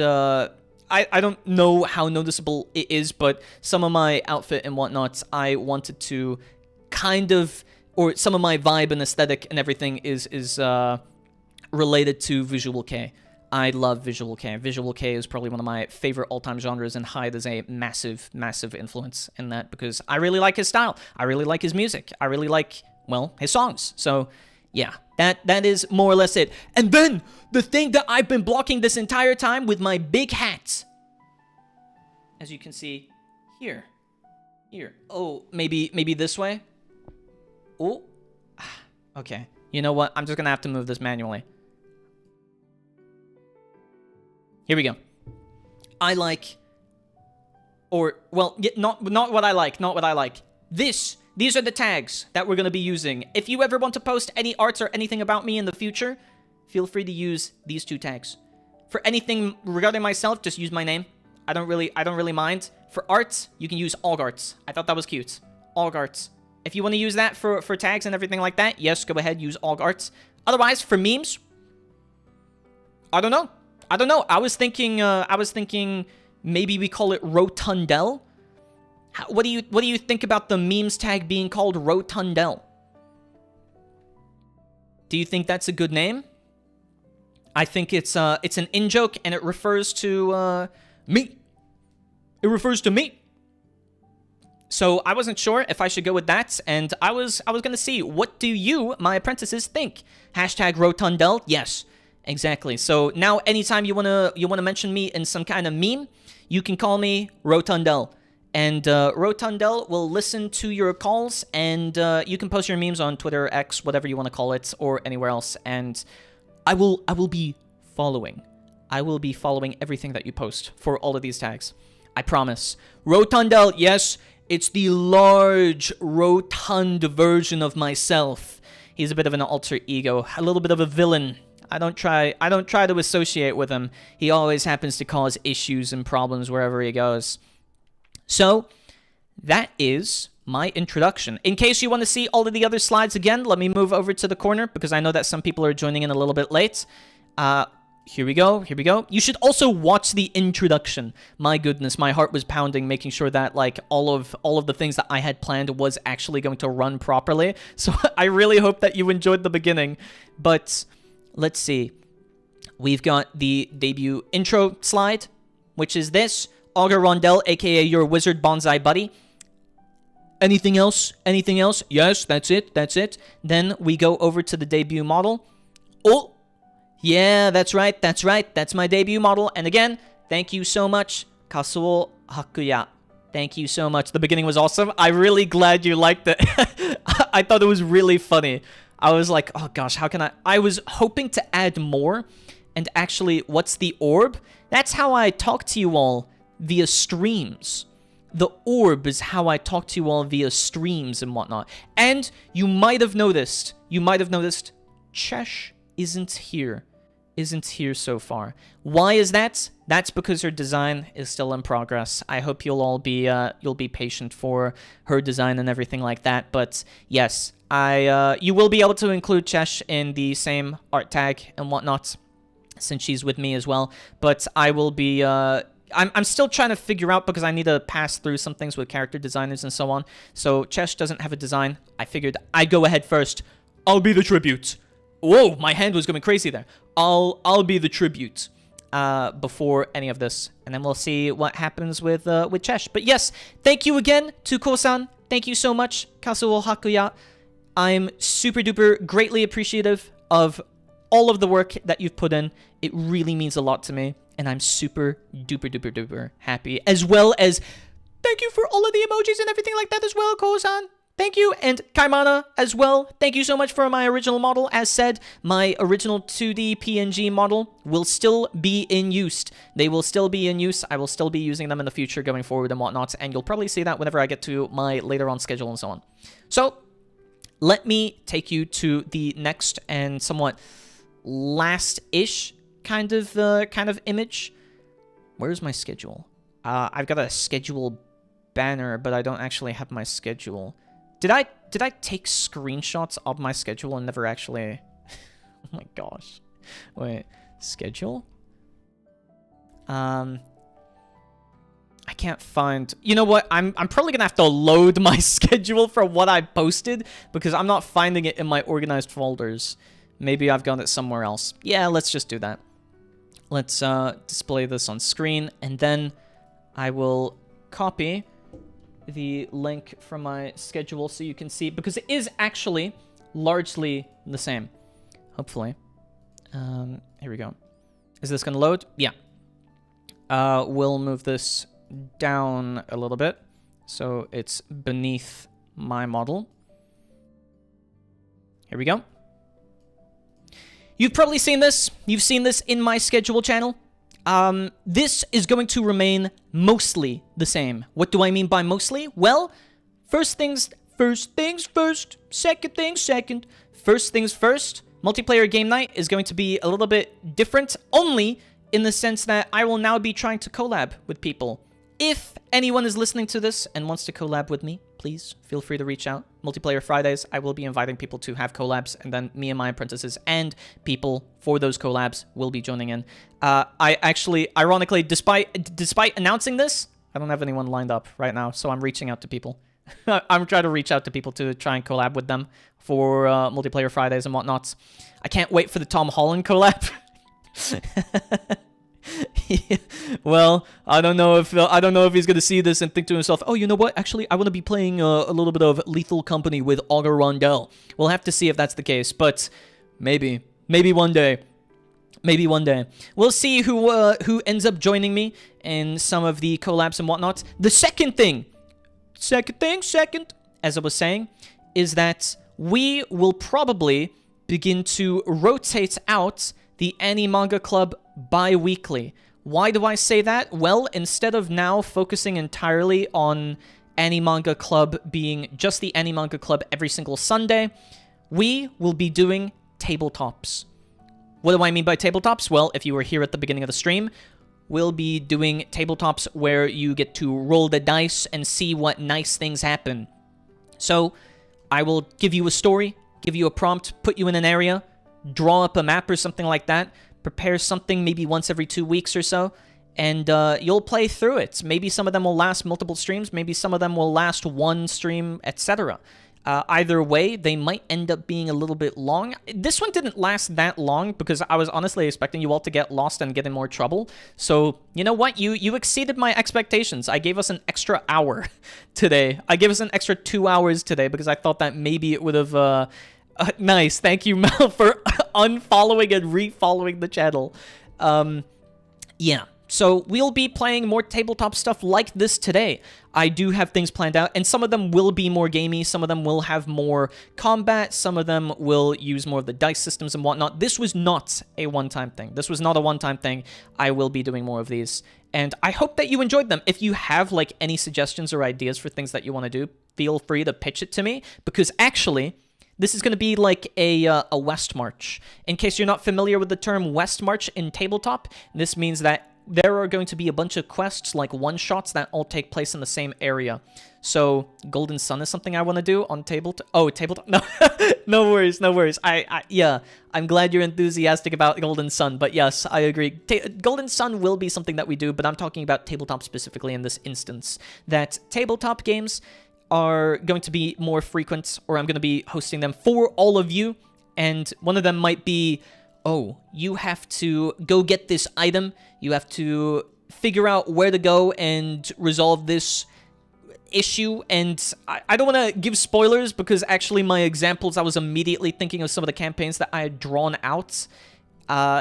I don't know how noticeable it is, but some of my outfit and whatnot, I wanted to kind of, or some of my vibe and aesthetic and everything is related to Visual Kei. I love Visual Kei. Visual Kei is probably one of my favorite all-time genres, and Hyde is a massive, massive influence in that because I really like his style. I really like his music. I really like, well, his songs. So, yeah, that is more or less it. And then, the thing that I've been blocking this entire time with my big hat. As you can see, here. Oh, maybe this way? Oh, okay. You know what? I'm just gonna have to move this manually. Here we go. I like, or, well, not what I like, These are the tags that we're going to be using. If you ever want to post any arts or anything about me in the future, feel free to use these two tags. For anything regarding myself, just use my name. I don't really mind. For arts, you can use Augarts. I thought that was cute. Augarts. If you want to use that for tags and everything like that, yes, go ahead, use Augarts. Otherwise, for memes, I don't know. I was thinking maybe we call it Rotundel. What do you think about the memes tag being called Rotundel? Do you think that's a good name? I think it's an in-joke, and it refers to me. It refers to me. So I wasn't sure if I should go with that, and I was gonna see, what do you, my apprentices, think? Hashtag Rotundel? Yes, exactly. So now anytime you wanna mention me in some kind of meme, you can call me Rotundel. And Rotundel will listen to your calls, and you can post your memes on Twitter, X, whatever you want to call it, or anywhere else. And I will be following. I will be following everything that you post for all of these tags. I promise. Rotundel, yes, it's the large, rotund version of myself. He's a bit of an alter ego, a little bit of a villain. I don't try to associate with him. He always happens to cause issues and problems wherever he goes. So, that is my introduction. In case you want to see all of the other slides again, let me move over to the corner because I know that some people are joining in a little bit late. Here we go. You should also watch the introduction. My goodness, my heart was pounding, making sure that like all of the things that I had planned was actually going to run properly. So I really hope that you enjoyed the beginning. But let's see. We've got the debut intro slide, which is this. Auger Rondel, aka your wizard bonsai buddy. Anything else? Anything else? Yes, that's it. Then we go over to the debut model. Oh! Yeah, that's right. That's my debut model. And again, thank you so much, Kasuo Hakuya. Thank you so much. The beginning was awesome. I'm really glad you liked it. I thought it was really funny. I was like, oh gosh, how can I was hoping to add more. And actually, what's the orb? That's how I talk to you all via streams. The orb is how I talk to you all via streams and whatnot. And you might have noticed, Chesh isn't here so far. Why is that? That's because her design is still in progress. I hope you'll all be you'll be patient for her design and everything like that. But yes, you will be able to include Chesh in the same art tag and whatnot, since she's with me as well. But I will be I'm still trying to figure out because I need to pass through some things with character designers and so on. So Chesh doesn't have a design. I figured I'd go ahead first. I'll be the tribute. Whoa, my hand was going crazy there. I'll be the tribute before any of this, and then we'll see what happens with Chesh. But yes, thank you again to kouesan. Thank you so much, Kasuo Hakuya. I'm super duper greatly appreciative of all of the work that you've put in. It really means a lot to me, and I'm super duper duper duper happy. As well as thank you for all of the emojis and everything like that as well, kouesan. Thank you, and Kaimana as well. Thank you so much for my original model. As said, my original 2D PNG model will still be in use. They will still be in use. I will still be using them in the future going forward and whatnot, and you'll probably see that whenever I get to my later on schedule and so on. So, let me take you to the next and somewhat last-ish kind of image. Where's my schedule? I've got a schedule banner, but I don't actually have my schedule. Did I take screenshots of my schedule and never actually... Oh my gosh. Wait, schedule? I can't find... You know what? I'm probably gonna have to load my schedule for what I posted because I'm not finding it in my organized folders. Maybe I've got it somewhere else. Yeah, let's just do that. Let's display this on screen, and then I will copy the link from my schedule so you can see, because it is actually largely the same. Hopefully. Here we go. Is this going to load? Yeah. We'll move this down a little bit so it's beneath my model. Here we go. You've probably seen this. You've seen this in my schedule channel. This is going to remain mostly the same. What do I mean by mostly? Well, first things first, second things second. First things first, multiplayer game night is going to be a little bit different, only in the sense that I will now be trying to collab with people. If anyone is listening to this and wants to collab with me, please feel free to reach out. Multiplayer Fridays, I will be inviting people to have collabs, and then me and my apprentices and people for those collabs will be joining in. I actually, ironically, despite announcing this, I don't have anyone lined up right now, so I'm reaching out to people. I'm trying to reach out to people to try and collab with them for Multiplayer Fridays and whatnot. I can't wait for the Tom Holland collab. Well, I don't know if he's gonna see this and think to himself, oh, you know what? Actually, I want to be playing a little bit of Lethal Company with Auger Rondel. We'll have to see if that's the case, but maybe one day. Maybe one day. We'll see who ends up joining me in some of the collabs and whatnot. The second thing, as I was saying, is that we will probably begin to rotate out the Anime Club bi-weekly. Why do I say that? Well, instead of now focusing entirely on Anime Club being just the Anime Club every single Sunday, we will be doing tabletops. What do I mean by tabletops? Well, if you were here at the beginning of the stream, we'll be doing tabletops where you get to roll the dice and see what nice things happen. So, I will give you a story, give you a prompt, put you in an area, draw up a map or something like that, prepare something maybe once every 2 weeks or so, and you'll play through it. Maybe some of them will last multiple streams, maybe some of them will last one stream, etc. Either way, they might end up being a little bit long. This one didn't last that long because I was honestly expecting you all to get lost and get in more trouble. So, you know what? You exceeded my expectations. I gave us an extra hour today. I gave us an extra 2 hours today because I thought that maybe it would have... nice. Thank you, Mel, for unfollowing and refollowing the channel. Yeah. So we'll be playing more tabletop stuff like this today. I do have things planned out, and some of them will be more gamey, some of them will have more combat, some of them will use more of the dice systems and whatnot. This was not a one-time thing. This was not a one-time thing. I will be doing more of these, and I hope that you enjoyed them. If you have, like, any suggestions or ideas for things that you want to do, feel free to pitch it to me, because actually... this is going to be like a West March. In case you're not familiar with the term West March in tabletop, this means that there are going to be a bunch of quests, like one-shots, that all take place in the same area. So, Golden Sun is something I want to do on tabletop. Oh, tabletop? No, no worries, no worries. Yeah, I'm glad you're enthusiastic about Golden Sun, but yes, I agree. Golden Sun will be something that we do, but I'm talking about tabletop specifically in this instance. That tabletop games are going to be more frequent, or I'm going to be hosting them for all of you, and one of them might be, oh, you have to go get this item, you have to figure out where to go and resolve this issue, and I don't want to give spoilers, because actually my examples, I was immediately thinking of some of the campaigns that I had drawn out.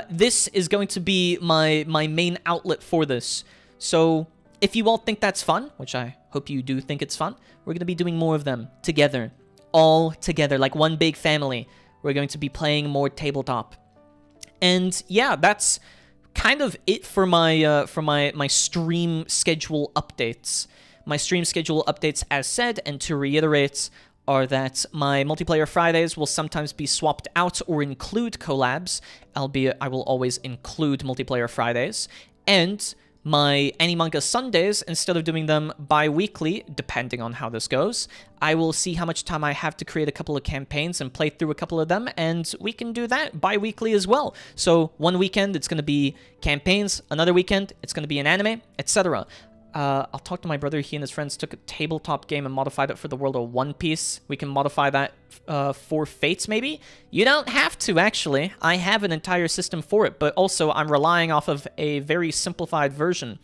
This is going to be my main outlet for this, so if you all think that's fun, which I hope you do think it's fun, we're going to be doing more of them together, all together, like one big family. We're going to be playing more tabletop. And yeah, that's kind of it for my stream schedule updates. My stream schedule updates, as said, and to reiterate, are that my multiplayer Fridays will sometimes be swapped out or include collabs, albeit I will always include multiplayer Fridays, and my Animanga Sundays, instead of doing them bi-weekly, depending on how this goes, I will see how much time I have to create a couple of campaigns and play through a couple of them, and we can do that bi-weekly as well. So one weekend, it's going to be campaigns, another weekend, it's going to be an anime, etc. I'll talk to my brother. He and his friends took a tabletop game and modified it for the world of One Piece. We can modify that for Fates, maybe? You don't have to, actually. I have an entire system for it, but also I'm relying off of a very simplified version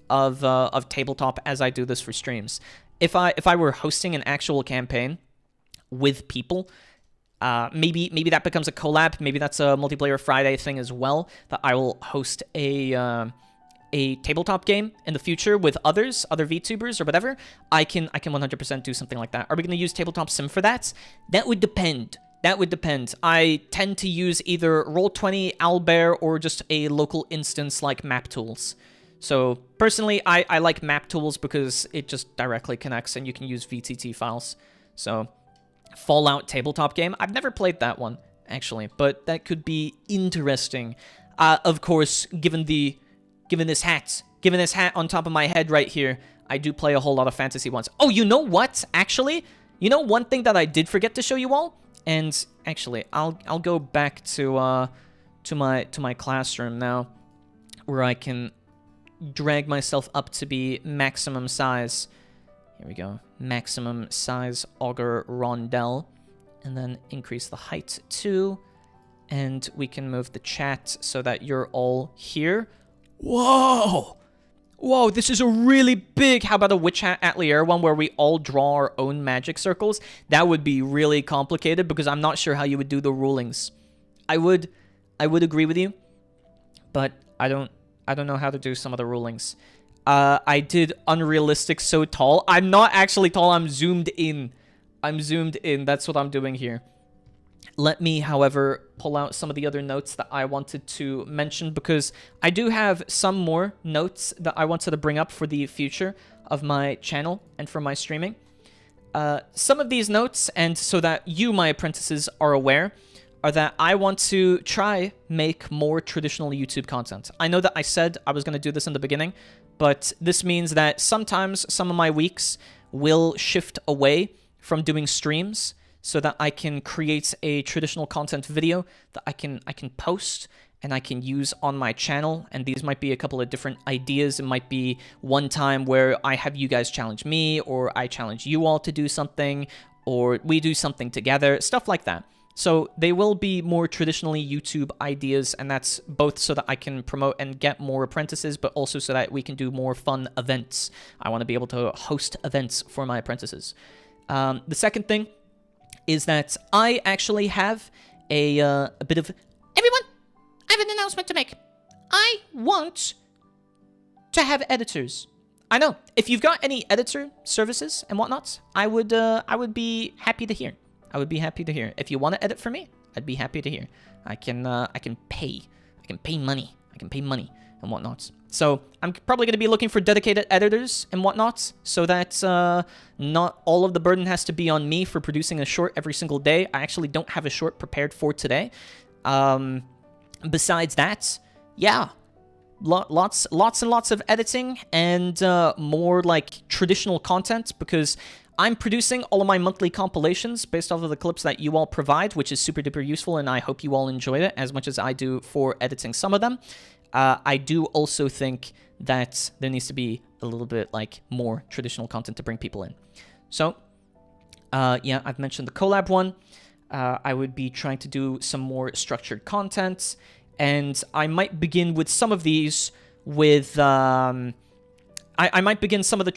of tabletop as I do this for streams. If I were hosting an actual campaign with people, maybe that becomes a collab. Maybe that's a multiplayer Friday thing as well, that I will host a tabletop game in the future with other VTubers or whatever. I can 100% do something like that. Are we going to use Tabletop Sim for that? That would depend. That would depend. I tend to use either Roll20, Owlbear, or just a local instance like Map Tools. So personally, I like Map Tools because it just directly connects and you can use VTT files. So Fallout tabletop game. I've never played that one, actually, but that could be interesting. Of course, given this hat on top of my head right here, I do play a whole lot of fantasy ones. Oh, you know what? Actually, you know one thing that I did forget to show you all? And actually, I'll go back to my classroom now, where I can drag myself up to be maximum size. Here we go. Maximum size Auger Rondel, and then increase the height too, and we can move the chat so that you're all here. Whoa! Whoa, this is a really big... How about a Witch Hat Atelier one where we all draw our own magic circles? That would be really complicated because I'm not sure how you would do the rulings. I would agree with you, but I don't know how to do some of the rulings. I did unrealistic so tall. I'm not actually tall, I'm zoomed in. I'm zoomed in, that's what I'm doing here. Let me, however, pull out some of the other notes that I wanted to mention, because I do have some more notes that I wanted to bring up for the future of my channel and for my streaming. Some of these notes, and so that you, my apprentices, are aware, are that I want to try make more traditional YouTube content. I know that I said I was going to do this in the beginning, but this means that sometimes some of my weeks will shift away from doing streams so that I can create a traditional content video that I can post and I can use on my channel. And these might be a couple of different ideas. It might be one time where I have you guys challenge me, or I challenge you all to do something, or we do something together, stuff like that. So they will be more traditionally YouTube ideas, and that's both so that I can promote and get more apprentices, but also so that we can do more fun events. I want to be able to host events for my apprentices. The second thing is that I actually have a bit of... Everyone, I have an announcement to make. I want to have editors. I know. If you've got any editor services and whatnot, I would be happy to hear. I would be happy to hear. If you want to edit for me, I'd be happy to hear. I can pay money. I can pay money and whatnot. So I'm probably going to be looking for dedicated editors and whatnot, so that not all of the burden has to be on me for producing a short every single day. I actually don't have a short prepared for today. Besides that, yeah, lots and lots of editing and more like traditional content, because I'm producing all of my monthly compilations based off of the clips that you all provide, which is super duper useful, and I hope you all enjoy it as much as I do for editing some of them. I do also think that there needs to be a little bit like more traditional content to bring people in. So, yeah, I've mentioned the collab one. I would be trying to do some more structured content, and I might begin with some of these with... I might begin some of the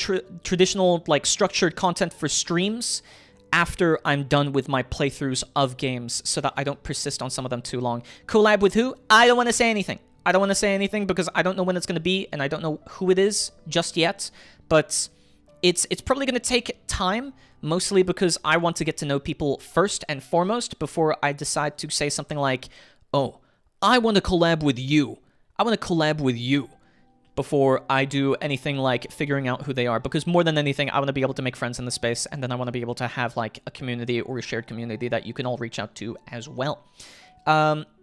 traditional, like, structured content for streams after I'm done with my playthroughs of games, so that I don't persist on some of them too long. Collab with who? I don't want to say anything. I don't want to say anything because I don't know when it's going to be, and I don't know who it is just yet. But it's probably going to take time, mostly because I want to get to know people first and foremost before I decide to say something like, oh, I want to collab with you. I want to collab with you. Before I do anything like figuring out who they are, because more than anything, I want to be able to make friends in the space, and then I want to be able to have like a community or a shared community that you can all reach out to as well.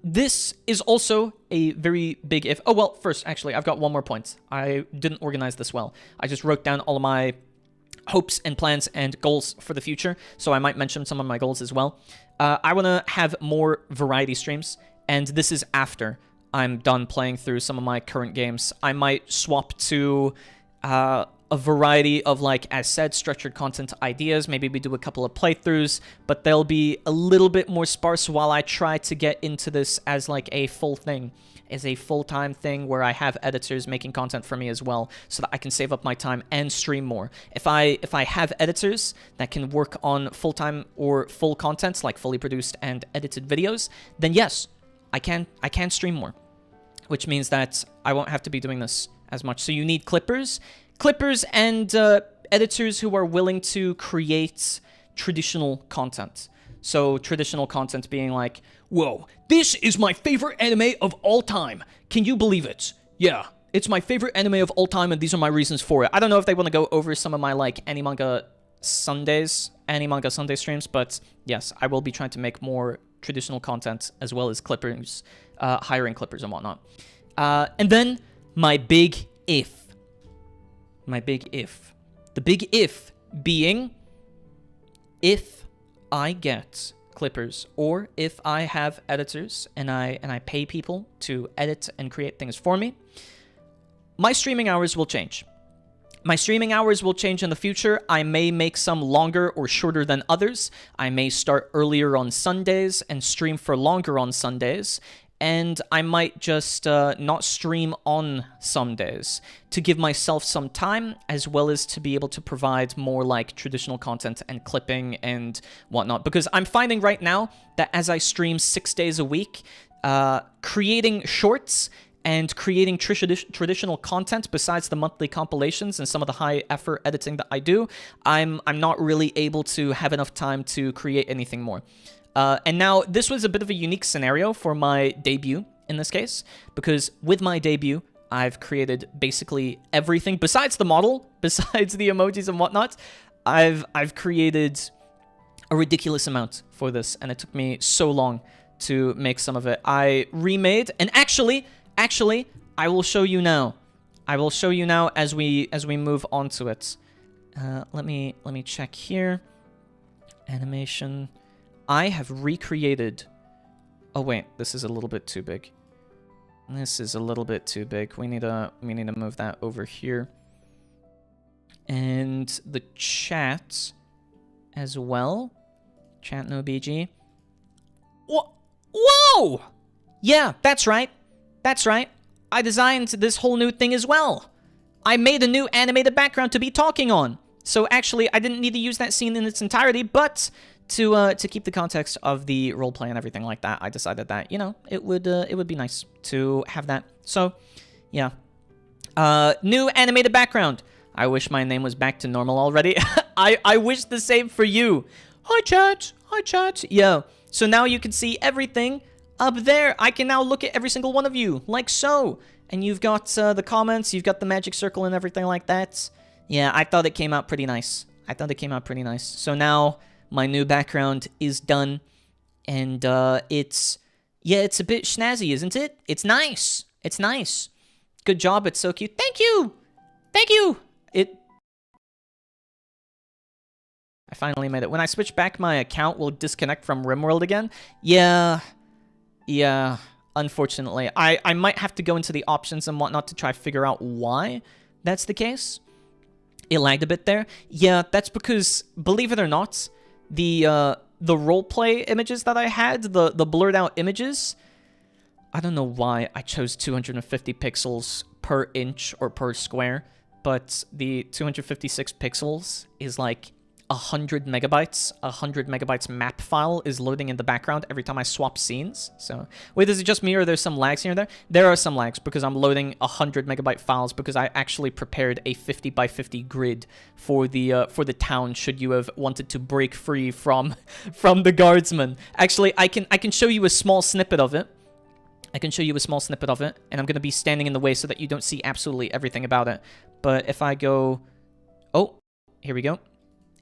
This is also a very big if. Oh, well, first, actually, I've got one more point. I didn't organize this well. I just wrote down all of my hopes and plans and goals for the future, so I might mention some of my goals as well. I want to have more variety streams, and this is after I'm done playing through some of my current games. I might swap to a variety of, like, as said, structured content ideas. Maybe we do a couple of playthroughs, but they'll be a little bit more sparse while I try to get into this as, like, a full thing, as a full-time thing where I have editors making content for me as well, so that I can save up my time and stream more. If I have editors that can work on full-time or full content, like fully produced and edited videos, then yes, I can stream more, which means that I won't have to be doing this as much. So you need clippers and editors who are willing to create traditional content. So traditional content being like, whoa, this is my favorite anime of all time. Can you believe it? Yeah, it's my favorite anime of all time, and these are my reasons for it. I don't know if they want to go over some of my like Anime Sunday streams, but yes, I will be trying to make more traditional content as well as clippers, hiring clippers and whatnot. And then my big if. My big if. The big if being if I get clippers, or if I have editors and I pay people to edit and create things for me, my streaming hours will change. My streaming hours will change in the future. I may make some longer or shorter than others. I may start earlier on Sundays and stream for longer on Sundays. And I might just not stream on some days to give myself some time, as well as to be able to provide more like traditional content and clipping and whatnot. Because I'm finding right now that as I stream 6 days a week, creating shorts and creating traditional content besides the monthly compilations and some of the high effort editing that I do, I'm not really able to have enough time to create anything more. And now this was a bit of a unique scenario for my debut in this case, because with my debut, I've created basically everything besides the model, besides the emojis and whatnot. I've created a ridiculous amount for this, and it took me so long to make some of it. I remade, and actually, I will show you now. I will show you now as we move on to it. Let me check here. Animation. I have recreated. Oh wait, this is a little bit too big. This is a little bit too big. We need to move that over here. And the chat as well. Chat no BG. Whoa! Yeah, that's right. That's right. I designed this whole new thing as well. I made a new animated background to be talking on. So actually, I didn't need to use that scene in its entirety, but to keep the context of the roleplay and everything like that, I decided that, you know, it would be nice to have that. So, yeah. New animated background. I wish my name was back to normal already. I wish the same for you. Hi, chat. Hi, chat. Yeah. So now you can see everything up there. I can now look at every single one of you, like so. And you've got the comments, you've got the magic circle and everything like that. Yeah, I thought it came out pretty nice. So now my new background is done. And it's a bit snazzy, isn't it? It's nice. It's nice. Good job. It's so cute. Thank you. Thank you. I finally made it. When I switch back, my account will disconnect from RimWorld again. Yeah, unfortunately. I might have to go into the options and whatnot to try to figure out why that's the case. It lagged a bit there. Yeah, that's because, believe it or not, the roleplay images that I had, the blurred out images, I don't know why I chose 250 pixels per inch or per square, but the 256 pixels is like 100 megabytes. 100 megabytes map file is loading in the background every time I swap scenes. So, wait, is it just me or there's some lags here and there? There are some lags because I'm loading 100 megabyte files because I actually prepared a 50 by 50 grid for the town should you have wanted to break free from the guardsmen. Actually, I can show you a small snippet of it. And I'm going to be standing in the way so that you don't see absolutely everything about it. But if I go... Oh, here we go.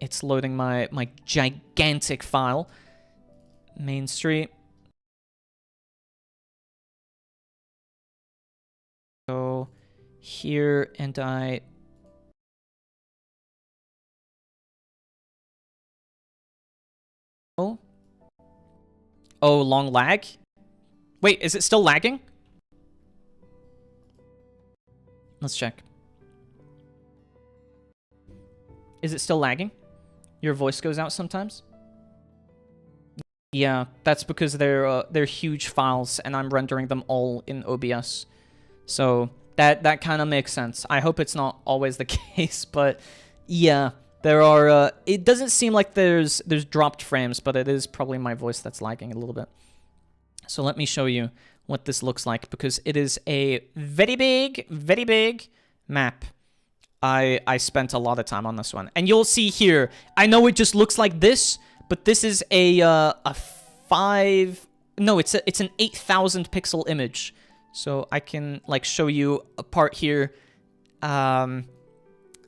It's loading my gigantic file. Main Street. Go here and I... Oh, long lag? Wait, is it still lagging? Let's check. Is it still lagging? Your voice goes out sometimes? Yeah, that's because they're huge files and I'm rendering them all in OBS. So that kind of makes sense. I hope it's not always the case, but yeah, there are it doesn't seem like there's dropped frames, but it is probably my voice that's lagging a little bit. So let me show you what this looks like because it is a very big map. I spent a lot of time on this one. And you'll see here, I know it just looks like this, but this is it's an 8,000 pixel image. So I can like show you a part here. I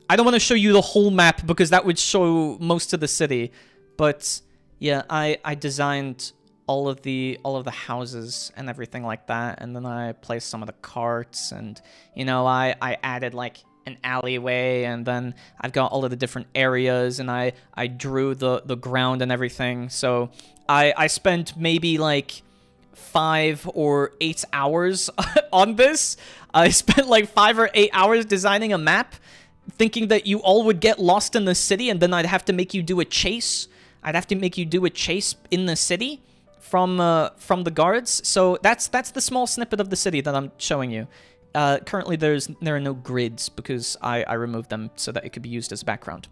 don't want to show you the whole map because that would show most of the city. But yeah, I designed all of the houses and everything like that. And then I placed some of the carts and, you know, I added like an alleyway, and then I've got all of the different areas, and I drew the ground and everything. So I spent maybe like 5 or 8 hours on this. I spent like 5 or 8 hours designing a map, thinking that you all would get lost in the city, and then I'd have to make you do a chase. I'd have to make you do a chase in the city from the guards. So that's the small snippet of the city that I'm showing you. Currently, there are no grids because I removed them so that it could be used as background.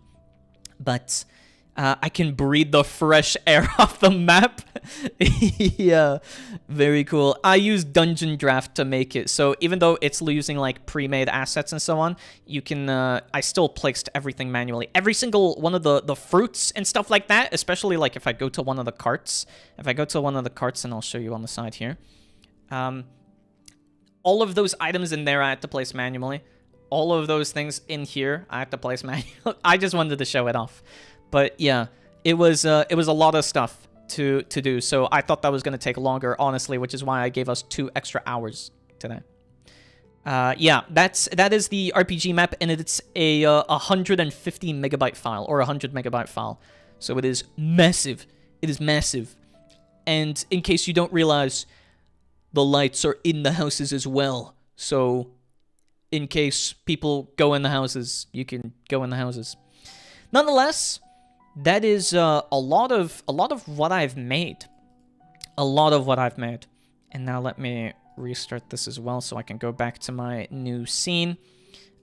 But I can breathe the fresh air off the map. Yeah, very cool. I used Dungeon Draft to make it, so even though it's using like pre-made assets and so on, you can. I still placed everything manually. Every single one of the fruits and stuff like that, especially like if I go to one of the carts. If I go to one of the carts, and I'll show you on the side here. All of those items in there I had to place manually. All of those things in here I had to place manually. I just wanted to show it off. But yeah, it was a lot of stuff. to do. So I thought that was going to take longer, honestly, which is why I gave us 2 extra hours today. Yeah, that is the RPG map, and it's a 150 megabyte file, or 100 megabyte file. So it is massive. It is massive. And in case you don't realize, the lights are in the houses as well. So in case people go in the houses, you can go in the houses. Nonetheless, that is a lot of what I've made. A lot of what I've made. And now let me restart this as well so I can go back to my new scene.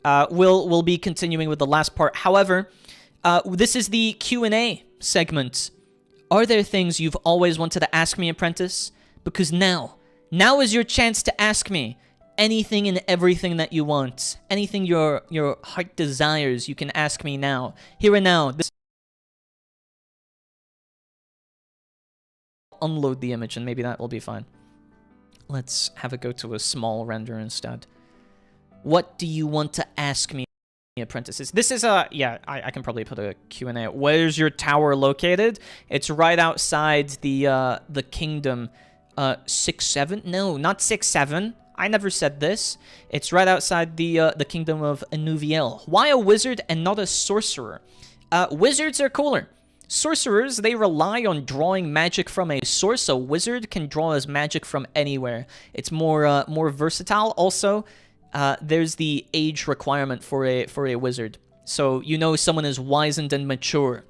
We'll be continuing with the last part. However, this is the Q&A segment. Are there things you've always wanted to ask me, Apprentice? Because now is your chance to ask me anything and everything that you want. Anything your heart desires, you can ask me now. Here and now. Unload the image and maybe that will be fine. Let's have it go to a small render instead. What do you want to ask me, Apprentices? This is a... Yeah, I can probably put a Q&A. Where's your tower located? It's right outside the kingdom. 6-7? No, not 6-7. I never said this. It's right outside the kingdom of Anuviel. Why a wizard and not a sorcerer? Wizards are cooler. Sorcerers, they rely on drawing magic from a source. A wizard can draw his magic from anywhere. It's more versatile. Also, there's the age requirement for a wizard. So you know someone is wizened and mature.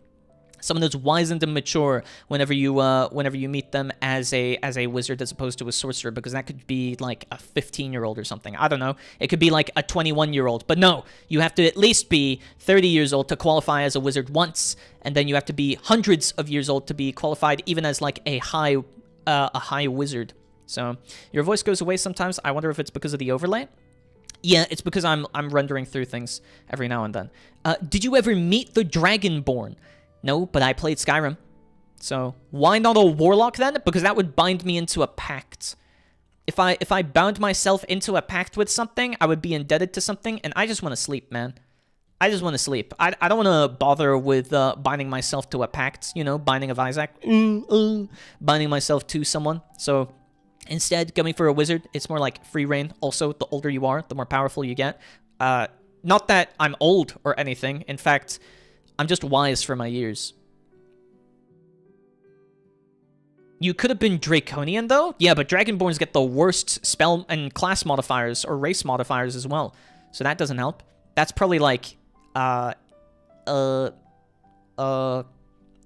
Someone that's wizened and mature whenever you meet them as a wizard as opposed to a sorcerer, because that could be like a 15-year-old or something. I don't know. It could be like a 21-year-old. But no, you have to at least be 30 years old to qualify as a wizard once, and then you have to be hundreds of years old to be qualified even as like a high wizard. So your voice goes away sometimes. I wonder if it's because of the overlay. Yeah, it's because I'm rendering through things every now and then. Did you ever meet the Dragonborn? No, but I played Skyrim. So why not a warlock then? Because that would bind me into a pact. If I bound myself into a pact with something, I would be indebted to something, and I just want to sleep, man. I just want to sleep. I don't want to bother with binding myself to a pact, you know, Binding of Isaac. Binding myself to someone. So instead, going for a wizard, it's more like free reign. Also, the older you are, the more powerful you get. Not that I'm old or anything. In fact, I'm just wise for my years. You could have been Draconian, though? Yeah, but Dragonborns get the worst spell and class modifiers, or race modifiers as well. So that doesn't help. That's probably like,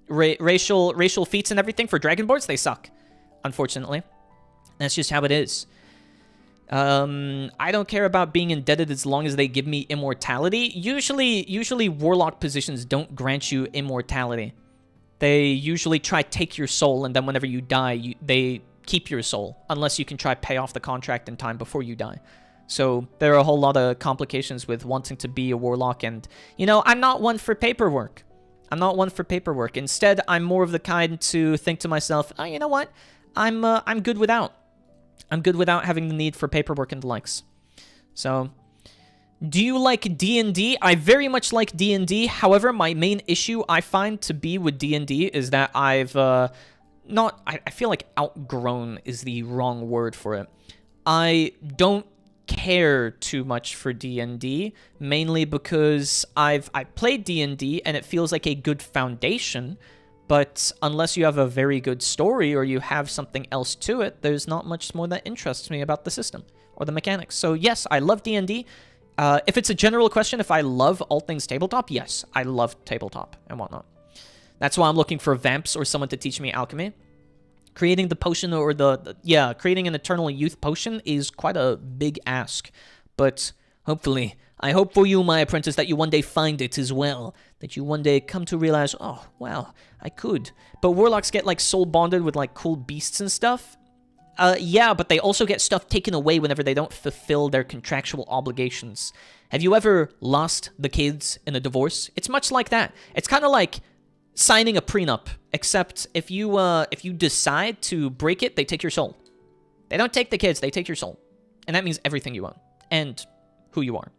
racial feats and everything for Dragonborns. They suck, unfortunately. That's just how it is. I don't care about being indebted as long as they give me immortality. Usually warlock positions don't grant you immortality. They usually try to take your soul, and then whenever you die, they keep your soul, unless you can try pay off the contract in time before you die. So there are a whole lot of complications with wanting to be a warlock, and, you know, I'm not one for paperwork. I'm not one for paperwork. Instead, I'm more of the kind to think to myself, oh, you know what? I'm good without. I'm good without having the need for paperwork and the likes. So, do you like D&D? I very much like D&D. However, my main issue I find to be with D&D is that I've I feel like outgrown is the wrong word for it. I don't care too much for D&D, mainly because I've played D&D and it feels like a good foundation. But unless you have a very good story or you have something else to it, there's not much more that interests me about the system or the mechanics. So yes, I love D&D. If it's a general question, if I love all things tabletop, yes, I love tabletop and whatnot. That's why I'm looking for vamps or someone to teach me alchemy. Creating the potion or creating an eternal youth potion is quite a big ask. But hopefully, I hope for you, my apprentice, that you one day find it as well. That you one day come to realize, oh, wow, I could. But warlocks get, like, soul bonded with, like, cool beasts and stuff. Yeah, but they also get stuff taken away whenever they don't fulfill their contractual obligations. Have you ever lost the kids in a divorce? It's much like that. It's kind of like signing a prenup, except if you decide to break it, they take your soul. They don't take the kids, they take your soul. And that means everything you own. And who you are.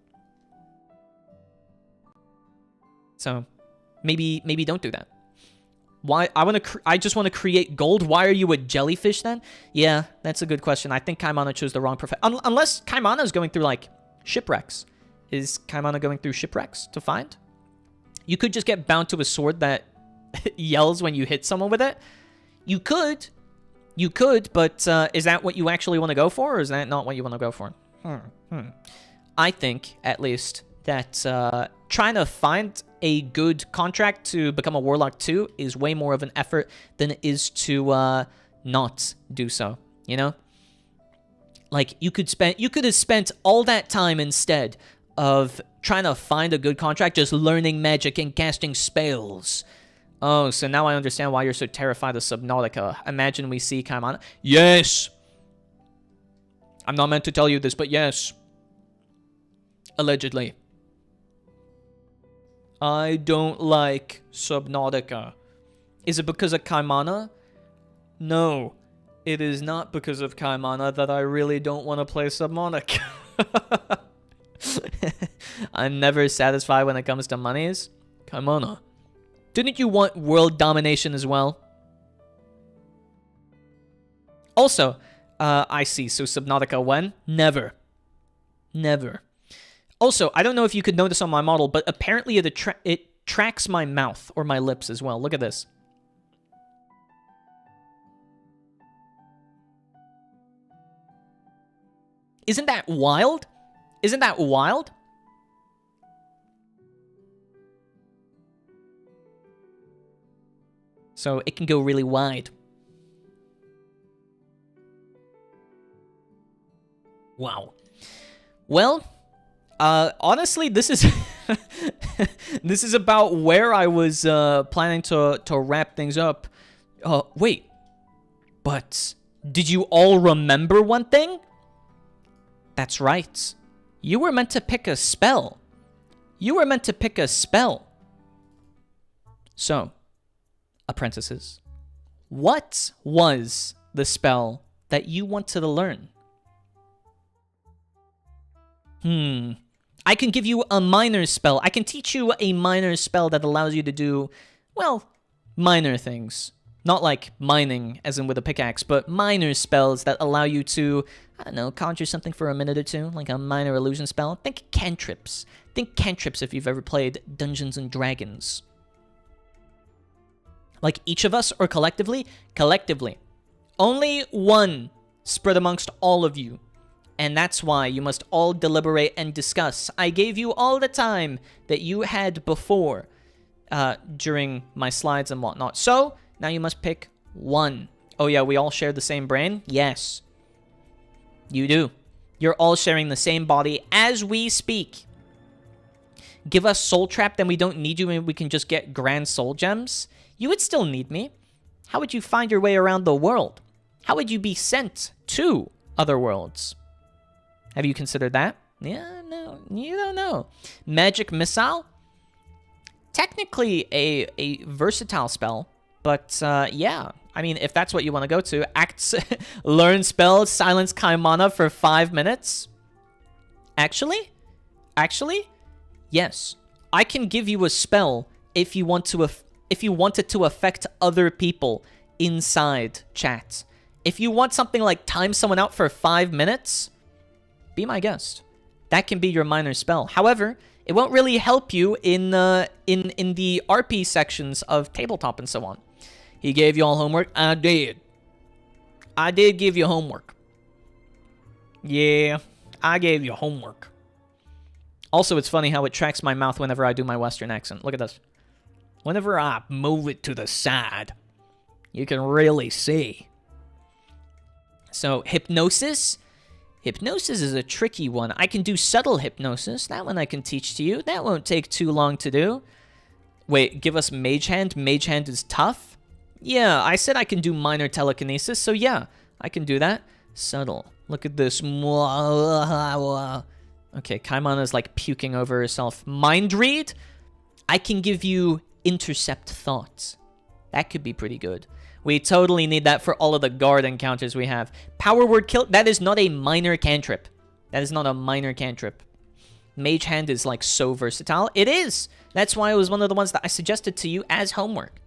So, maybe don't do that. Why? I just want to create gold. Why are you a jellyfish then? Yeah, that's a good question. I think Kaimana chose the wrong profession. Unless Kaimana is going through, like, shipwrecks. Is Kaimana going through shipwrecks to find? You could just get bound to a sword that yells when you hit someone with it. You could, but is that what you actually want to go for, or is that not what you want to go for? I think, at least, that trying to find a good contract to become a Warlock 2 is way more of an effort than it is to not do so, you know? Like, you could have spent all that time instead of trying to find a good contract, just learning magic and casting spells. Oh, so now I understand why you're so terrified of Subnautica. Imagine we see Kaimana. Yes! I'm not meant to tell you this, but yes. Allegedly. I don't like Subnautica. Is it because of Kaimana? No. It is not because of Kaimana that I really don't want to play Subnautica. I'm never satisfied when it comes to monies. Kaimana. Didn't you want world domination as well? Also, I see. So Subnautica when? Never. Never. Also, I don't know if you could notice on my model, but apparently it tracks my mouth or my lips as well. Look at this. Isn't that wild? Isn't that wild? So it can go really wide. Wow. Well, honestly, this is this is about where I was planning to wrap things up. Wait. But did you all remember one thing? That's right. You were meant to pick a spell. You were meant to pick a spell. So, apprentices, what was the spell that you wanted to learn? I can give you a minor spell. I can teach you a minor spell that allows you to do, well, minor things. Not like mining, as in with a pickaxe, but minor spells that allow you to, I don't know, conjure something for a minute or two, like a minor illusion spell. Think cantrips. Think cantrips if you've ever played Dungeons and Dragons. Like each of us, or collectively? Collectively. Only one spread amongst all of you. And that's why you must all deliberate and discuss. I gave you all the time that you had before during my slides and whatnot. So, now you must pick one. Oh yeah, we all share the same brain? Yes. You do. You're all sharing the same body as we speak. Give us Soul Trap, then we don't need you and we can just get Grand Soul Gems. You would still need me. How would you find your way around the world? How would you be sent to other worlds? Have you considered that? Yeah, no, you don't know. Magic Missile? Technically a versatile spell, but yeah. I mean, if that's what you want to go to, learn spells, silence Kaimana for 5 minutes. Actually, yes. I can give you a spell if you want to if you want it to affect other people inside chat. If you want something like time someone out for 5 minutes, be my guest. That can be your minor spell. However, it won't really help you in the RP sections of tabletop and so on. He gave you all homework? I did. I did give you homework. Yeah, I gave you homework. Also, it's funny how it tracks my mouth whenever I do my Western accent. Look at this. Whenever I move it to the side, you can really see. So, hypnosis. Hypnosis is a tricky one. I can do subtle hypnosis. That one I can teach to you. That won't take too long to do. Wait, give us Mage Hand. Mage Hand is tough? Yeah, I said I can do minor telekinesis, so yeah, I can do that. Subtle. Look at this. Okay, Kaimana's like puking over herself. Mind Read? I can give you Intercept Thoughts. That could be pretty good. We totally need that for all of the guard encounters we have. Power Word Kill, that is not a minor cantrip. That is not a minor cantrip. Mage Hand is like so versatile. It is! That's why it was one of the ones that I suggested to you as homework.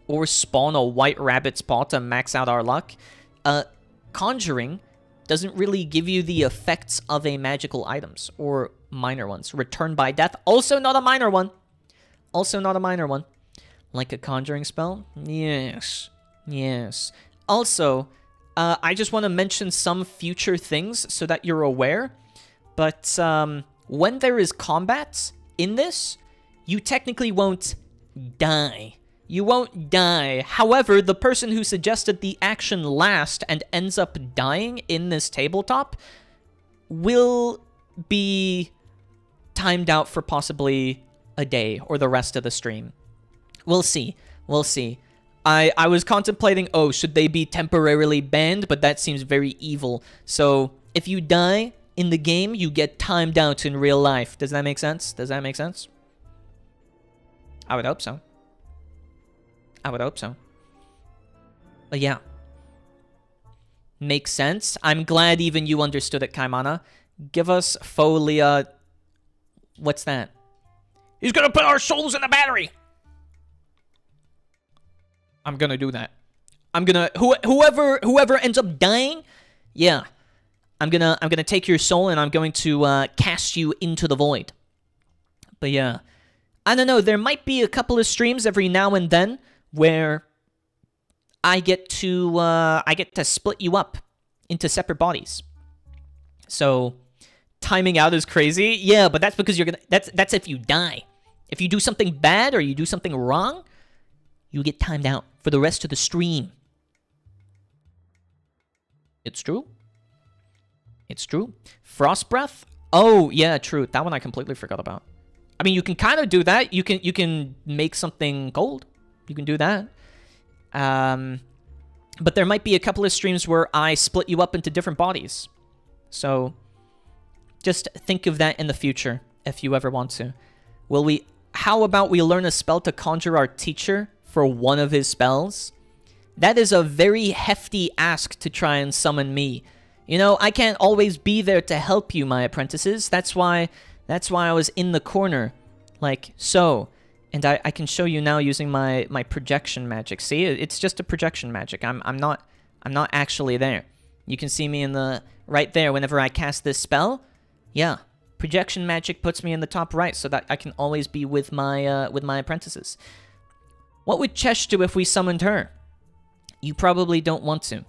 or spawn a white rabbit spot to max out our luck. Conjuring doesn't really give you the effects of a magical items, or minor ones. Return by death, also not a minor one. Also not a minor one. Like a conjuring spell? Yes. Yes. Also, I just want to mention some future things so that you're aware. But when there is combat in this, you technically won't die. You won't die. However, the person who suggested the action last and ends up dying in this tabletop will be timed out for possibly a day or the rest of the stream. We'll see. We'll see. I was contemplating, oh, should they be temporarily banned? But that seems very evil. So if you die in the game, you get timed out in real life. Does that make sense? Does that make sense? I would hope so. I would hope so. But yeah. Makes sense. I'm glad even you understood it, Kaimana. Give us Folia. What's that? He's gonna put our souls in the battery. I'm gonna do that. I'm gonna whoever ends up dying, yeah. I'm gonna take your soul and I'm going to cast you into the void. But yeah, I don't know. There might be a couple of streams every now and then where I get to split you up into separate bodies. So timing out is crazy. Yeah, but that's because you're gonna. That's if you die. If you do something bad or you do something wrong, you get timed out for the rest of the stream. It's true. It's true. Frost breath? Oh, yeah, true. That one I completely forgot about. I mean, you can kind of do that. You can make something cold. You can do that. But there might be a couple of streams where I split you up into different bodies. So just think of that in the future if you ever want to. How about we learn a spell to conjure our teacher for one of his spells? That is a very hefty ask to try and summon me. You know, I can't always be there to help you, my apprentices. That's why I was in the corner, like so. And I can show you now using my projection magic. See, it's just a projection magic. I'm not actually there. You can see me in the right there whenever I cast this spell. Yeah, projection magic puts me in the top right so that I can always be with my apprentices. What would Chesh do if we summoned her? You probably don't want to.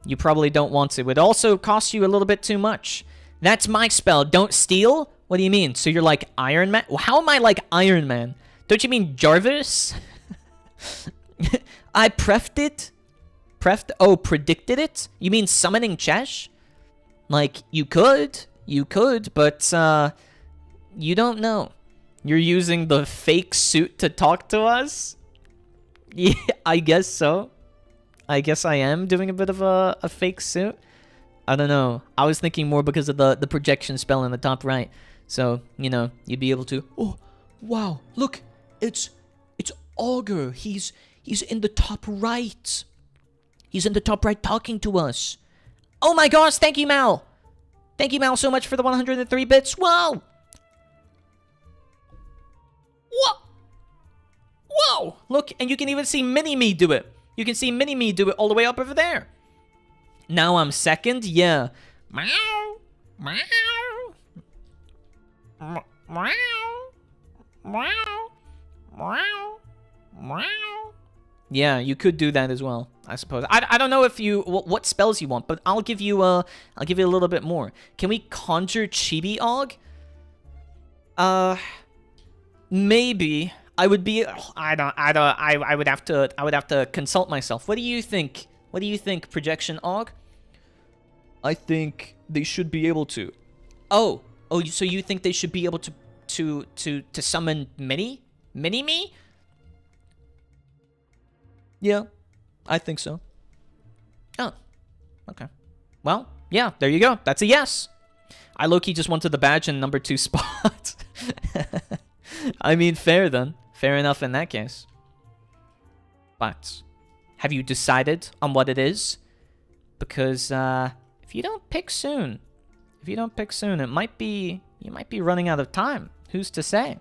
You probably don't want to. It also costs you a little bit too much. That's my spell. Don't steal? What do you mean? So you're like Iron Man? Well, how am I like Iron Man? Don't you mean Jarvis? I prefed it? Oh, predicted it? You mean summoning Chesh? Like, you could, but, you don't know. You're using the fake suit to talk to us? Yeah, I guess so. I guess I am doing a bit of a fake suit. I don't know. I was thinking more because of the projection spell in the top right. So, you know, you'd be able to... Oh, wow. Look, it's Auger. He's in the top right. He's in the top right talking to us. Oh my gosh, thank you, Mal. Thank you, Mal, so much for the 103 bits. Whoa. Whoa. Look, and you can even see Mini-Me do it. You can see Mini-Me do it all the way up over there. Now I'm second? Yeah. Meow. Meow. Meow. Meow. Meow. Meow. Yeah, you could do that as well, I suppose. I don't know if you what spells you want, but I'll give you a little bit more. Can we conjure Chibi Og? Maybe. I would be. I would have to consult myself. What do you think? What do you think, Projection Og? I think they should be able to. Oh, so you think they should be able to summon Mini-Me? Yeah, I think so. Oh, okay. Well, yeah, there you go. That's a yes. I low-key just wanted the badge in number 2 spot. I mean, fair then. Fair enough in that case. But have you decided on what it is? Because if you don't pick soon, it might be you might be running out of time. Who's to say?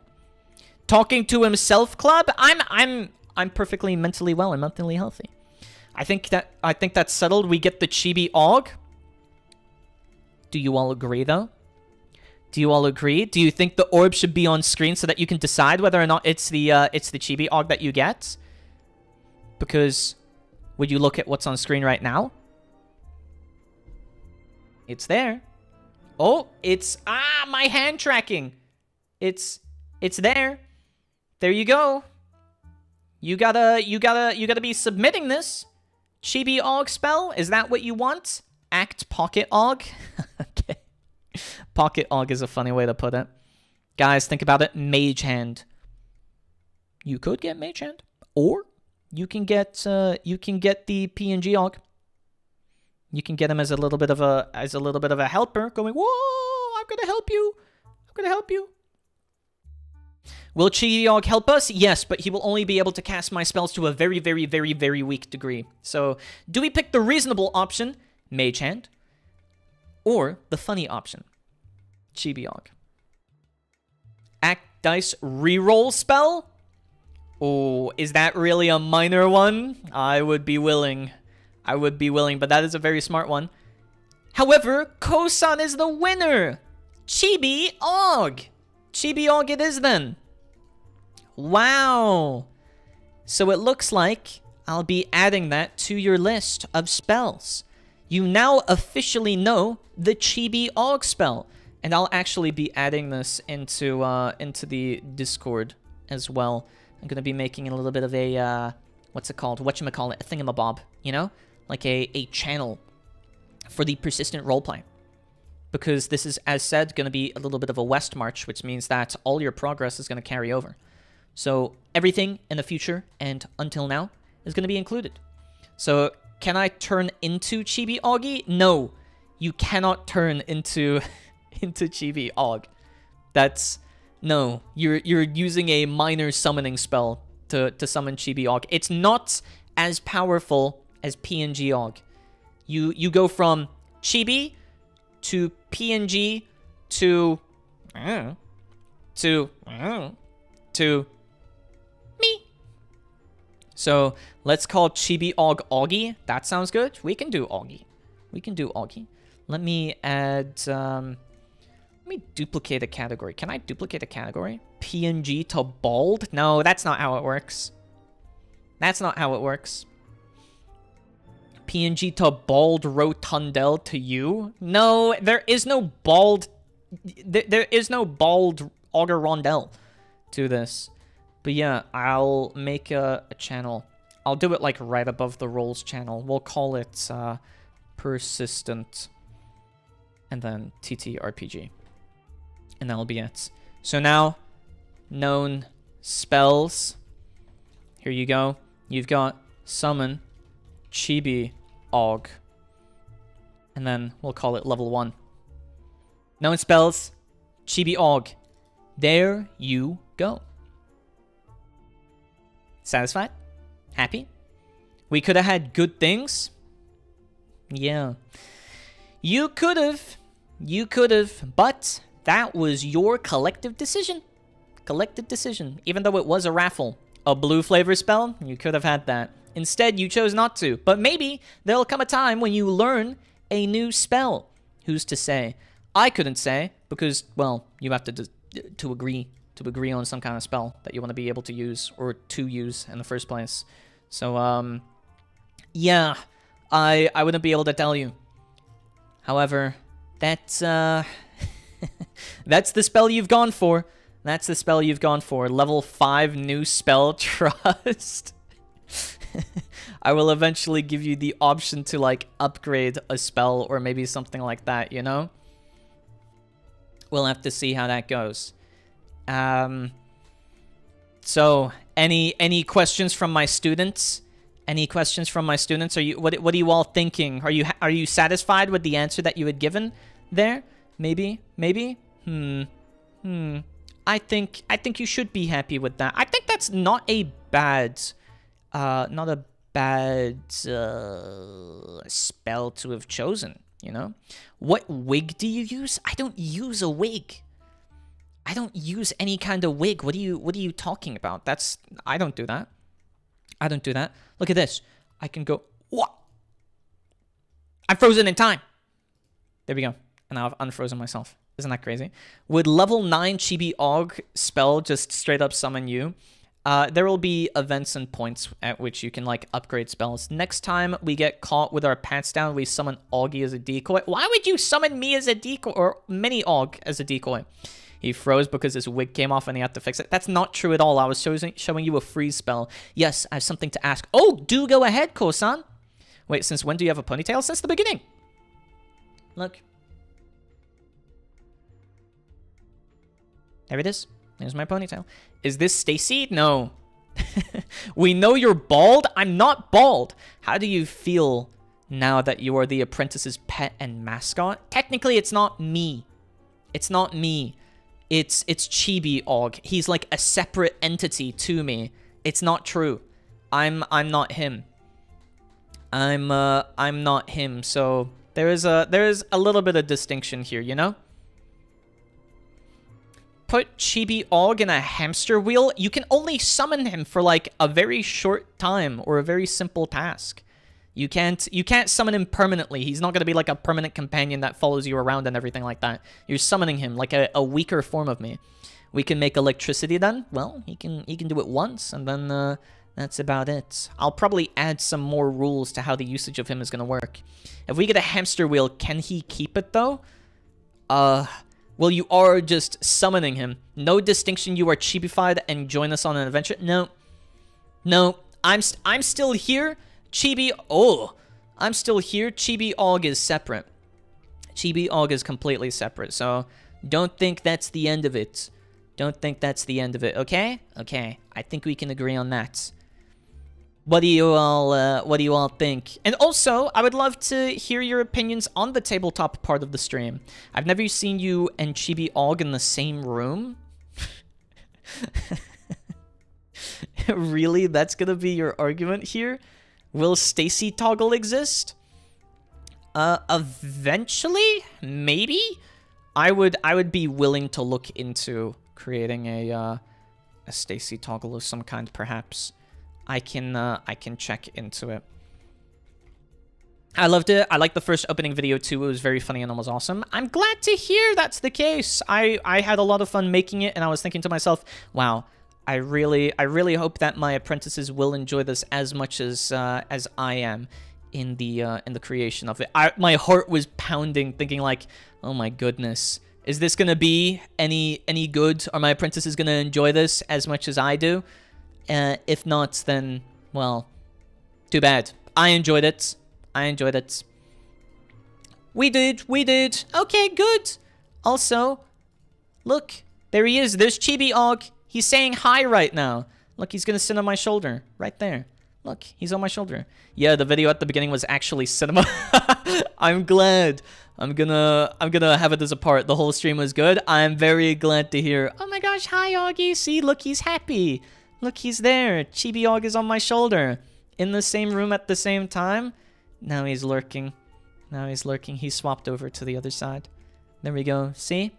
Talking to himself club? I'm perfectly mentally well and mentally healthy. I think that's settled. We get the Chibi Aug. Do you all agree, though? Do you all agree? Do you think the orb should be on screen so that you can decide whether or not it's the Chibi Aug that you get? Because would you look at what's on screen right now? It's there. Oh, it's my hand tracking. It's there. There you go. You gotta be submitting this. Chibi Aug spell. Is that what you want? Act Pocket Aug. Okay. Pocket Aug is a funny way to put it. Guys, think about it. Mage Hand. You could get Mage Hand, or you can get the PNG Aug. You can get him as a little bit of a helper, going, "Whoa, I'm gonna help you. I'm gonna help you." Will Chibi Aug help us? Yes, but he will only be able to cast my spells to a very, very, very, very weak degree. So, do we pick the reasonable option, Mage Hand, or the funny option, Chibi Aug? Act Dice reroll spell? Oh, is that really a minor one? I would be willing. But that is a very smart one. However, kouesan is the winner. Chibi Aug. Chibi Aug it is then. Wow. So it looks like I'll be adding that to your list of spells. You now officially know the Chibi Aug spell. And I'll actually be adding this into the Discord as well. I'm going to be making a little bit of a, what's it called? Whatchamacallit? A thingamabob, you know? Like a channel for the persistent roleplay. Because this is, as said, going to be a little bit of a west march, which means that all your progress is going to carry over. So everything in the future and until now is going to be included. So can I turn into Chibi Augie? No, you cannot turn into Chibi Aug. That's no. You're using a minor summoning spell to summon Chibi Aug. It's not as powerful as PNG Aug. You go from Chibi to PNG to me. So let's call Chibi Aug Augie. That sounds good. We can do Augie. Let me add. Let me duplicate a category. Can I duplicate a category? PNG to bald? No, that's not how it works. PNG to bald Rotundel to you? No, there is no bald. There is no bald Auger Rondel to this. But yeah, I'll make a channel. I'll do it like right above the roles channel. We'll call it persistent. And then TTRPG. And that'll be it. So now, known spells. Here you go. You've got Summon, Chibi, Aug. And then we'll call it level 1. Known spells, Chibi, Aug. There you go. Satisfied? Happy? We could have had good things? Yeah. You could have. But that was your collective decision. Even though it was a raffle. A blue flavor spell, you could have had that. Instead, you chose not to. But maybe there'll come a time when you learn a new spell. Who's to say? I couldn't say because, well, you have to agree on some kind of spell that you want to be able to use or to use in the first place. So, yeah, I wouldn't be able to tell you. However, that's that's the spell you've gone for. Level 5 new spell, Trust. I will eventually give you the option to, like, upgrade a spell or maybe something like that, you know? We'll have to see how that goes. So, any questions from my students? Are you what are you all thinking? Are you satisfied with the answer that you had given there? Maybe. I think you should be happy with that. I think that's not a bad spell to have chosen, you know? What wig do you use? I don't use a wig. I don't use any kind of wig. What are you talking about? I don't do that. I don't do that. Look at this. I can go... What? I'm frozen in time. There we go. And now I've unfrozen myself. Isn't that crazy? Would level 9 Chibi Aug spell just straight up summon you? There will be events and points at which you can, like, upgrade spells. Next time we get caught with our pants down, we summon Augie as a decoy. Why would you summon me as a decoy, or Mini Aug as a decoy? He froze because his wig came off and he had to fix it. That's not true at all. I was showing you a freeze spell. Yes, I have something to ask. Oh, do go ahead, kouesan. Wait, since when do you have a ponytail? Since the beginning. Look. There it is. There's my ponytail. Is this Stacy? No. We know you're bald. I'm not bald. How do you feel now that you are the Apprentice's pet and mascot? Technically, it's not me. It's not me. It's Chibi Aug. He's like a separate entity to me. It's not true. I'm not him. I'm not him. So there is a little bit of distinction here, you know? Put Chibi Aug in a hamster wheel, you can only summon him for like a very short time or a very simple task. You can't summon him permanently. He's not going to be like a permanent companion that follows you around and everything like that. You're summoning him like a weaker form of me. We can make electricity then. Well, he can do it once and then that's about it. I'll probably add some more rules to how the usage of him is going to work. If we get a hamster wheel, can he keep it though? Well, you are just summoning him. No distinction. You are chibified and join us on an adventure. No. No. I'm still here. Chibi... Oh. I'm still here. Chibi Aug is separate. Chibi Aug is completely separate. So, don't think that's the end of it. Don't think that's the end of it. Okay? Okay. I think we can agree on that. What do you all think? And also, I would love to hear your opinions on the tabletop part of the stream. I've never seen you and Chibi Aug in the same room. Really? That's gonna be your argument here? Will Stacy toggle exist? Eventually? Maybe? I would be willing to look into creating a Stacy toggle of some kind, perhaps. I can check into it. I loved it. I liked the first opening video too. It was very funny and it was awesome. I'm glad to hear that's the case. I had a lot of fun making it, and I was thinking to myself, wow, I really hope that my apprentices will enjoy this as much as I am in the creation of it. My heart was pounding, thinking like, oh my goodness, is this gonna be any good? Are my apprentices gonna enjoy this as much as I do? If not, then, well, too bad. I enjoyed it. I enjoyed it. We did. Okay, good. Also, look, there he is. There's Chibi Aug. He's saying hi right now. Look, he's gonna sit on my shoulder. Right there. Look, he's on my shoulder. Yeah, the video at the beginning was actually cinema. I'm glad. I'm gonna have it as a part. The whole stream was good. I'm very glad to hear, oh my gosh, hi Augie. See, look, he's happy. Look, he's there. Chibi Aug is on my shoulder. In the same room at the same time. Now he's lurking. He swapped over to the other side. There we go. See?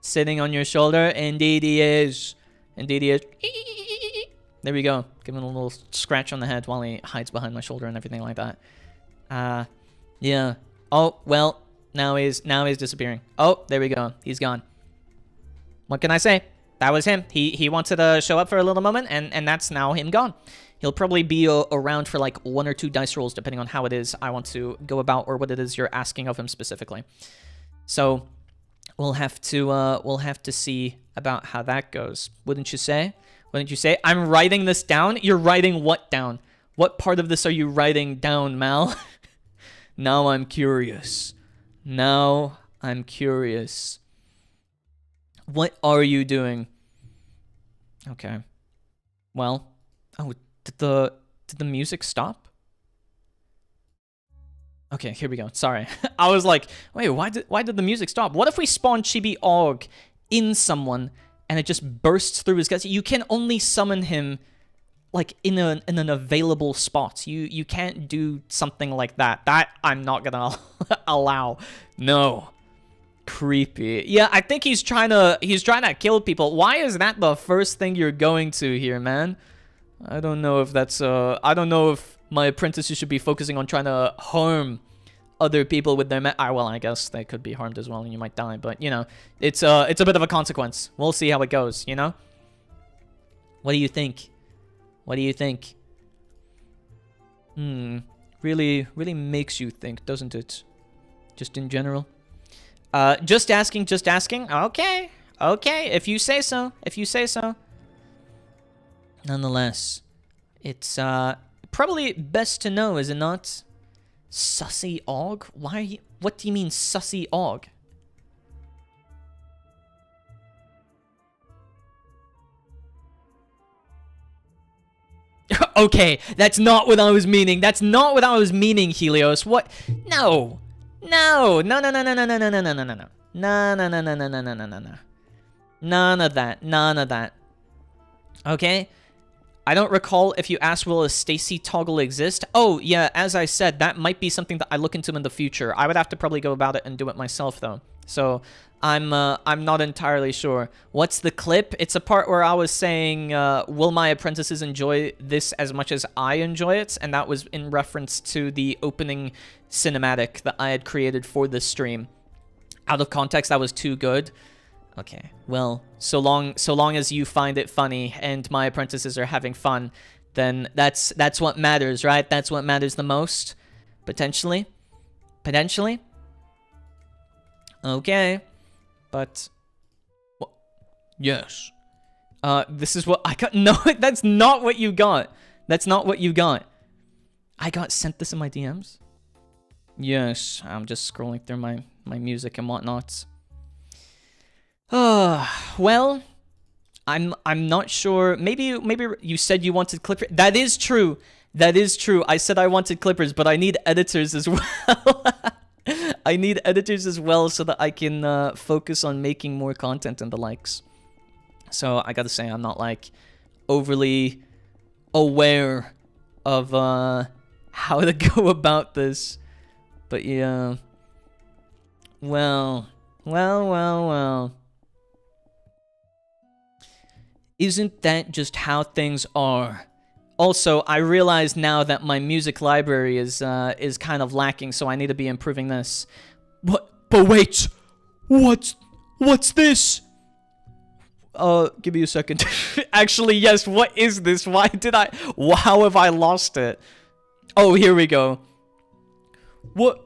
Sitting on your shoulder. Indeed he is. There we go. Give him a little scratch on the head while he hides behind my shoulder and everything like that. Yeah. Oh, well. Now he's disappearing. Oh, there we go. He's gone. What can I say? That was him. He wanted to show up for a little moment, and that's now him gone. He'll probably be around for like 1 or 2 dice rolls, depending on how it is I want to go about or what it is you're asking of him specifically. So we'll have to see about how that goes. Wouldn't you say? I'm writing this down. You're writing what down? What part of this are you writing down, Mal? Now I'm curious. What are you doing? Okay. Well, oh, did the music stop? Okay, here we go. Sorry. I was like, wait, why did the music stop? What if we spawn Chibi Aug in someone and it just bursts through his guts? You can only summon him like in an available spot. You can't do something like that. That I'm not gonna allow. No. Creepy. Yeah, I think he's trying to kill people. Why is that the first thing you're going to here, man? I don't know if that's, I don't know if my apprentices should be focusing on trying to harm other people with their well, I guess they could be harmed as well and you might die, but, you know, it's a bit of a consequence. We'll see how it goes, you know? What do you think? What do you think? Really makes you think, doesn't it? Just in general. Just asking, just asking. Okay. Okay, if you say so. If you say so. Nonetheless, it's probably best to know, is it not? Sussy Aug? Why are you... What do you mean, Sussy Aug? Okay, that's not what I was meaning. That's not what I was meaning, Helios. What? No. No. No, no, no, no, no, no, no, no, no, no, no. No, no, no, no, no, no, no, no, no, no. None of that. None of that. Okay? I don't recall if you asked, will a Stacy toggle exist? Oh, yeah, as I said, that might be something that I look into in the future. I would have to probably go about it and do it myself, though. So, I'm not entirely sure. What's the clip? It's a part where I was saying, will my apprentices enjoy this as much as I enjoy it? And that was in reference to the opening cinematic that I had created for this stream. Out of context, that was too good. Okay, well, so long as you find it funny and my apprentices are having fun, then that's what matters, right? That's what matters the most, potentially. Potentially. Okay, but yes. This is what I got. No, that's not what you got. That's not what you got. I got sent this in my DMs. Yes, I'm just scrolling through my music and whatnot. Well, I'm not sure. Maybe you said you wanted clippers. That is true. That is true. I said I wanted clippers, but I need editors as well. I need editors as well so that I can focus on making more content and the likes. So I gotta say, I'm not like overly aware of how to go about this. But yeah. Well. Isn't that just how things are? Also, I realize now that my music library is kind of lacking, so I need to be improving this. What? But wait! What's this? Give me a second. Actually, yes, what is this? Why did I... How have I lost it? Oh, here we go. What's...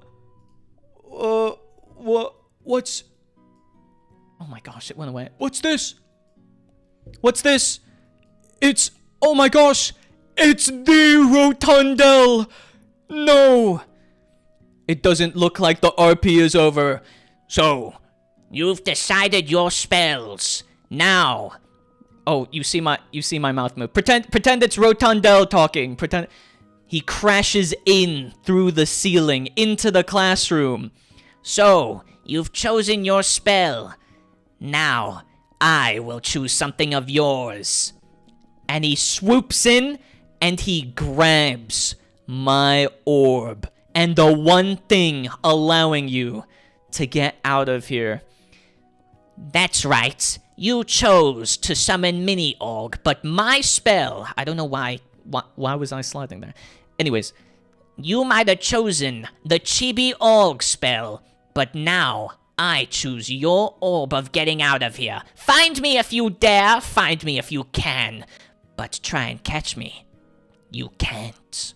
Oh my gosh, it went away. What's this? What's this? It's... Oh my gosh! It's the Rondel! No! It doesn't look like the RP is over. So, you've decided your spells. Now. Oh, you see my mouth move. Pretend it's Rotundel talking. Pretend he crashes in through the ceiling into the classroom. So, you've chosen your spell. Now, I will choose something of yours. And he swoops in and he grabs my orb. And the one thing allowing you to get out of here. That's right. You chose to summon Mini Aug, but my spell... I don't know why was I sliding there? Anyways, you might have chosen the Chibi Aug spell, but now I choose your orb of getting out of here. Find me if you dare, find me if you can. But try and catch me. You can't.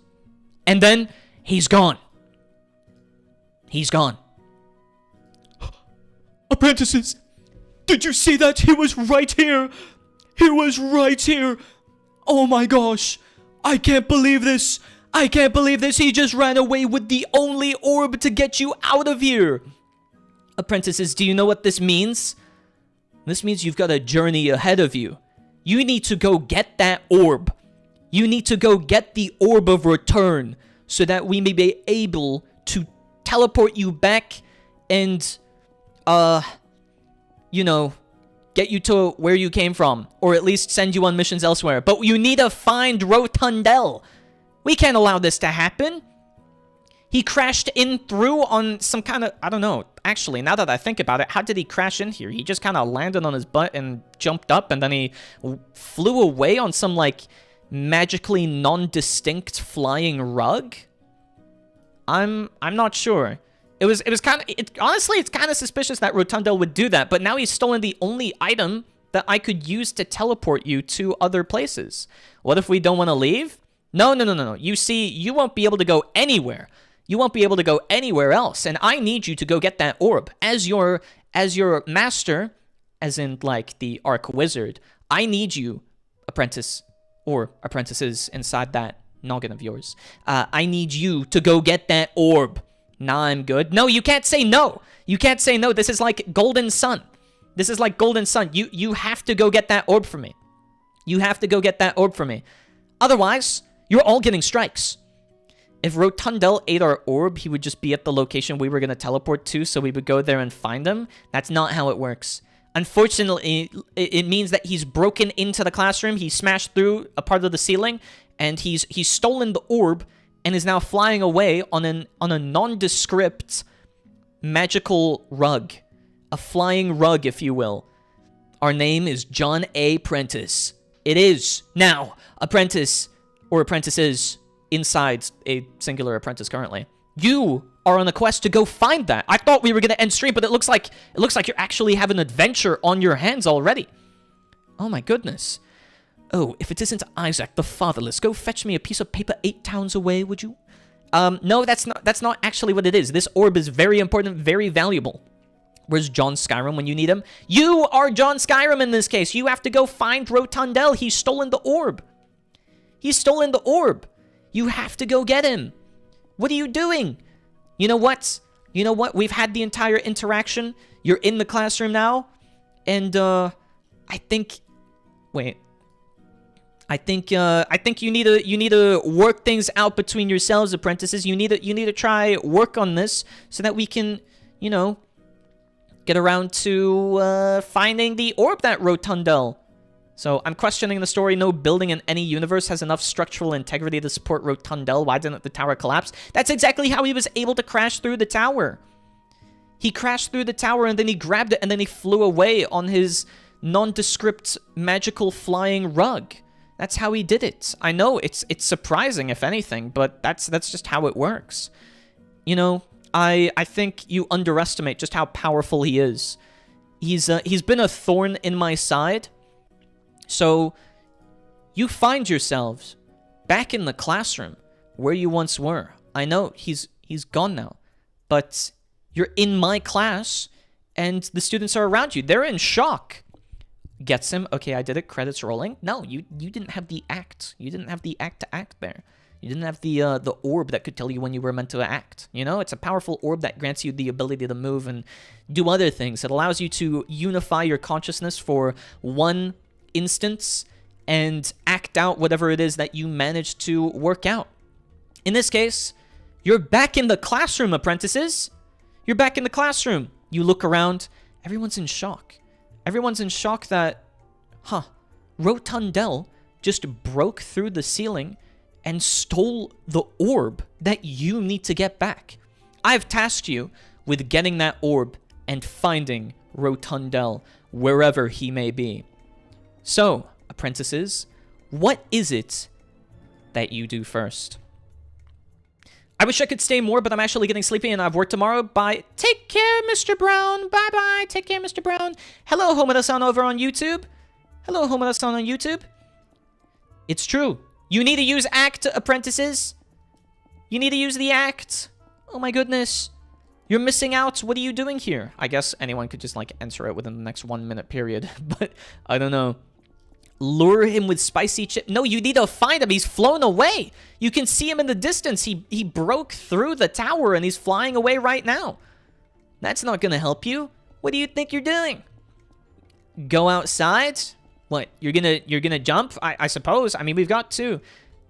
And then, he's gone. He's gone. Apprentices! Did you see that? He was right here! He was right here! Oh my gosh! I can't believe this! I can't believe this! He just ran away with the only orb to get you out of here! Apprentices, do you know what this means? This means you've got a journey ahead of you. You need to go get that orb. You need to go get the orb of return so that we may be able to teleport you back and, you know, get you to where you came from, or at least send you on missions elsewhere. But you need to find Rotundel. We can't allow this to happen. He crashed in through on some kind of... I don't know. Actually, now that I think about it, how did he crash in here? He just kind of landed on his butt and jumped up, and then he flew away on some, like, magically non-distinct flying rug? I'm not sure. It was kind of honestly it's kind of suspicious that Rotundel would do that, but now he's stolen the only item that I could use to teleport you to other places. What if we don't want to leave? No. You see, you won't be able to go anywhere. You won't be able to go anywhere else, and I need you to go get that orb. As your master, as in like the Arc Wizard, I need you, apprentice or apprentices inside that noggin of yours. I need you to go get that orb. Nah, I'm good. No, you can't say no. You can't say no. This is like Golden Sun. This is like Golden Sun. You have to go get that orb for me. You have to go get that orb for me. Otherwise, you're all getting strikes. If Rotundel ate our orb, he would just be at the location we were going to teleport to, so we would go there and find him. That's not how it works. Unfortunately, it means that he's broken into the classroom, he smashed through a part of the ceiling, and he's stolen the orb, and is now flying away on a nondescript magical rug. A flying rug, if you will. Our name is John A. Prentice. It is now apprentice or apprentices inside a singular apprentice currently. You are on a quest to go find that. I thought we were going to end stream, but it looks like you actually have an adventure on your hands already. Oh my goodness. Oh, if it isn't Isaac the Fatherless, go fetch me a piece of paper 8 towns away, would you? No, that's not actually what it is. This orb is very important, very valuable. Where's John Skyrim when you need him? You are John Skyrim in this case. You have to go find Rotundel. He's stolen the orb. He's stolen the orb. You have to go get him. What are you doing? You know what? You know what? We've had the entire interaction. You're in the classroom now. And, I think... Wait. I think you need to work things out between yourselves, apprentices. You need to try work on this so that we can, you know, get around to finding the orb that Rotundel. So I'm questioning the story. No building in any universe has enough structural integrity to support Rotundel. Why didn't the tower collapse? That's exactly how he was able to crash through the tower. He crashed through the tower and then he grabbed it and then he flew away on his nondescript magical flying rug. That's how he did it. I know it's surprising if anything, but that's just how it works. You know, I think you underestimate just how powerful he is. He's been a thorn in my side. So you find yourselves back in the classroom where you once were. I know he's gone now, but you're in my class and the students are around you. They're in shock. Gets him. Okay, I did it. Credits rolling. No, you didn't have the act. You didn't have the act to act there. You didn't have the orb that could tell you when you were meant to act. You know, it's a powerful orb that grants you the ability to move and do other things. It allows you to unify your consciousness for one instance and act out whatever it is that you managed to work out. In this case, you're back in the classroom, apprentices. You're back in the classroom. You look around. Everyone's in shock. Everyone's in shock that, Rotundel just broke through the ceiling and stole the orb that you need to get back. I've tasked you with getting that orb and finding Rotundel wherever he may be. So, apprentices, what is it that you do first? I wish I could stay more, but I'm actually getting sleepy and I have work tomorrow. Bye. Take care, Mr. Brown. Bye-bye. Take care, Mr. Brown. Hello, Homada-san over on YouTube. Hello, Homada-san on YouTube. It's true. You need to use ACT, apprentices. You need to use the ACT. Oh my goodness. You're missing out. What are you doing here? I guess anyone could just, like, enter it within the next 1 minute period. But, I don't know. Lure him with spicy chip. No, you need to find him. He's flown away. You can see him in the distance. He broke through the tower and he's flying away right now. That's not going to help you. What do you think you're doing? Go outside? What? You're gonna jump? I suppose. I mean, we've got to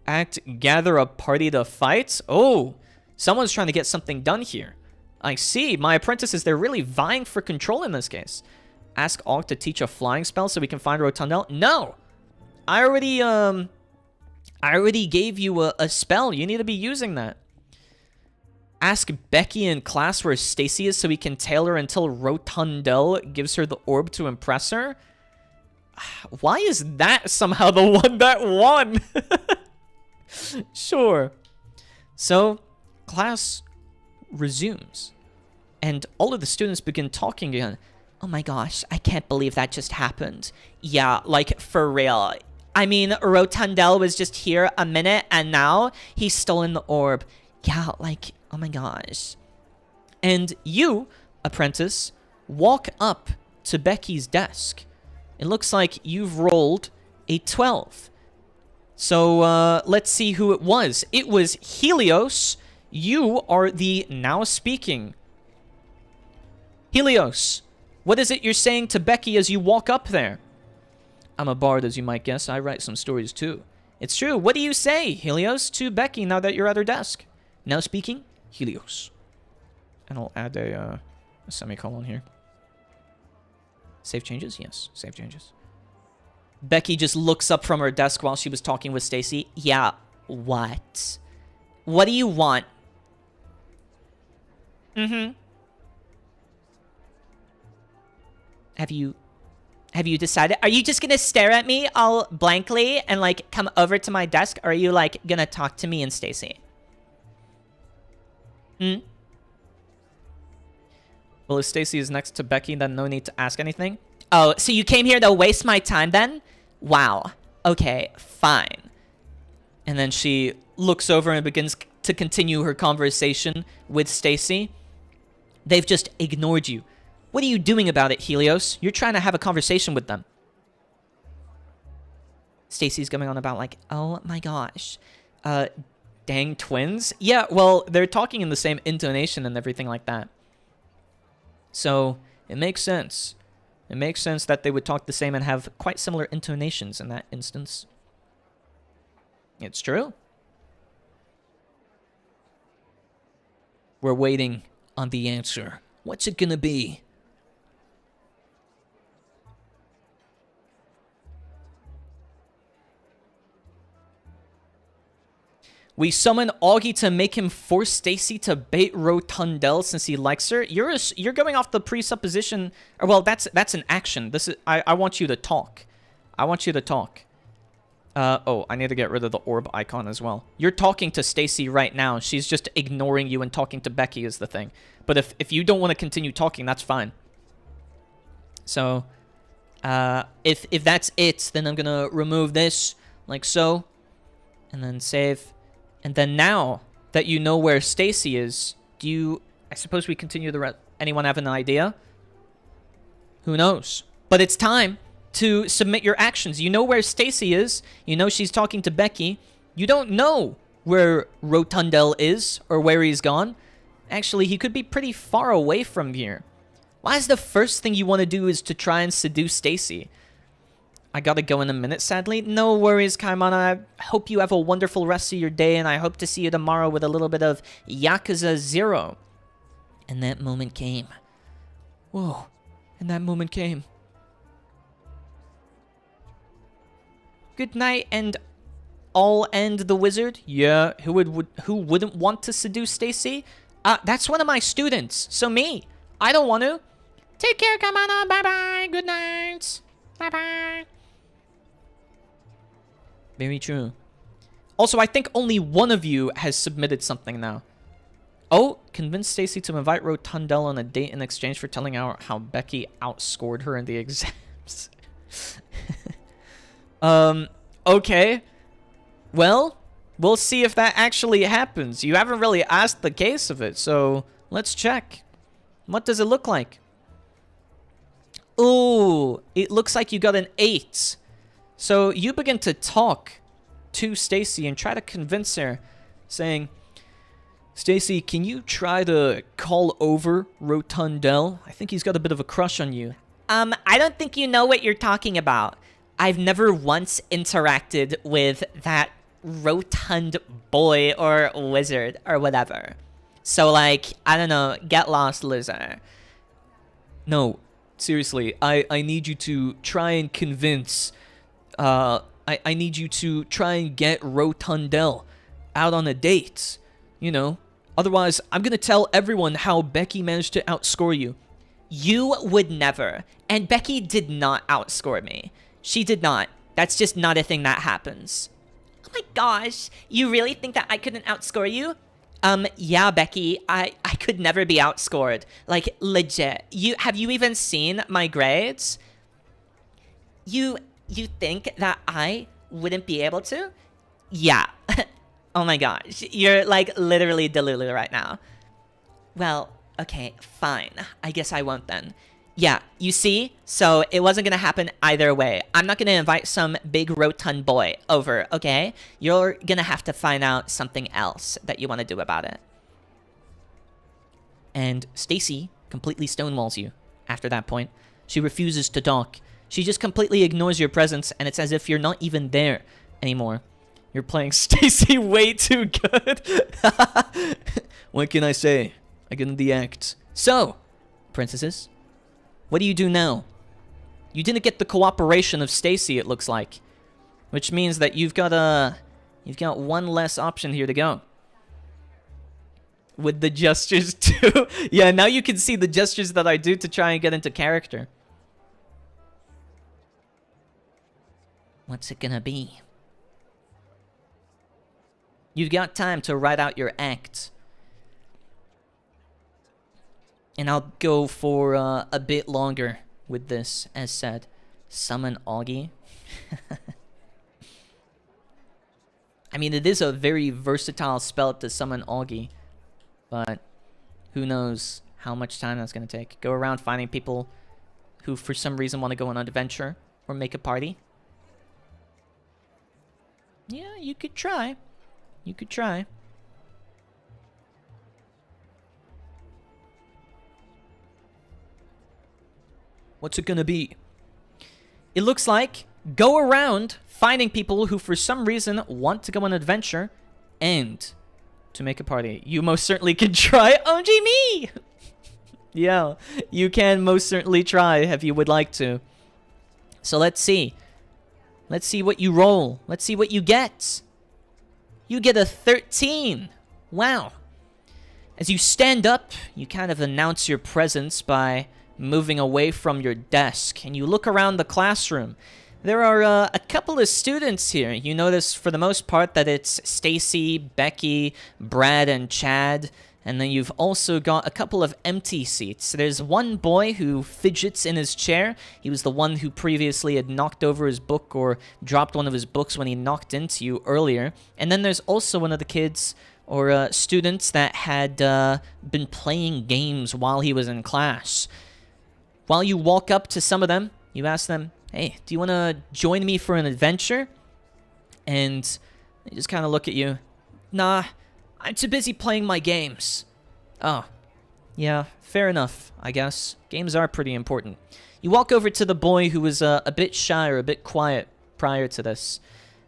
act, gather a party to fight. Oh, someone's trying to get something done here. I see. My apprentices, they're really vying for control in this case. Ask Auger to teach a flying spell so we can find Rotundel. No! I already gave you a spell. You need to be using that. Ask Becky in class where Stacy is so we can tail her until Rotundel gives her the orb to impress her. Why is that somehow the one that won? Sure. So, class resumes. And all of the students begin talking again. Oh my gosh, I can't believe that just happened. Yeah, like, for real. I mean, Rotundel was just here a minute, and now he's stolen the orb. Yeah, like, oh my gosh. And you, Apprentice, walk up to Becky's desk. It looks like you've rolled a 12. So, let's see who it was. It was Helios. You are the now speaking. Helios, what is it you're saying to Becky as you walk up there? I'm a bard, as you might guess. I write some stories, too. It's true. What do you say, Helios, to Becky now that you're at her desk? Now speaking, Helios. And I'll add a semicolon here. Save changes? Yes, save changes. Becky just looks up from her desk while she was talking with Stacy. Yeah, what? What do you want? Mm-hmm. Have you decided? Are you just gonna stare at me all blankly and, like, come over to my desk? Or are you, like, gonna talk to me and Stacy? Hmm? Well, if Stacy is next to Becky, then no need to ask anything. Oh, so you came here to waste my time then? Wow. Okay, fine. And then she looks over and begins to continue her conversation with Stacy. They've just ignored you. What are you doing about it, Helios? You're trying to have a conversation with them. Stacy's going on about, like, oh my gosh. Dang twins? Yeah, well, they're talking in the same intonation and everything like that. So, it makes sense. It makes sense that they would talk the same and have quite similar intonations in that instance. It's true. We're waiting on the answer. What's it gonna be? We summon Augie to make him force Stacy to bait Rotundel since he likes her. You're going off the presupposition, or well, that's an action. This is I want you to talk. I want you to talk. Oh, I need to get rid of the orb icon as well. You're talking to Stacy right now. She's just ignoring you and talking to Becky is the thing. But if you don't want to continue talking, that's fine. So, if that's it, then I'm gonna remove this like so, and then save. And then now that you know where Stacy is, I suppose we continue the rest. Anyone have an idea? Who knows? But it's time to submit your actions. You know where Stacy is. You know she's talking to Becky. You don't know where Rotundel is or where he's gone. Actually, he could be pretty far away from here. Why is the first thing you want to do is to try and seduce Stacy? I gotta go in a minute, sadly. No worries, Kaimana. I hope you have a wonderful rest of your day, and I hope to see you tomorrow with a little bit of Yakuza 0. And that moment came. Whoa. And that moment came. Good night, and all end the wizard? Yeah, who wouldn't want to seduce Stacy? That's one of my students, so me. I don't want to. Take care, Kaimana. Bye-bye. Good night. Bye-bye. Very true. Also, I think only one of you has submitted something now. Oh, convince Stacy to invite Rotundel on a date in exchange for telling her how Becky outscored her in the exams. Okay. Well, we'll see if that actually happens. You haven't really asked the case of it, so let's check. What does it look like? Ooh, it looks like you got an 8. So you begin to talk to Stacy and try to convince her, saying, Stacy, can you try to call over Rotundel? I think he's got a bit of a crush on you. I don't think you know what you're talking about. I've never once interacted with that rotund boy or wizard or whatever. So, like, I don't know, get lost, loser. No, seriously, I need you to try and convince... I need you to try and get Rotundel out on a date. You know, otherwise I'm gonna tell everyone how Becky managed to outscore you. You would never. And Becky did not outscore me. She did not. That's just not a thing that happens. Oh my gosh, you really think that I couldn't outscore you? Yeah, Becky, I could never be outscored. Like, legit. Have you even seen my grades? You think that I wouldn't be able to? Yeah. Oh my gosh, you're like literally delulu right now. Well, okay, fine. I guess I won't then. Yeah, you see? So it wasn't gonna happen either way. I'm not gonna invite some big rotund boy over, okay? You're gonna have to find out something else that you want to do about it. And Stacy completely stonewalls you after that point. She refuses to talk. She just completely ignores your presence, and it's as if you're not even there anymore. You're playing Stacy way too good. What can I say? I get in the act. So, princesses, what do you do now? You didn't get the cooperation of Stacy, it looks like. Which means that you've got one less option here to go. With the gestures too. Yeah, now you can see the gestures that I do to try and get into character. What's it gonna be? You've got time to write out your act. And I'll go for a bit longer with this, as said. Summon Augie. I mean, it is a very versatile spell to summon Augie. But who knows how much time that's going to take. Go around finding people who for some reason want to go on an adventure or make a party. Yeah, you could try. You could try. What's it gonna be? It looks like go around finding people who for some reason want to go on an adventure and to make a party. You most certainly can try. OG me! Yeah, you can most certainly try if you would like to. So let's see. Let's see what you roll. Let's see what you get. You get a 13. Wow. As you stand up, you kind of announce your presence by moving away from your desk, and you look around the classroom. There are a couple of students here. You notice for the most part that it's Stacy, Becky, Brad, and Chad. And then you've also got a couple of empty seats. There's one boy who fidgets in his chair. He was the one who previously had knocked over his book or dropped one of his books when he knocked into you earlier. And then there's also one of the kids or students that had been playing games while he was in class. While you walk up to some of them, you ask them, hey, do you want to join me for an adventure? And they just kind of look at you. Nah, I'm too busy playing my games. Oh, yeah, fair enough, I guess. Games are pretty important. You walk over to the boy who was a bit shy or a bit quiet prior to this.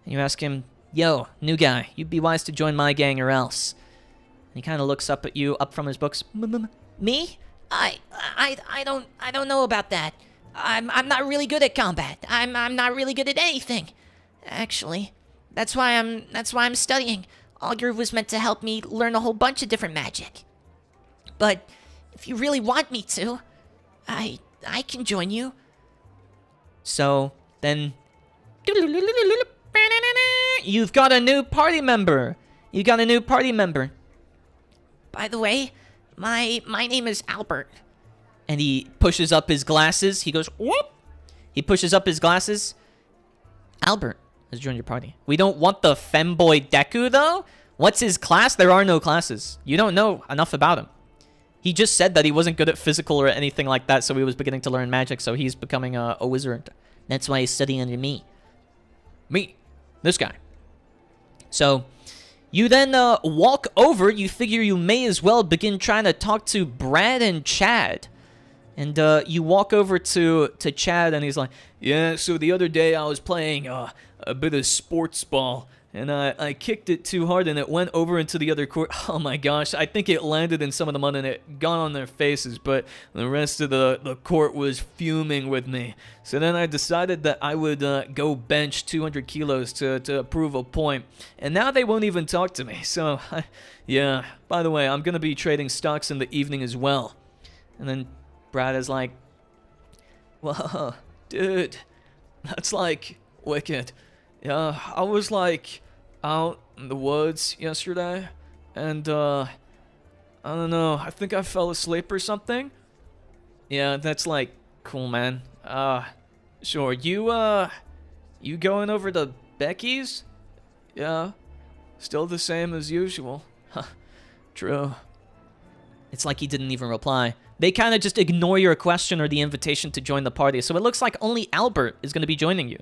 And you ask him, yo, new guy, you'd be wise to join my gang or else. And he kind of looks up at you, up from his books. Me? I don't know about that. I'm not really good at combat. I'm not really good at anything. Actually, that's why I'm studying. Auger was meant to help me learn a whole bunch of different magic. But if you really want me to, I can join you. So then you've got a new party member. You got a new party member. By the way, my name is Albert. And he pushes up his glasses. He goes, whoop. He pushes up his glasses. Albert has joined your party. We don't want the femboy Deku, though. What's his class? There are no classes. You don't know enough about him. He just said that he wasn't good at physical or anything like that, so he was beginning to learn magic, so he's becoming a wizard. That's why he's studying under me. Me. This guy. So you then walk over. You figure you may as well begin trying to talk to Brad and Chad. And you walk over to Chad, and he's like, yeah, so the other day I was playing a bit of sports ball, and I kicked it too hard, and it went over into the other court. Oh my gosh, I think it landed in some of the mud, and it got on their faces, but the rest of the court was fuming with me. So then I decided that I would go bench 200 kilos to prove a point, and now they won't even talk to me. So, yeah, by the way, I'm going to be trading stocks in the evening as well. And then Brad is like, whoa, dude, That's like wicked. Yeah, I was like out in the woods yesterday, and I don't know, I think I fell asleep or something. Yeah, that's like cool, man. Sure. You going over to Becky's? Yeah. Still the same as usual. Huh. True. It's like he didn't even reply. They kind of just ignore your question or the invitation to join the party, so it looks like only Albert is going to be joining you.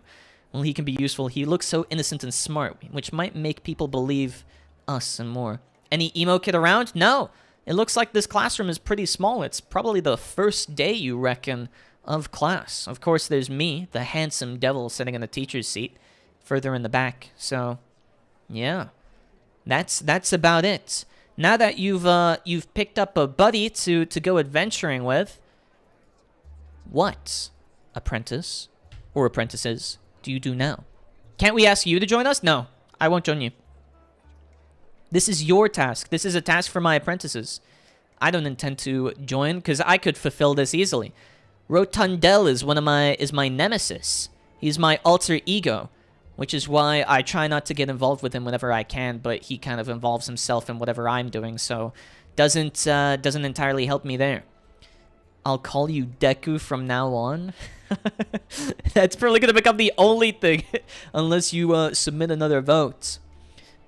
Well, he can be useful. He looks so innocent and smart, which might make people believe us and more. Any emo kid around? No. It looks like this classroom is pretty small. It's probably the first day, you reckon, of class. Of course, there's me, the handsome devil sitting in the teacher's seat, further in the back. So, yeah. That's about it. Now that you've picked up a buddy to go adventuring with, what, apprentice or apprentices, do you do now? Can't we ask you to join us? No, I won't join you. This is your task. This is a task for my apprentices. I don't intend to join because I could fulfill this easily. Rondel is my nemesis. He's my alter ego, which is why I try not to get involved with him whenever I can, but he kind of involves himself in whatever I'm doing, so doesn't entirely help me there. I'll call you Deku from now on. That's probably going to become the only thing, unless you submit another vote.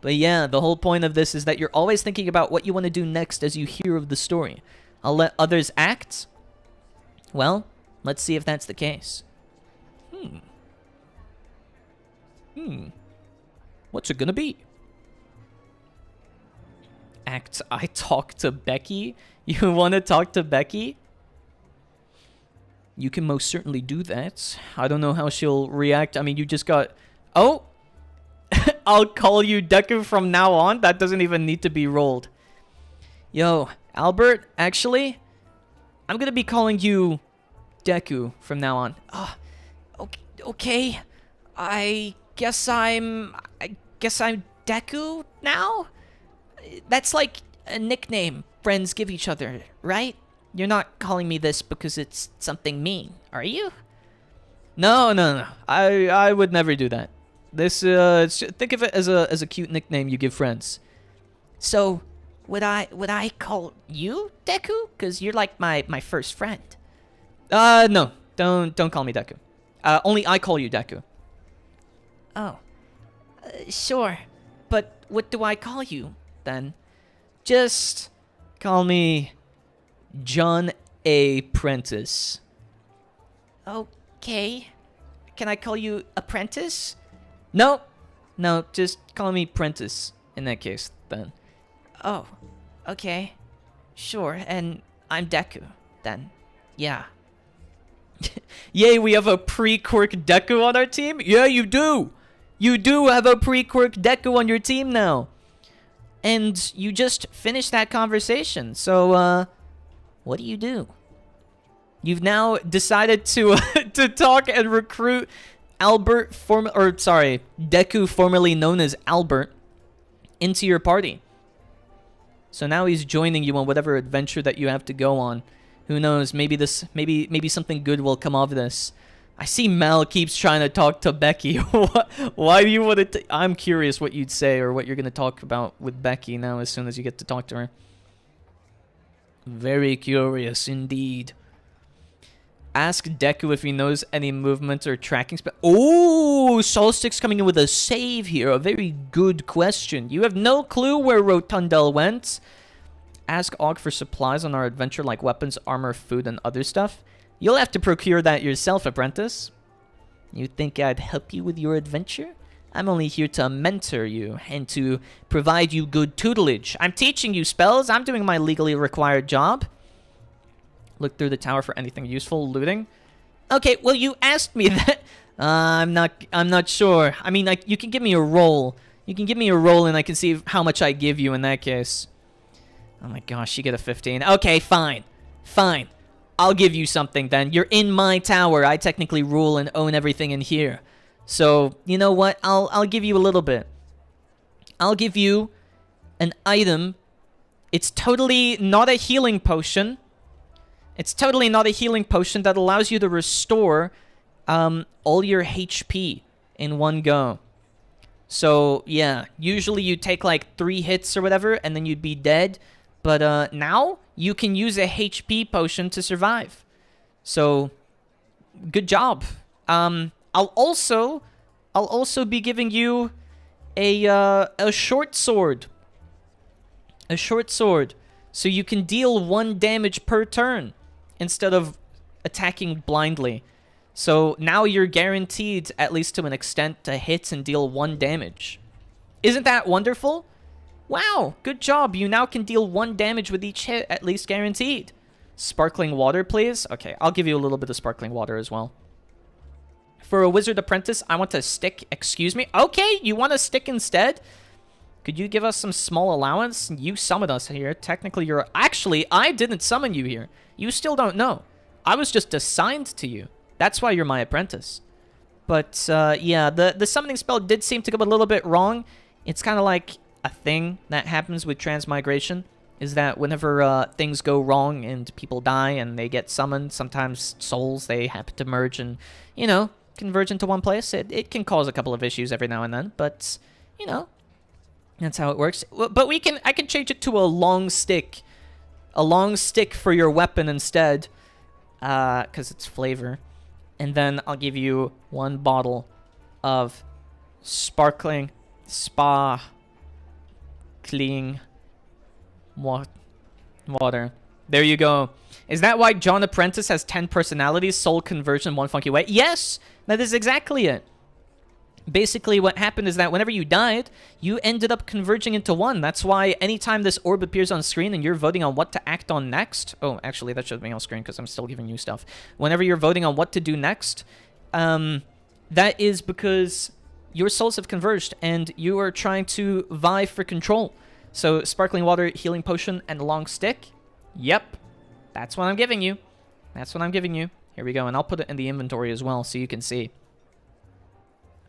But yeah, the whole point of this is that you're always thinking about what you want to do next as you hear of the story. I'll let others act. Well, let's see if that's the case. What's it gonna be? Act I talk to Becky? You want to talk to Becky? You can most certainly do that. I don't know how she'll react. I mean, you just got... Oh! I'll call you Deku from now on? That doesn't even need to be rolled. Yo, Albert, actually, I'm gonna be calling you Deku from now on. Okay. I guess I'm Deku now? That's like a nickname friends give each other, right? You're not calling me this because it's something mean, are you? No. I would never do that. This think of it as a cute nickname you give friends. So, would I call you Deku? Cause you're like my first friend. No. Don't call me Deku. Only I call you Deku. Oh. Sure. But what do I call you then? Just call me John A. Prentice. Okay. Can I call you Apprentice? No, just call me Prentice in that case, then. Oh, okay. Sure, and I'm Deku, then. Yeah. Yay, we have a pre-quirk Deku on our team? Yeah, you do! You do have a pre-quirk Deku on your team now. And you just finished that conversation, so, what do you do? You've now decided to to talk and recruit Deku, formerly known as Albert, into your party. So now he's joining you on whatever adventure that you have to go on. Who knows? Maybe something good will come of this. I see Mal keeps trying to talk to Becky. Why do you want to? I'm curious what you'd say or what you're going to talk about with Becky now as soon as you get to talk to her. Very curious indeed. Ask Deku if he knows any movement or tracking spell. Oh, Solstick's coming in with a save here. A very good question. You have no clue where Rondel went. Ask Auger for supplies on our adventure like weapons, armor, food, and other stuff. You'll have to procure that yourself, apprentice. You think I'd help you with your adventure? I'm only here to mentor you and to provide you good tutelage. I'm teaching you spells. I'm doing my legally required job. Look through the tower for anything useful. Looting? Okay, well, you asked me that. I'm not sure. I mean, you can give me a roll. You can give me a roll and I can see how much I give you in that case. Oh my gosh, you get a 15. Okay, fine. I'll give you something then. You're in my tower. I technically rule and own everything in here. So, you know what? I'll give you a little bit. I'll give you an item. It's totally not a healing potion. It's totally not a healing potion that allows you to restore all your HP in one go. So, yeah, usually you take like 3 hits or whatever, and then you'd be dead. But now you can use a HP potion to survive. So, good job. I'll also be giving you a short sword. A short sword. So you can deal 1 damage per turn instead of attacking blindly. So now you're guaranteed, at least to an extent, to hit and deal 1 damage. Isn't that wonderful? Wow, good job. You now can deal 1 damage with each hit, at least guaranteed. Sparkling water, please. Okay, I'll give you a little bit of sparkling water as well. For a wizard apprentice, I want a stick. Excuse me? Okay, you want a stick instead? Could you give us some small allowance? You summoned us here. Technically, you're... Actually, I didn't summon you here. You still don't know. I was just assigned to you. That's why you're my apprentice. But, yeah, the summoning spell did seem to go a little bit wrong. It's kind of like a thing that happens with transmigration, is that whenever things go wrong and people die and they get summoned, sometimes souls, they happen to merge and, you know, converge into one place. It can cause a couple of issues every now and then, but, you know, that's how it works. But I can change it to a long stick. A long stick for your weapon instead, because it's flavor. And then I'll give you 1 bottle of sparkling clean water. There you go. Is that why John Apprentice has 10 personalities, soul conversion, one funky way? Yes, that is exactly it. Basically, what happened is that whenever you died, you ended up converging into one. That's why anytime this orb appears on screen and you're voting on what to act on next... Oh, actually, that should be on screen because I'm still giving you stuff. Whenever you're voting on what to do next, that is because your souls have converged and you are trying to vie for control. So, sparkling water, healing potion, and a long stick. Yep. That's what I'm giving you. That's what I'm giving you. Here we go. And I'll put it in the inventory as well so you can see.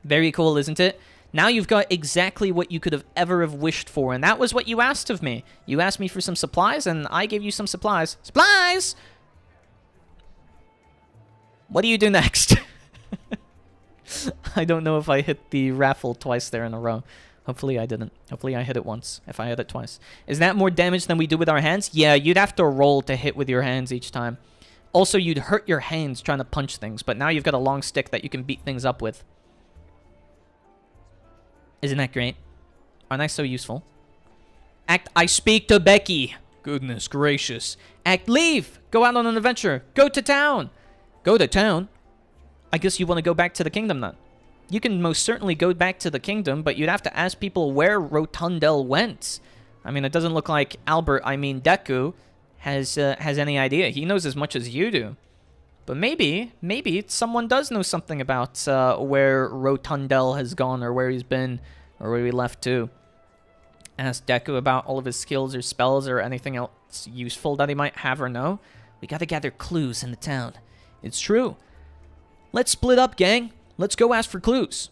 Very cool, isn't it? Now you've got exactly what you could have ever have wished for, and that was what you asked of me. You asked me for some supplies, and I gave you some supplies. Supplies! What do you do next? I don't know if I hit the raffle twice there in a row. Hopefully I didn't. Hopefully I hit it once, if I hit it twice. Is that more damage than we do with our hands? Yeah, you'd have to roll to hit with your hands each time. Also, you'd hurt your hands trying to punch things, but now you've got a long stick that you can beat things up with. Isn't that great? Aren't I so useful? Act I speak to Becky. Goodness gracious. Act leave. Go out on an adventure. Go to town. Go to town? I guess you want to go back to the kingdom then. You can most certainly go back to the kingdom, but you'd have to ask people where Rondel went. I mean, it doesn't look like Deku has any idea. He knows as much as you do. But maybe someone does know something about where Rondel has gone or where he's been or where he left to. Ask Deku about all of his skills or spells or anything else useful that he might have or know. We gotta gather clues in the town. It's true. Let's split up, gang. Let's go ask for clues.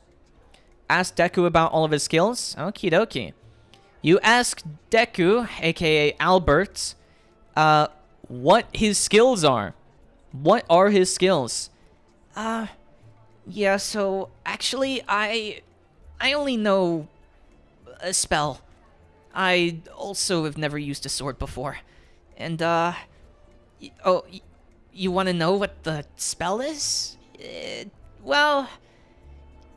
Ask Deku about all of his skills. Okie dokie. You ask Deku, aka Albert, what his skills are. What are his skills? Yeah, so actually I only know a spell. I also have never used a sword before. And you want to know what the spell is? Well,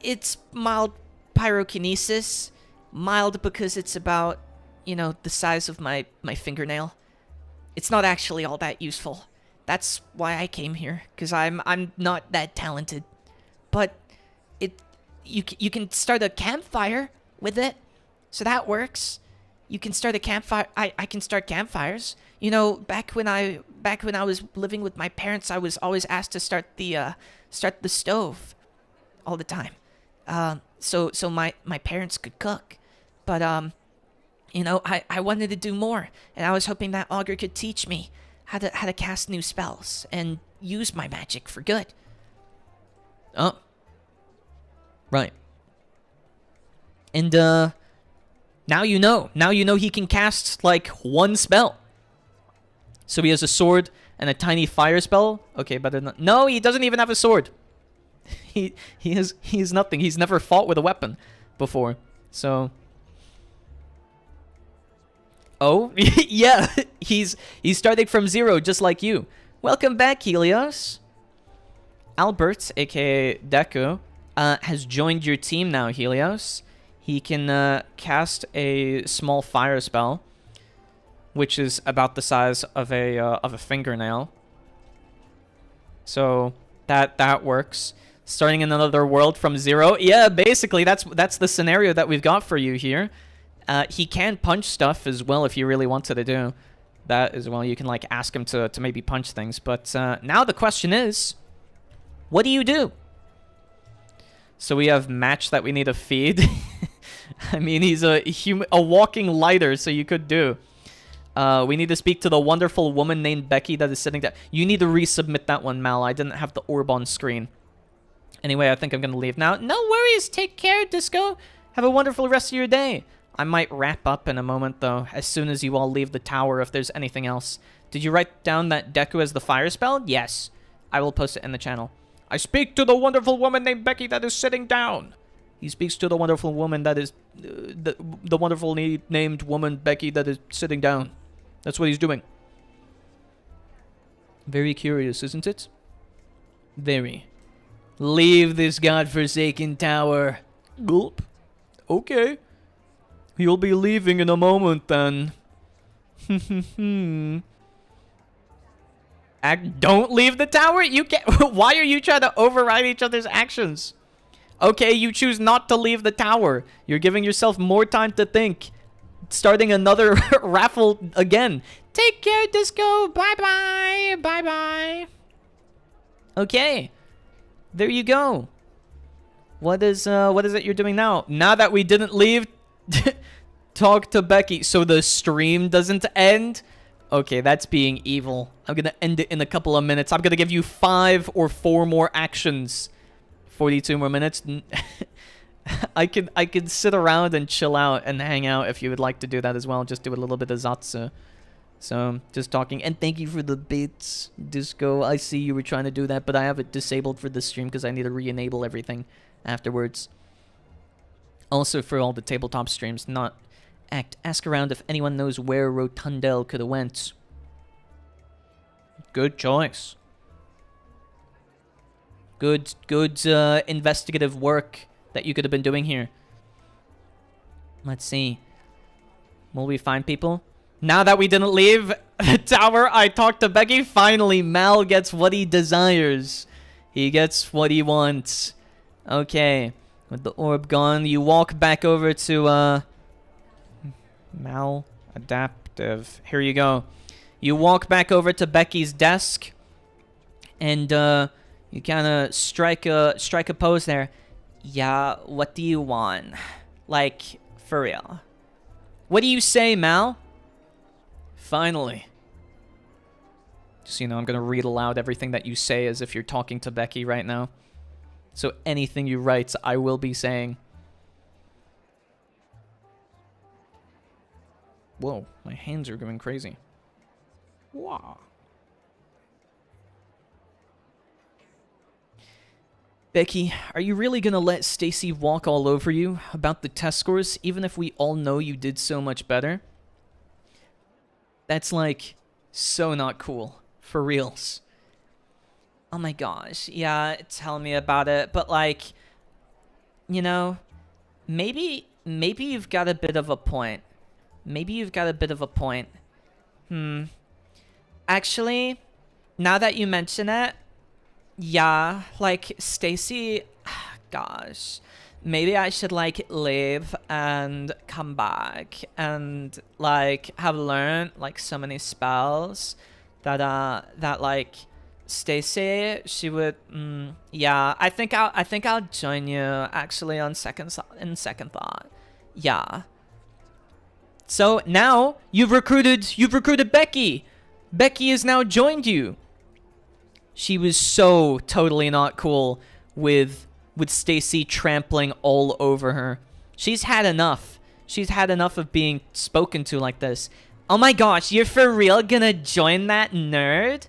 it's mild pyrokinesis. Mild because it's about, you know, the size of my fingernail. It's not actually all that useful. That's why I came here, because I'm not that talented. But you can start a campfire with it, so that works. You can start a campfire. I can start campfires. You know, back when I was living with my parents, I was always asked to start the stove all the time. So my parents could cook. But you know, I wanted to do more, and I was hoping that Auger could teach me how to cast new spells and use my magic for good. Oh. Right. And now you know. Now you know he can cast like one spell. So he has a sword and a tiny fire spell. Okay, but no, he doesn't even have a sword. He is nothing. He's never fought with a weapon before. So oh, yeah, he's starting from 0 just like you. Welcome back, Helios. Albert, aka Deku, has joined your team now, Helios. He can cast a small fire spell, which is about the size of a fingernail. So that works. Starting in another world from 0. Yeah, basically that's the scenario that we've got for you here. He can punch stuff as well if you really wanted to do that as well. You can like ask him to maybe punch things. But now the question is, what do you do? So we have Match that we need to feed. I mean, he's a walking lighter, so you could do. We need to speak to the wonderful woman named Becky that is sitting there. You need to resubmit that one, Mal. I didn't have the orb on screen. Anyway, I think I'm going to leave now. No worries. Take care, Disco. Have a wonderful rest of your day. I might wrap up in a moment, though, as soon as you all leave the tower, if there's anything else. Did you write down that Deku has the fire spell? Yes. I will post it in the channel. I speak to the wonderful woman named Becky that is sitting down. He speaks to the wonderful woman that is... the wonderfully named woman Becky that is sitting down. That's what he's doing. Very curious, isn't it? Very. Leave this godforsaken tower. Gulp. Okay. You'll be leaving in a moment, then. Don't leave the tower? You can't... Why are you trying to override each other's actions? Okay, you choose not to leave the tower. You're giving yourself more time to think. Starting another raffle again. Take care, Disco. Bye-bye. Bye-bye. Okay. There you go. What is it you're doing now? Now that we didn't leave, talk to Becky so the stream doesn't end. Okay, that's being evil. I'm gonna end it in a couple of minutes. I'm gonna give you 5 or 4 more actions. 42 more minutes. I can sit around and chill out and hang out if you would like to do that as well. Just do a little bit of Zatsu. So, just talking. And thank you for the bits, Disco. I see you were trying to do that, but I have it disabled for this stream because I need to re-enable everything afterwards. Also, for all the tabletop streams, not ask around if anyone knows where Rondel could have went. Good choice. Good investigative work that you could have been doing here. Let's see. Will we find people? Now that we didn't leave the tower, I talked to Becky. Finally, Mal gets what he desires. He gets what he wants. Okay. With the orb gone, you walk back over to, Maladaptive. Here you go. You walk back over to Becky's desk. And, you kind of strike a pose there. Yeah, what do you want? Like, for real. What do you say, Mal? Finally. Just, you know, I'm going to read aloud everything that you say as if you're talking to Becky right now. So anything you write, I will be saying. Whoa, my hands are going crazy. Wow. Becky, are you really gonna let Stacy walk all over you about the test scores, even if we all know you did so much better? That's like so not cool. For reals. Oh my gosh, yeah, tell me about it. But like, you know, maybe you've got a bit of a point. Maybe you've got a bit of a point. Actually, now that you mention it, yeah, like, Stacy, gosh, maybe I should, like, leave and come back and, like, have learned, like, so many spells that, like, Stacy, she would, yeah, I think I'll join you, actually, in second thought. Yeah. So, now, you've recruited Becky. Becky has now joined you. She was so totally not cool with Stacy trampling all over her. She's had enough. She's had enough of being spoken to like this. Oh my gosh, you're for real gonna join that nerd?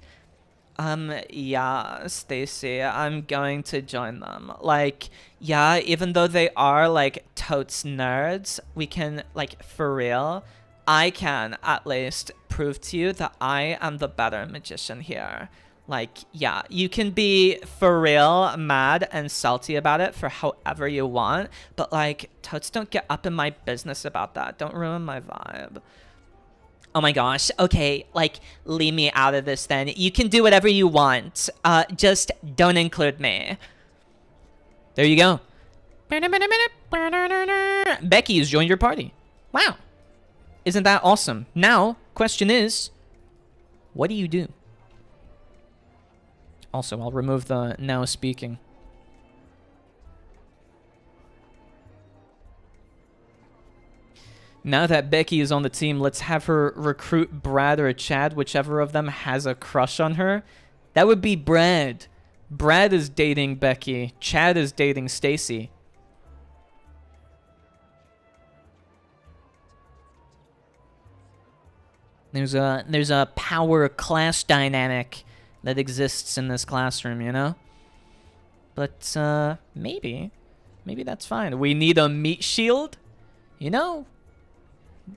Yeah, Stacy, I'm going to join them. Like, yeah, even though they are, like, totes nerds, we can, like, for real, I can, at least, prove to you that I am the better magician here. Like, yeah, you can be, for real, mad and salty about it for however you want, but, like, totes don't get up in my business about that. Don't ruin my vibe. Oh my gosh, okay, like, leave me out of this then. You can do whatever you want. Just don't include me. There you go. Becky has joined your party. Wow. Isn't that awesome? Now, question is, what do you do? Also, I'll remove the now speaking. Now that Becky is on the team, let's have her recruit Brad or Chad, whichever of them has a crush on her. That would be Brad. Brad is dating Becky. Chad is dating Stacy. There's a power class dynamic that exists in this classroom, you know? But maybe that's fine. We need a meat shield, you know?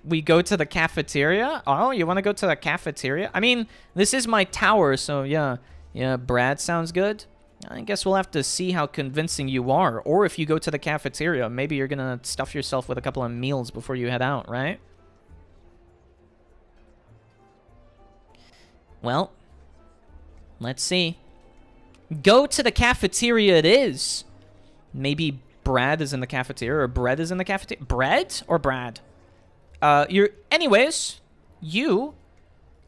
We go to the cafeteria. Oh, you want to go to the cafeteria? I mean, this is my tower, so yeah. Yeah, Brad sounds good. I guess we'll have to see how convincing you are. Or if you go to the cafeteria, maybe you're going to stuff yourself with a couple of meals before you head out, right? Well, let's see. Go to the cafeteria it is. Maybe Brad is in the cafeteria or Brad is in the cafeteria. Brad or Brad? Anyways, you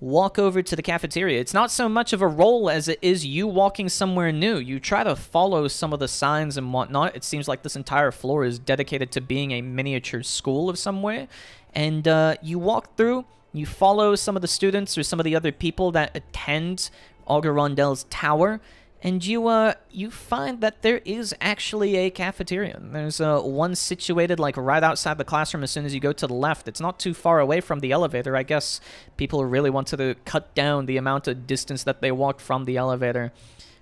walk over to the cafeteria. It's not so much of a role as it is you walking somewhere new. You try to follow some of the signs and whatnot. It seems like this entire floor is dedicated to being a miniature school of somewhere. And you walk through, you follow some of the students or some of the other people that attend Auger Rondel's tower. And you find that there is actually a cafeteria. There's one situated like right outside the classroom as soon as you go to the left. It's not too far away from the elevator. I guess people really wanted to cut down the amount of distance that they walked from the elevator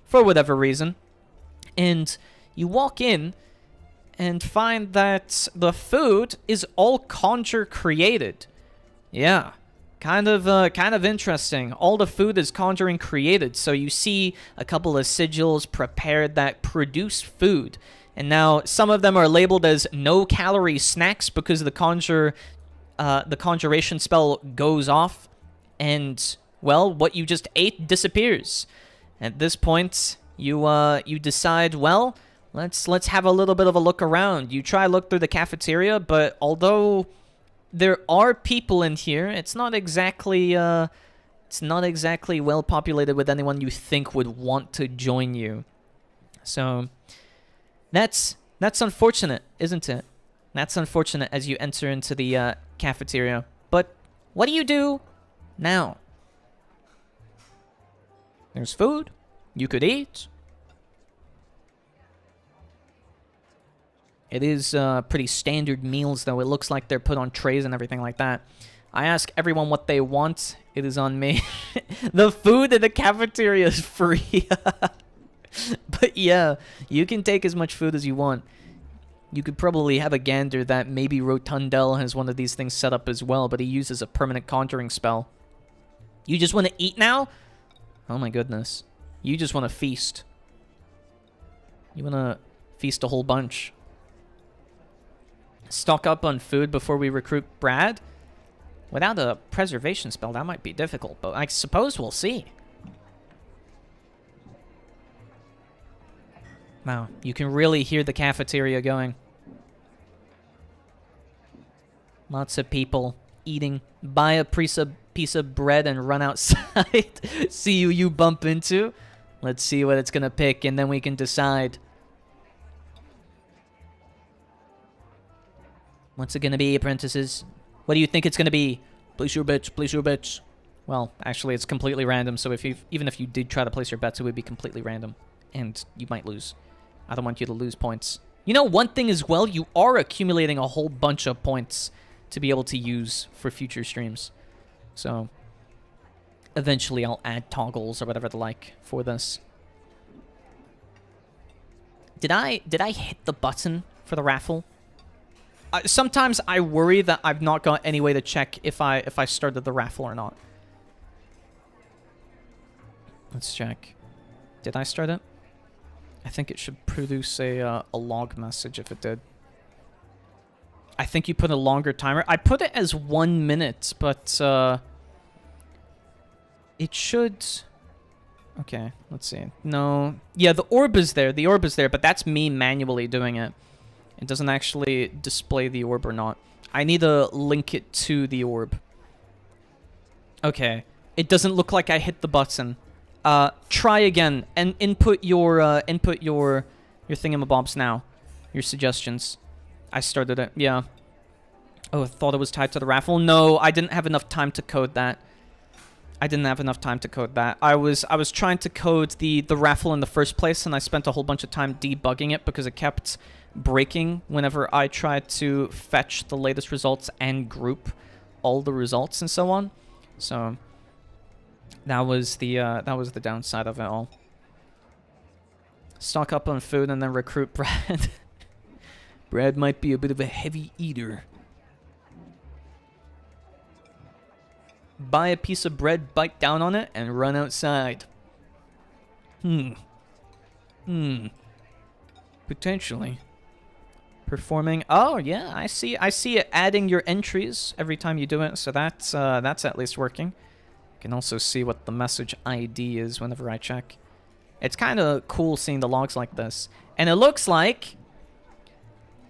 for whatever reason. And you walk in and find that the food is all conjure created. Yeah. Kind of interesting. All the food is conjuring created. So you see a couple of sigils prepared that produce food. And now some of them are labeled as no-calorie snacks because the conjuration spell goes off. And, well, what you just ate disappears. At this point, you decide, well, let's have a little bit of a look around. You try look through the cafeteria, but although there are people in here, it's not exactly well populated with anyone you think would want to join you. So that's unfortunate, isn't it? That's unfortunate as you enter into the cafeteria. But what do you do now? There's food you could eat. It is pretty standard meals, though. It looks like they're put on trays and everything like that. I ask everyone what they want. It is on me. The food in the cafeteria is free. But yeah, you can take as much food as you want. You could probably have a gander that maybe Rondel has one of these things set up as well, but he uses a permanent conjuring spell. You just want to eat now? Oh my goodness. You just want to feast. You want to feast a whole bunch. Stock up on food before we recruit Brad? Without a preservation spell, that might be difficult, but I suppose we'll see. Wow, you can really hear the cafeteria going. Lots of people eating. Buy a piece of bread and run outside. See who you bump into. Let's see what it's going to pick, and then we can decide. What's it gonna be, apprentices? What do you think it's gonna be? Place your bets, place your bets. Well, actually, it's completely random, so even if you did try to place your bets, it would be completely random. And you might lose. I don't want you to lose points. You know, one thing as well, you are accumulating a whole bunch of points to be able to use for future streams. So, Eventually, I'll add toggles or whatever the like for this. Did I hit the button for the raffle? Sometimes I worry that I've not got any way to check if I started the raffle or not. Let's check. Did I start it? I think it should produce a log message if it did. I think you put a longer timer. I put it as 1 minute, but it should... Okay, let's see. No. Yeah, the orb is there. The orb is there, but that's me manually doing it. It doesn't actually display the orb or not. I need to link it to the orb. Okay. It doesn't look like I hit the button. Try again and input your thingamabobs now. Your suggestions. I started it. Yeah. Oh, I thought it was tied to the raffle. No, I didn't have enough time to code that. I was trying to code the raffle in the first place, and I spent a whole bunch of time debugging it because it kept breaking whenever I tried to fetch the latest results and group all the results and so on. So that was the downside of it all. Stock up on food and then recruit Brad. Brad might be a bit of a heavy eater. Buy a piece of bread, bite down on it, and run outside. Potentially. Performing. Oh, yeah, I see it adding your entries every time you do it, so that's at least working. You can also see what the message ID is whenever I check. It's kind of cool seeing the logs like this. And it looks like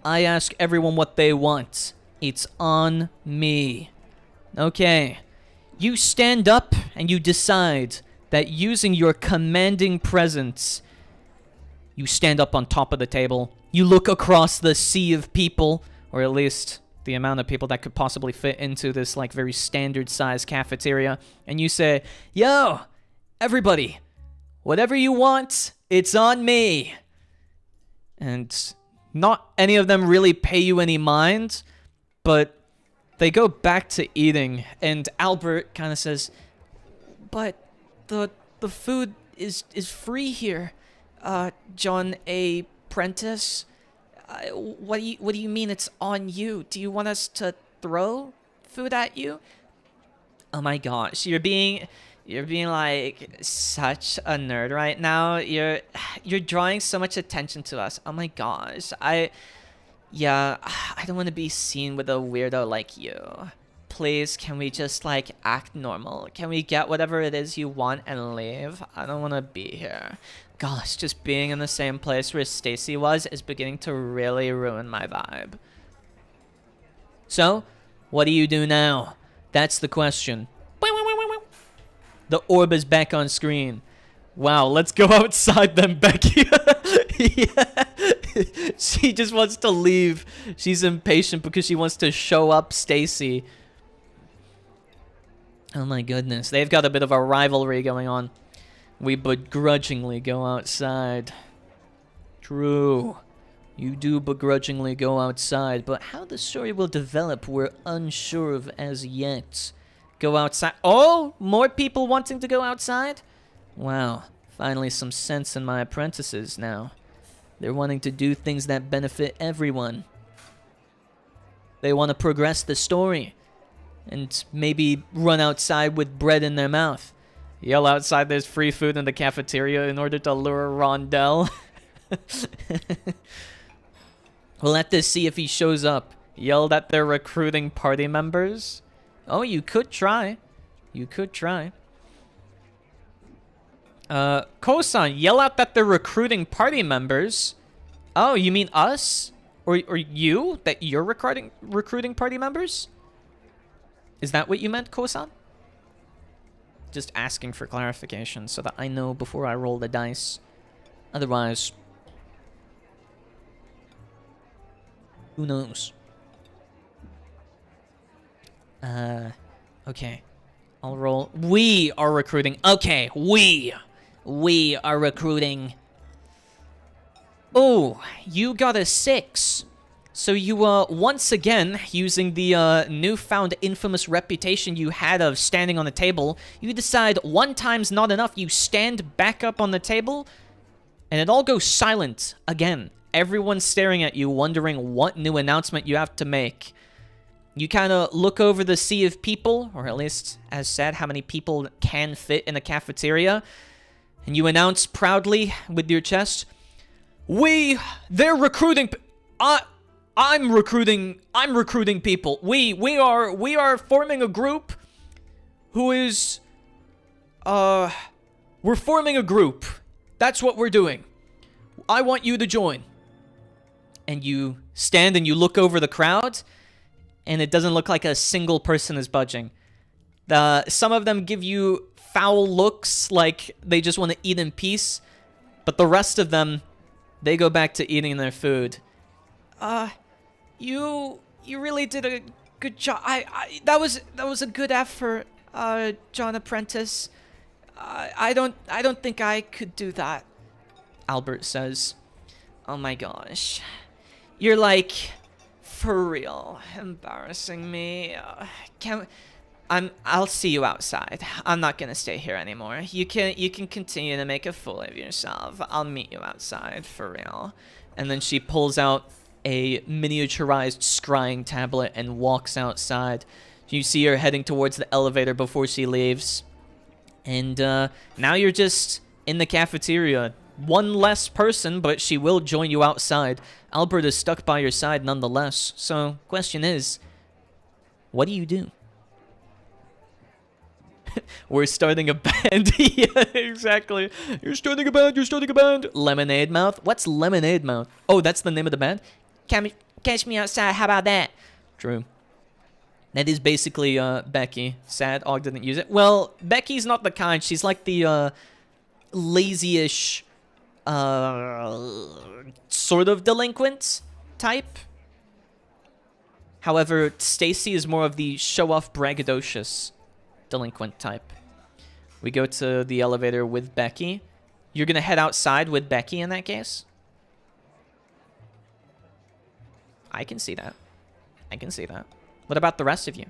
I ask everyone what they want. It's on me. Okay. You stand up and you decide that using your commanding presence, you stand up on top of the table. You look across the sea of people, or at least the amount of people that could possibly fit into this like very standard size cafeteria, and you say, "Yo, everybody, whatever you want, it's on me." And not any of them really pay you any mind, but they go back to eating, and Albert kind of says, "But the food is free here, John A. Prentice. What do you mean it's on you? Do you want us to throw food at you?" Oh my gosh, you're being like such a nerd right now. You're drawing so much attention to us. Oh my gosh, Yeah, I don't want to be seen with a weirdo like you. Please, can we just, like, act normal? Can we get whatever it is you want and leave? I don't want to be here. Gosh, just being in the same place where Stacy was is beginning to really ruin my vibe. So, what do you do now? That's the question. The orb is back on screen. Wow, let's go outside then, Becky. Yeah. She just wants to leave. She's impatient because she wants to show up Stacy. Oh my goodness. They've got a bit of a rivalry going on. We begrudgingly go outside. True. You do begrudgingly go outside, but how the story will develop, we're unsure of as yet. Go outside. Oh, more people wanting to go outside? Wow. Finally some sense in my apprentices now. They're wanting to do things that benefit everyone. They want to progress the story. And maybe run outside with bread in their mouth. Yell outside there's free food in the cafeteria in order to lure Rondel. We'll have to see if he shows up. Yell that they're recruiting party members. Oh, you could try. You could try. Kouesan, yell out that they're recruiting party members. Oh, you mean us? Or you? That you're recruiting party members? Is that what you meant, Kouesan? Just asking for clarification so that I know before I roll the dice. Otherwise, who knows? Okay. I'll roll. We are recruiting. Okay, we are recruiting. Oh, you got a 6. So you, once again, using the newfound infamous reputation you had of standing on the table, you decide one time's not enough. You stand back up on the table, and it all goes silent again. Everyone's staring at you, wondering what new announcement you have to make. You kind of look over the sea of people, or at least, as said, how many people can fit in a cafeteria, and you announce proudly with your chest, they're recruiting... I'm recruiting people. We are forming a group who is we're forming a group. That's what we're doing. I want you to join. And you stand and you look over the crowd, and it doesn't look like a single person is budging. Some of them give you foul looks like they just want to eat in peace, but the rest of them, they go back to eating their food. You really did a good job. That was a good effort, John Apprentice. I don't think I could do that. Albert says, "Oh my gosh, you're like, for real, embarrassing me. I'll see you outside. I'm not gonna stay here anymore. You can continue to make a fool of yourself. I'll meet you outside, for real." And then she pulls out a miniaturized scrying tablet and walks outside. You see her heading towards the elevator before she leaves. And now you're just in the cafeteria. One less person, but she will join you outside. Albert is stuck by your side nonetheless. So, question is, what do you do? We're starting a band. Yeah, exactly. You're starting a band. Lemonade Mouth? What's Lemonade Mouth? Oh, that's the name of the band? Catch me outside, how about that? True. That is basically Becky. Sad Og didn't use it. Well, Becky's not the kind. She's like the lazy-ish, sort of delinquent type. However, Stacy is more of the show-off braggadocious delinquent type. We go to the elevator with Becky. You're gonna head outside with Becky in that case? I can see that. What about the rest of you?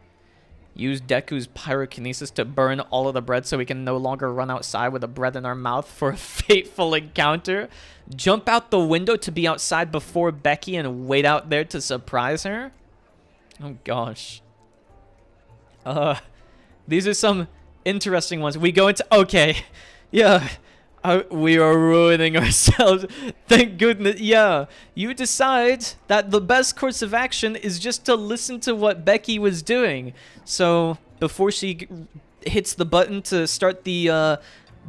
Use Deku's pyrokinesis to burn all of the bread so we can no longer run outside with the bread in our mouth for a fateful encounter. Jump out the window to be outside before Becky and wait out there to surprise her? Oh gosh. These are some interesting ones. We go into... Okay. Yeah. We are ruining ourselves. Thank goodness. Yeah. You decide that the best course of action is just to listen to what Becky was doing. So before she hits the button to start the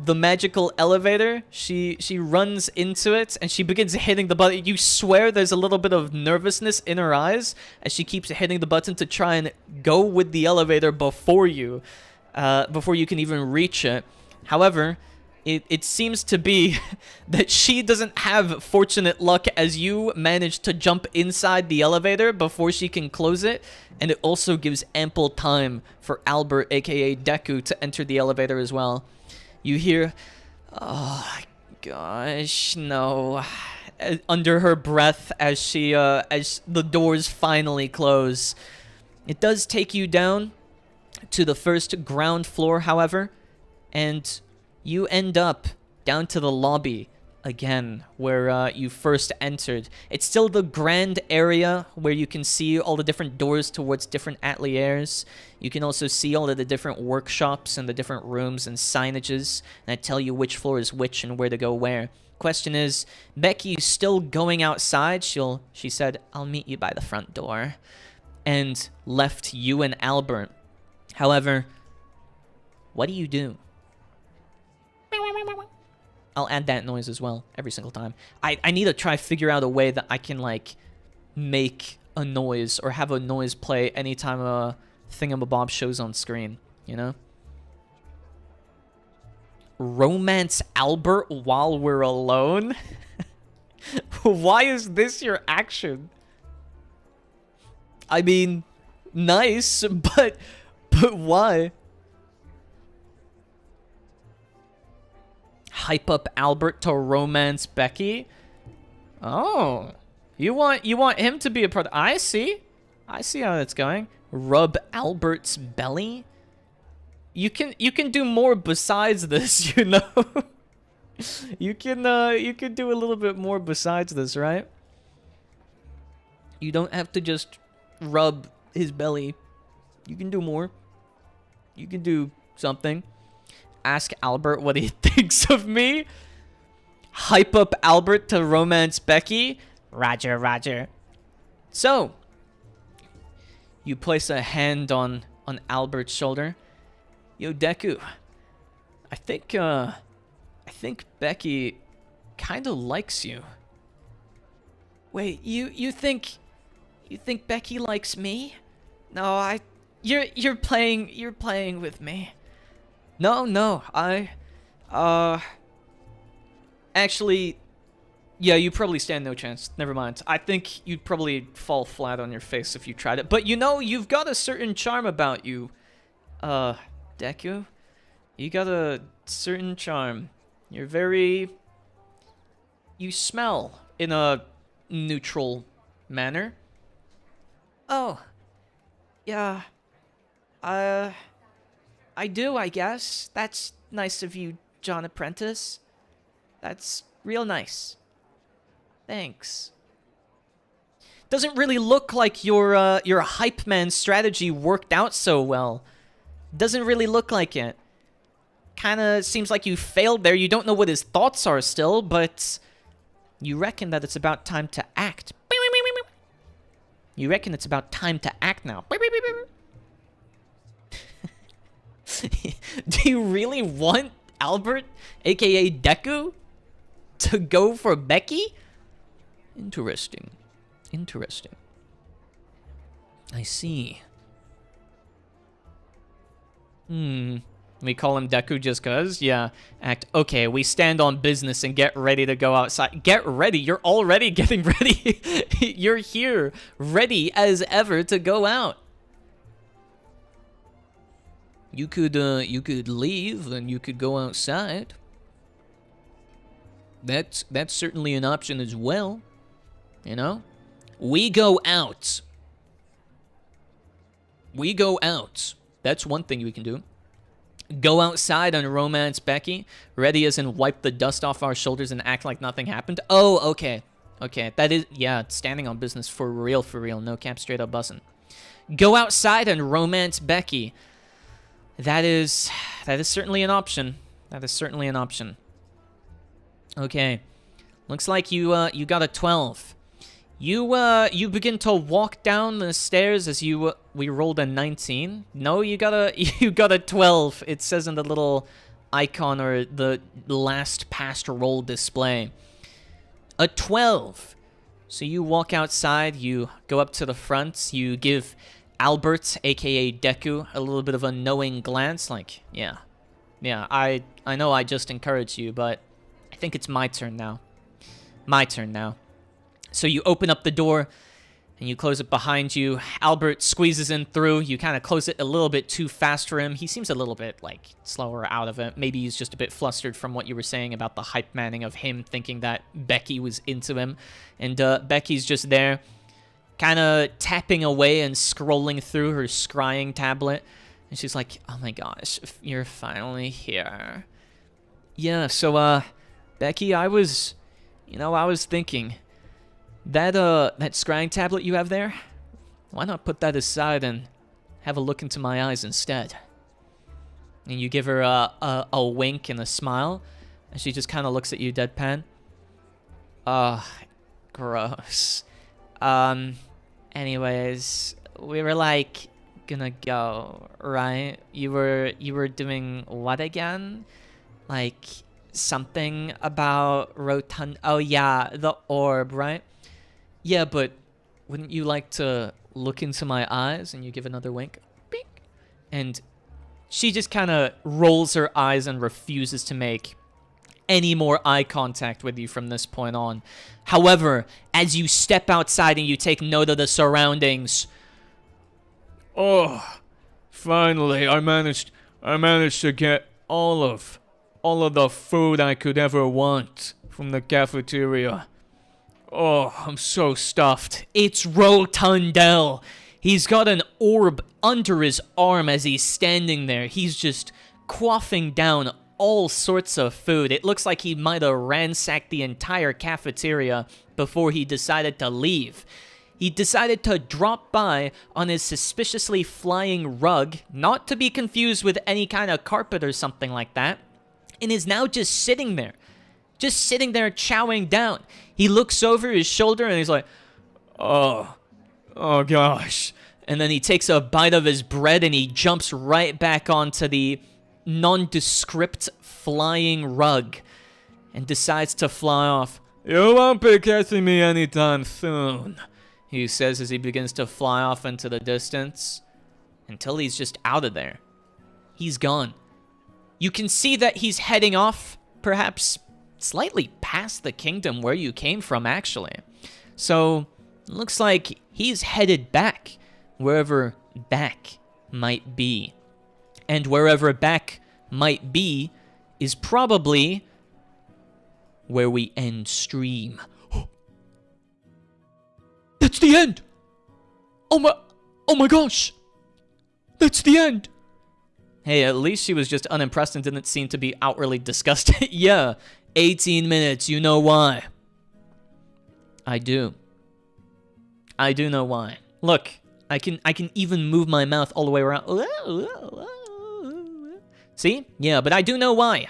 magical elevator, she runs into it and she begins hitting the button. You swear there's a little bit of nervousness in her eyes as she keeps hitting the button to try and go with the elevator before you can even reach it. However, it seems to be that she doesn't have fortunate luck as you manage to jump inside the elevator before she can close it, and it also gives ample time for Albert, aka Deku, to enter the elevator as well. You hear, "Oh gosh, no," under her breath as she as the doors finally close. It does take you down to the first ground floor, however, and you end up down to the lobby again, where you first entered. It's still the grand area where you can see all the different doors towards different ateliers. You can also see all of the different workshops and the different rooms and signages that tell you which floor is which and where to go where. Question is, Becky's still going outside. She said, "I'll meet you by the front door," and left you and Albert. However, what do you do? I'll add that noise as well every single time. I need to try figure out a way that I can like make a noise or have a noise play anytime a thingamabob shows on screen, you know? Romance Albert while we're alone? Why is this your action? I mean, nice, but why? Hype up Albert to romance Becky? Oh, You want him to be a part. I see how that's going. Rub Albert's belly. You can do more besides this, you know. you can do a little bit more besides this, right? You don't have to just rub his belly. You can do more. You can do something. Ask Albert what he thinks of me. Hype up Albert to romance Becky. Roger, Roger. So, you place a hand on Albert's shoulder. Yo, Deku. I think Becky kind of likes you. Wait, you think Becky likes me? No, you're playing with me. No, actually, yeah, you probably stand no chance. Never mind. I think you'd probably fall flat on your face if you tried it. But you know, you've got a certain charm about you, Deku. You got a certain charm. You're very... You smell in a neutral manner. Oh, yeah. I do, I guess. That's nice of you, John Apprentice. That's real nice. Thanks. Doesn't really look like your hype man strategy worked out so well. Doesn't really look like it. Kinda seems like you failed there. You don't know what his thoughts are still, but you reckon that it's about time to act. You reckon it's about time to act now. Do you really want Albert, aka Deku, to go for Becky? Interesting. I see. We call him Deku just cuz? Yeah. Act. Okay, we stand on business and get ready to go outside. Get ready? You're already getting ready. You're here, ready as ever to go out. You could leave and you could go outside. That's certainly an option as well. You know? We go out. That's one thing we can do. Go outside and romance Becky. Ready as in wipe the dust off our shoulders and act like nothing happened. Oh, okay. Okay, that is, yeah, standing on business for real. No cap, straight up bussin'. Go outside and romance Becky. That is certainly an option. Okay. Looks like you got a 12. You begin to walk down the stairs as we rolled a 19. No, you got a 12. It says in the little icon or the last past roll display. A 12. So you walk outside, you go up to the front, you give Albert, aka Deku, a little bit of a knowing glance, like, yeah, I know I just encouraged you, but I think it's my turn now. So you open up the door, and you close it behind you. Albert squeezes in through. You kind of close it a little bit too fast for him. He seems a little bit, like, slower out of it. Maybe he's just a bit flustered from what you were saying about the hype manning of him thinking that Becky was into him. And Becky's just there, kind of tapping away and scrolling through her scrying tablet. And she's like, oh my gosh, you're finally here. Yeah, so, Becky, I was thinking... That scrying tablet you have there, why not put that aside and have a look into my eyes instead? And you give her a wink and a smile, and she just kind of looks at you deadpan. Gross. Anyways, we were like gonna go, right? You were doing what again? Like something about rotund. Oh yeah, the orb, right? Yeah, but wouldn't you like to look into my eyes? And you give another wink. Beep. And she just kind of rolls her eyes and refuses to make any more eye contact with you from this point on. However, as you step outside and you take note of the surroundings... Oh, finally, I managed to get all of the food I could ever want from the cafeteria. Oh, I'm so stuffed. It's Rotundel. He's got an orb under his arm as he's standing there. He's just quaffing down all sorts of food. It looks like he might have ransacked the entire cafeteria before he decided to leave. He decided to drop by on his suspiciously flying rug, not to be confused with any kind of carpet or something like that, and is now just sitting there chowing down. He looks over his shoulder and he's like, Oh gosh. and then he takes a bite of his bread and he jumps right back onto the nondescript flying rug and decides to fly off. You won't be catching me anytime soon. He says as he begins to fly off into the distance until he's just out of there. He's gone. You can see that he's heading off, perhaps slightly past the kingdom where you came from, actually. So, looks like he's headed back, wherever back might be. And wherever back might be is probably where we end stream. That's the end. Oh my gosh. That's the end. Hey, at least she was just unimpressed and didn't seem to be outwardly disgusted. Yeah, 18 minutes, you know why. I do know why. Look, I can even move my mouth all the way around. See? Yeah, but I do know why.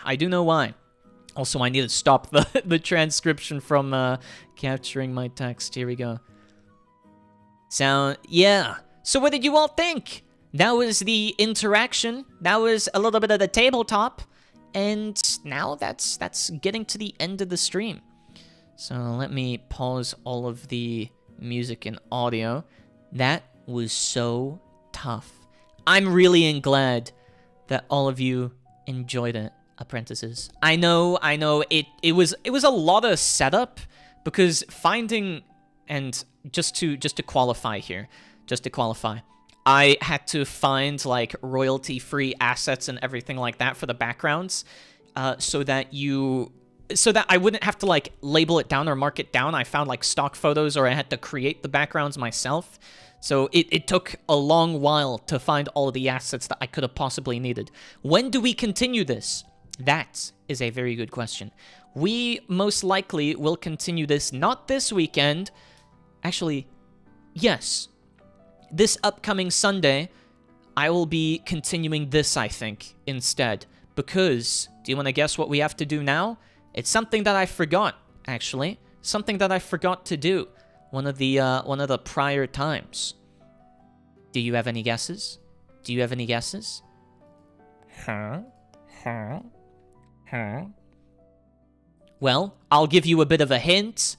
Also, I need to stop the transcription from capturing my text. Here we go. Yeah. So what did you all think? That was the interaction. That was a little bit of the tabletop. And now that's getting to the end of the stream. So let me pause all of the music and audio. That was so tough. I'm really glad that all of you enjoyed it, Apprentices. I know it was a lot of setup, because finding, and just to qualify here, I had to find like royalty-free assets and everything like that for the backgrounds, so that I wouldn't have to like label it down or mark it down. I found like stock photos, or I had to create the backgrounds myself. So it took a long while to find all of the assets that I could have possibly needed. When do we continue this? That is a very good question. We most likely will continue this not this weekend. Actually, yes. This upcoming Sunday, I will be continuing this, I think, instead. Because, do you want to guess what we have to do now? It's something that I forgot, actually. Something that I forgot to do one of the prior times. Do you have any guesses? Huh? Well, I'll give you a bit of a hint.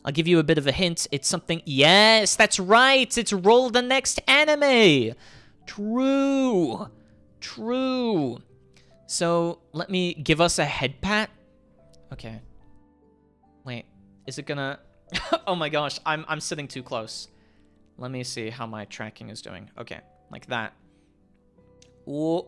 It's something... Yes, that's right. It's Roll the Next Anime. True. So, let me give us a head pat. Okay. Wait, is it gonna... Oh my gosh, I'm sitting too close. Let me see how my tracking is doing. Okay, like that. Whoa.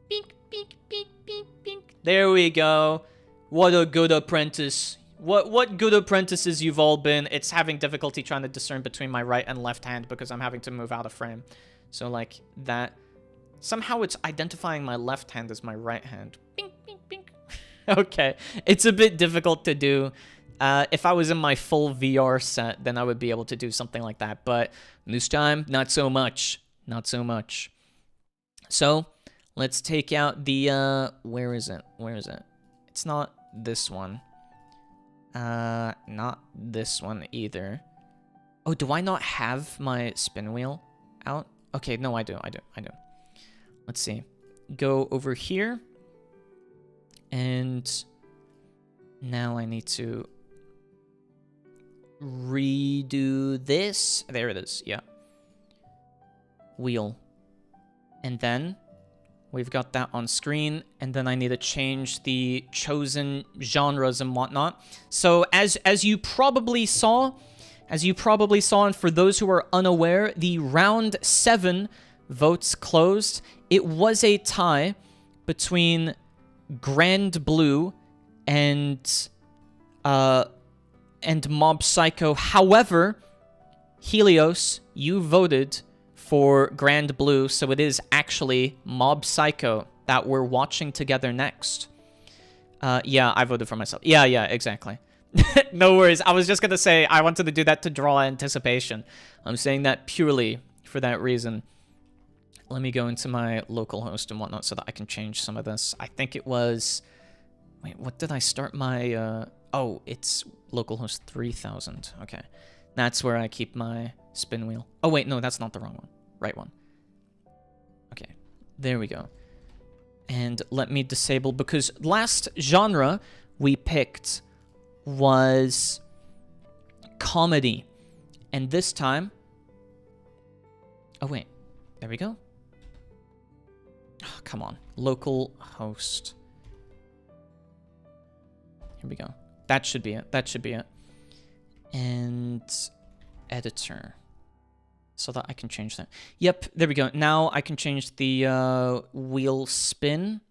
Bink, bink, bink, bink, bink. There we go. What a good apprentice. What good apprentices you've all been. It's having difficulty trying to discern between my right and left hand because I'm having to move out of frame. So like that. Somehow it's identifying my left hand as my right hand. Bink, bink, bink. Okay, it's a bit difficult to do. If I was in my full VR set, then I would be able to do something like that. But this time, not so much. So, let's take out the, where is it? It's not this one. Not this one either. Oh, do I not have my spin wheel out? Okay, no, I do. Let's see. Go over here. And now I need to redo this. There it is, yeah. Wheel. And then we've got that on screen, and then I need to change the chosen genres and whatnot. So as you probably saw, and for those who are unaware, the round 7 votes closed. It was a tie between Grand Blue and and Mob Psycho. However, Helios, you voted for Grand Blue, so it is actually Mob Psycho that we're watching together next. Yeah, I voted for myself. Yeah, exactly. No worries. I was just gonna say I wanted to do that to draw anticipation. I'm saying that purely for that reason. Let me go into my localhost and whatnot so that I can change some of this. I think it was... Wait, what did I start my... Oh, it's localhost 3000. Okay. That's where I keep my spin wheel. Oh, wait, no, that's not the wrong one. Right one. Okay, there we go. And let me disable, because last genre we picked was comedy. And this time... Oh, wait. There we go. Oh, come on. Local host. Here we go. That should be it. That should be it. And editor. So that I can change that. Yep, there we go. Now I can change the wheel spin.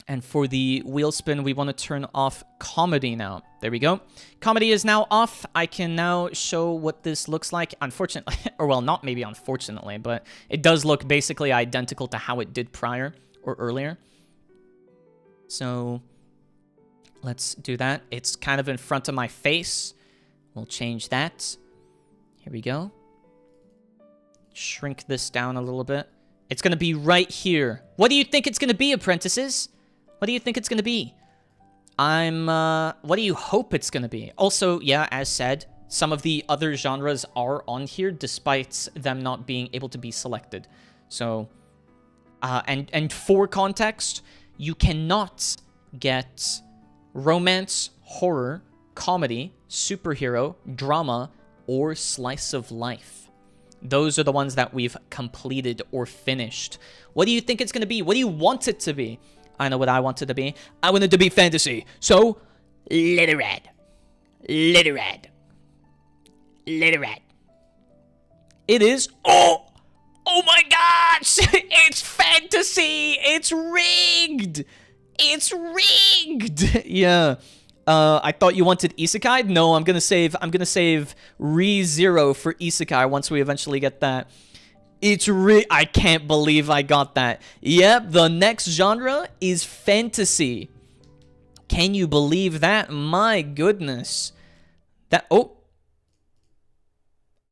And for the wheel spin, we want to turn off comedy now. There we go. Comedy is now off. I can now show what this looks like. Unfortunately, or well, not maybe unfortunately, but it does look basically identical to how it did prior or earlier. So let's do that. It's kind of in front of my face. We'll change that. Here we go. Shrink this down a little bit. It's going to be right here. What do you think it's going to be, apprentices? What do you think it's going to be? What do you hope it's going to be? Also, yeah, as said, some of the other genres are on here despite them not being able to be selected. So, and for context, you cannot get romance, horror, comedy, superhero, drama, or slice of life. Those are the ones that we've completed or finished. What do you think it's going to be? What do you want it to be? I know what I want it to be. I want it to be fantasy. So, Little Red. Little Red. Little Red. It is... Oh! Oh my gosh! It's fantasy! It's rigged! It's rigged! Yeah. I thought you wanted isekai. No, I'm gonna save Re-Zero for isekai once we eventually get that. I can't believe I got that. Yep, the next genre is fantasy. Can you believe that? My goodness. Oh.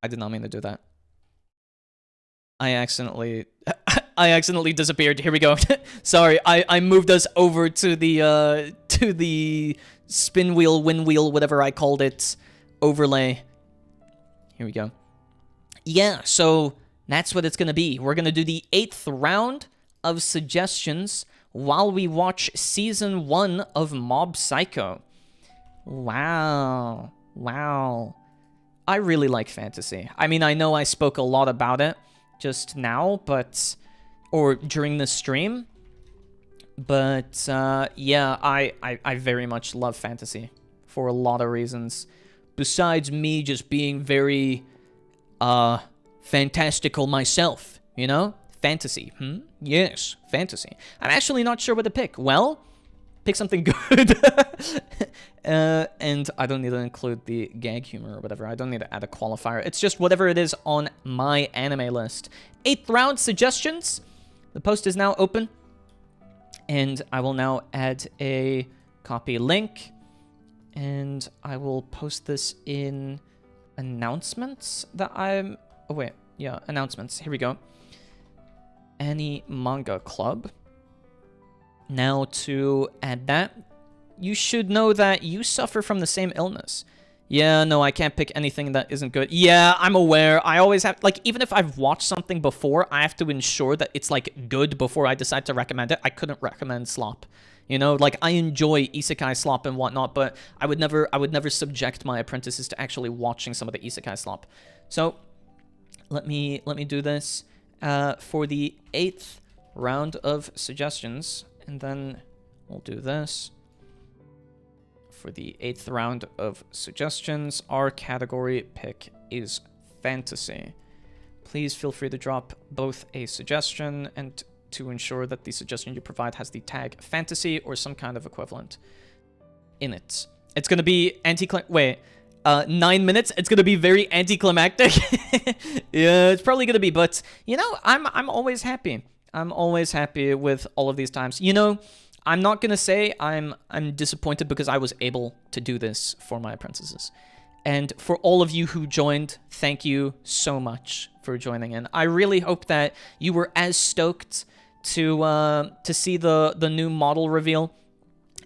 I did not mean to do that. I accidentally disappeared. Here we go. Sorry, I moved us over to the spin wheel, win wheel, whatever I called it, overlay. Here we go. Yeah, so that's what it's going to be. We're going to do the 8th round of suggestions while we watch Season 1 of Mob Psycho. Wow. Wow. I really like fantasy. I mean, I know I spoke a lot about it just now, or during the stream. But, yeah, I very much love fantasy for a lot of reasons. Besides me just being very, fantastical myself, you know? Fantasy, Yes, fantasy. I'm actually not sure what to pick. Well, pick something good. And I don't need to include the gag humor or whatever. I don't need to add a qualifier. It's just whatever it is on my anime list. 8th round suggestions. The post is now open. And I will now add a copy link. And I will post this in announcements that I'm... Oh, wait. Yeah, announcements. Here we go. Any manga club. Now to add that, you should know that you suffer from the same illness. Yeah, no, I can't pick anything that isn't good. Yeah, I'm aware. I always have, like, even if I've watched something before, I have to ensure that it's, like, good before I decide to recommend it. I couldn't recommend slop. You know, like, I enjoy isekai slop and whatnot, but I would never subject my apprentices to actually watching some of the isekai slop. So, let me do this for the 8th round of suggestions, and then we'll do this. For the 8th round of suggestions, our category pick is fantasy. Please feel free to drop both a suggestion and to ensure that the suggestion you provide has the tag fantasy or some kind of equivalent in it. It's gonna be 9 minutes. It's gonna be very anticlimactic. Yeah, it's probably gonna be, but you know, I'm always happy. I'm always happy with all of these times. You know, I'm not gonna say I'm disappointed because I was able to do this for my apprentices. And for all of you who joined, thank you so much for joining in. I really hope that you were as stoked to see the new model reveal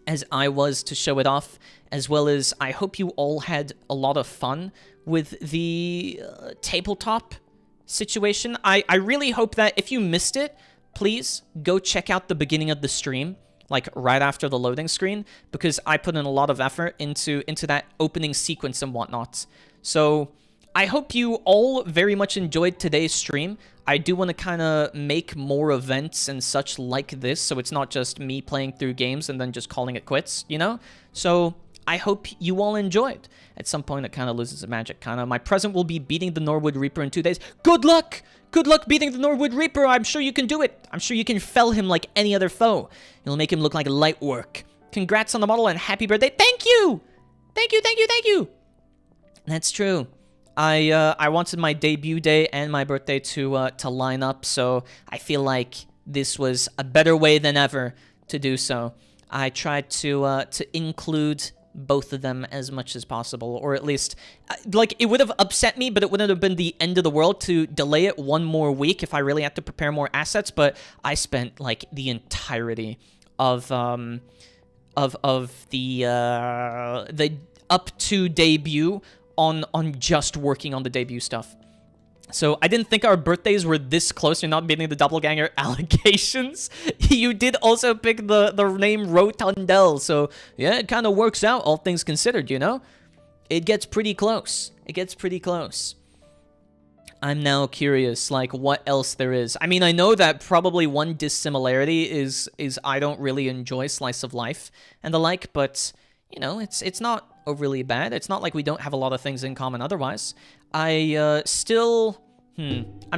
as I was to show it off, as well as I hope you all had a lot of fun with the tabletop situation. I really hope that if you missed it, please go check out the beginning of the stream, like right after the loading screen, because I put in a lot of effort into that opening sequence and whatnot. So I hope you all very much enjoyed today's stream. I do want to kind of make more events and such like this, so it's not just me playing through games and then just calling it quits, you know? So I hope you all enjoyed. At some point, it kind of loses its magic, kind of. My present will be beating the Norwood Reaper in 2 days. Good luck! Good luck beating the Norwood Reaper. I'm sure you can do it. I'm sure you can fell him like any other foe. You'll make him look like light work. Congrats on the model and happy birthday. Thank you! Thank you, thank you, thank you! That's true. I wanted my debut day and my birthday to line up, so I feel like this was a better way than ever to do so. I tried to include both of them as much as possible, or at least, like, it would have upset me, but it wouldn't have been the end of the world to delay it 1 more week if I really had to prepare more assets, but I spent, like, the entirety of the up to debut on just working on the debut stuff. So I didn't think our birthdays were this close to not beating the doppelganger allegations. You did also pick the name Rondel, so yeah, it kind of works out, all things considered, you know? It gets pretty close. It gets pretty close. I'm now curious, like, what else there is. I mean, I know that probably one dissimilarity is I don't really enjoy Slice of Life and the like, but, you know, it's not overly bad. It's not like we don't have a lot of things in common otherwise. I'm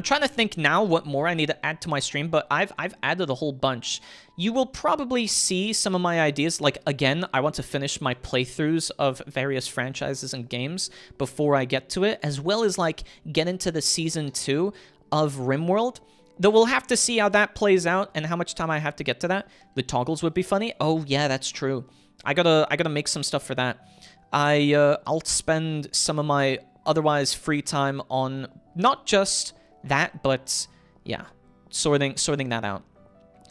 trying to think now what more I need to add to my stream, but I've added a whole bunch. You will probably see some of my ideas. Like, again, I want to finish my playthroughs of various franchises and games before I get to it, as well as, like, get into the Season 2 of RimWorld. Though we'll have to see how that plays out and how much time I have to get to that. The toggles would be funny. Oh, yeah, that's true. I gotta make some stuff for that. I'll spend some of my otherwise free time on not just that, but yeah, sorting that out,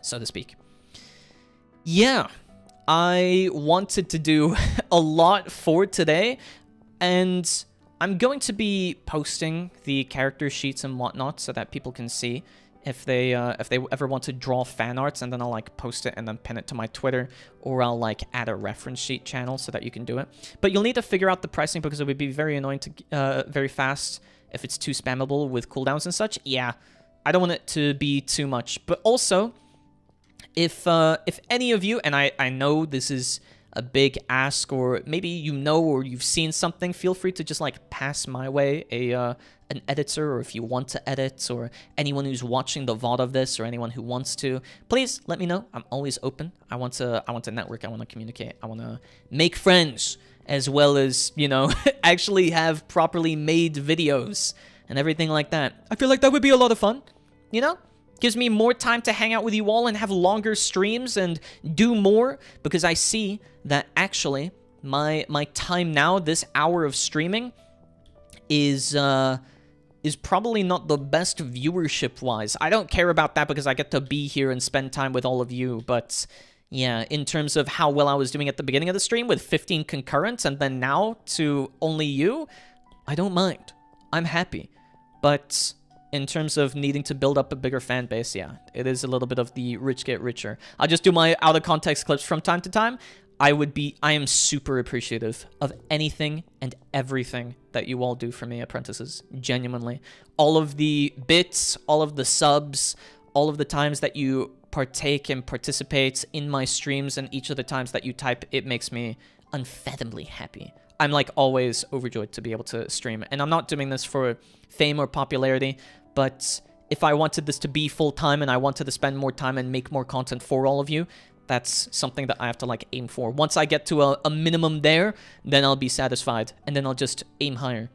so to speak. Yeah, I wanted to do a lot for today, and I'm going to be posting the character sheets and whatnot so that people can see if they ever want to draw fan arts, and then I'll, like, post it and then pin it to my Twitter, or I'll, like, add a reference sheet channel so that you can do it. But you'll need to figure out the pricing because it would be very annoying to very fast if it's too spammable with cooldowns and such. Yeah, I don't want it to be too much. But also, if any of you, and I know this is a big ask, or maybe you know or you've seen something, feel free to just, like, pass my way an editor, or if you want to edit, or anyone who's watching the VOD of this, or anyone who wants to, please let me know. I'm always open. I want to network. I want to communicate. I want to make friends, as well as, you know, actually have properly made videos and everything like that. I feel like that would be a lot of fun, you know? Gives me more time to hang out with you all and have longer streams and do more, because I see that actually my time now, this hour of streaming, is probably not the best viewership-wise. I don't care about that because I get to be here and spend time with all of you, but yeah, in terms of how well I was doing at the beginning of the stream with 15 concurrents and then now to only you, I don't mind. I'm happy. But in terms of needing to build up a bigger fan base, yeah, it is a little bit of the rich get richer. I'll just do my out-of-context clips from time to time. I am super appreciative of anything and everything that you all do for me, apprentices. Genuinely. All of the bits, all of the subs, all of the times that you partake and participate in my streams, and each of the times that you type, it makes me unfathomably happy. I'm, like, always overjoyed to be able to stream. And I'm not doing this for fame or popularity, but if I wanted this to be full-time and I wanted to spend more time and make more content for all of you, That's something that I have to like aim for. Once I get to a minimum there, then I'll be satisfied, and then I'll just aim higher.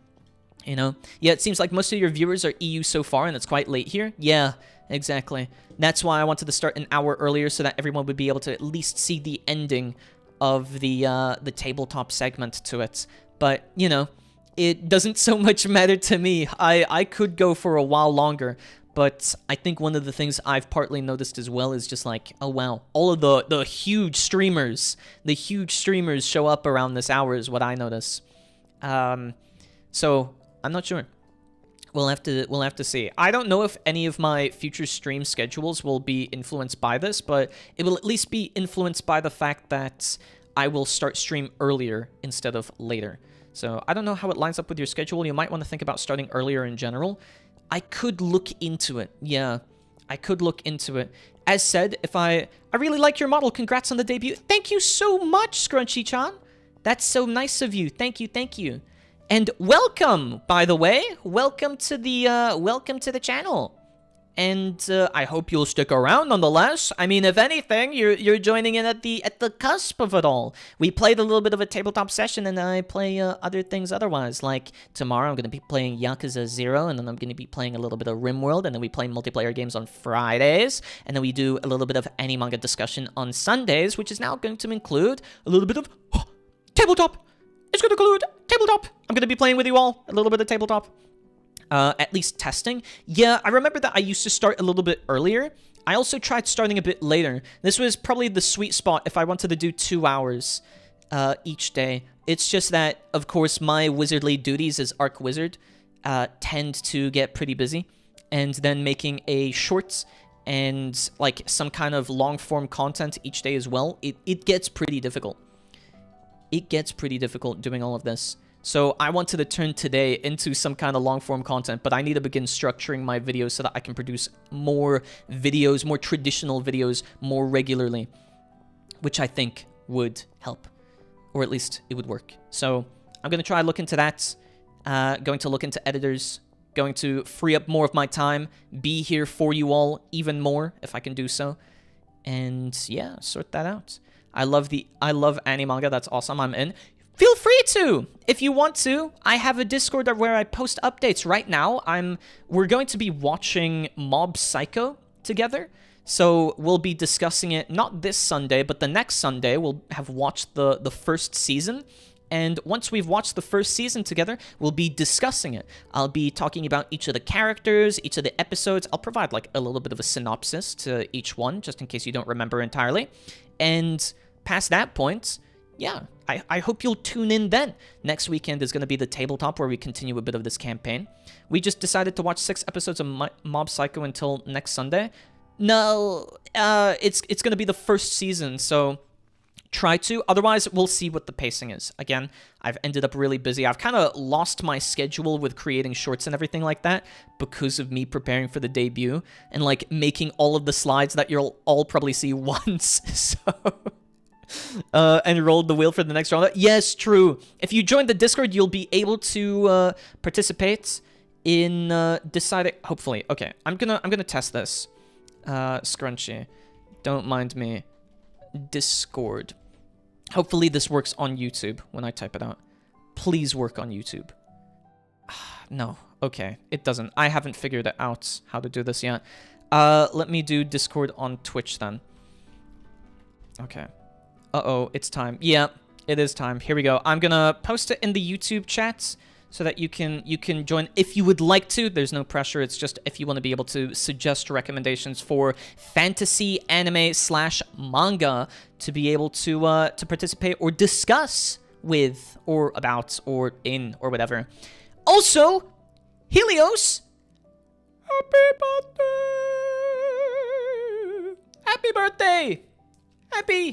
You know? Yeah, it seems like most of your viewers are EU so far, and it's quite late here. Yeah, exactly. That's why I wanted to start an hour earlier, so that everyone would be able to at least see the ending of the tabletop segment to it. But, you know, it doesn't so much matter to me. I could go for a while longer, but I think one of the things I've partly noticed as well is just like, oh wow, all of the huge streamers, show up around this hour is what I notice. So I'm not sure. We'll have to see. I don't know if any of my future stream schedules will be influenced by this, but it will at least be influenced by the fact that I will start stream earlier instead of later. So I don't know how it lines up with your schedule. You might want to think about starting earlier in general. I could look into it. Yeah, I could look into it. As said, if I really like your model. Congrats on the debut. Thank you so much, Scrunchy-chan. That's so nice of you. Thank you, thank you. And welcome, by the way. Welcome to the channel. And I hope you'll stick around nonetheless. I mean, if anything, you're joining in at the cusp of it all. We played a little bit of a tabletop session, and I play other things otherwise. Like tomorrow, I'm gonna be playing Yakuza 0, and then I'm gonna be playing a little bit of RimWorld, and then we play multiplayer games on Fridays, and then we do a little bit of anime discussion on Sundays, which is now going to include a little bit of tabletop. It's going to include tabletop. I'm going to be playing with you all a little bit of tabletop. At least testing. Yeah, I remember that I used to start a little bit earlier. I also tried starting a bit later. This was probably the sweet spot if I wanted to do 2 hours each day. It's just that, of course, my wizardly duties as Arc Wizard tend to get pretty busy. And then making a short and like some kind of long-form content each day as well, it gets pretty difficult. It gets pretty difficult doing all of this. So I wanted to turn today into some kind of long-form content, but I need to begin structuring my videos so that I can produce more videos, more traditional videos, more regularly, which I think would help, or at least it would work. So I'm going to try to look into that, going to look into editors, going to free up more of my time, be here for you all even more if I can do so, and yeah, sort that out. I love anime manga. That's awesome. I'm in. Feel free to, if you want to. I have a Discord where I post updates right now. We're going to be watching Mob Psycho together. So we'll be discussing it not this Sunday, but the next Sunday. We'll have watched the first season. And once we've watched the first season together, we'll be discussing it. I'll be talking about each of the characters, each of the episodes. I'll provide like a little bit of a synopsis to each one, just in case you don't remember entirely. And past that point, yeah, I hope you'll tune in then. Next weekend is going to be the tabletop where we continue a bit of this campaign. We just decided to watch 6 episodes of Mob Psycho until next Sunday. No, it's going to be the first season, so try to. Otherwise, we'll see what the pacing is. Again, I've ended up really busy. I've kind of lost my schedule with creating shorts and everything like that because of me preparing for the debut and like making all of the slides that you'll all probably see once. So and rolled the wheel for the next round. Yes, true. If you join the Discord, you'll be able to participate in deciding. Hopefully, okay. I'm gonna test this. Scrunchy, don't mind me. Discord. Hopefully this works on YouTube when I type it out. Please work on YouTube. No. Okay. It doesn't. I haven't figured out how to do this yet. Let me do Discord on Twitch then. Okay. Uh-oh. It's time. Yeah. It is time. Here we go. I'm gonna post it in the YouTube chat so that you can join if you would like to. There's no pressure. It's just if you want to be able to suggest recommendations for fantasy, anime / manga to be able to participate or discuss with or about or in or whatever. Also, Helios, happy birthday! Happy birthday!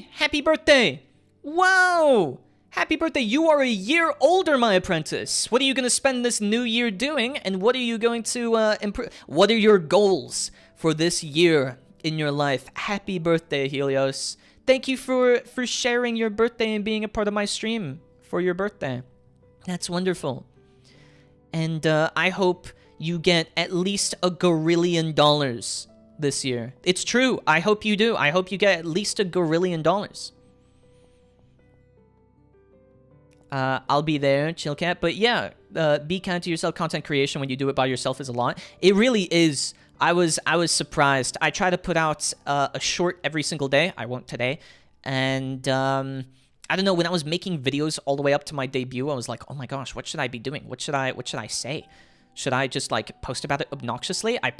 Happy birthday! Wow! Happy birthday, you are a year older, my apprentice. What are you going to spend this new year doing, and what are you going to improve? What are your goals for this year in your life? Happy birthday, Helios. Thank you for sharing your birthday and being a part of my stream for your birthday. That's wonderful. And I hope you get at least $1 gorillion this year. It's true. I hope you do. I hope you get at least $1 gorillion. I'll be there, chill cat. But yeah, be kind to yourself. Content creation when you do it by yourself is a lot. It really is. I was surprised. I try to put out a short every single day. I won't today. And I don't know, when I was making videos all the way up to my debut, I was like, oh my gosh, what should I be doing? What should I say? Should I just like post about it obnoxiously? I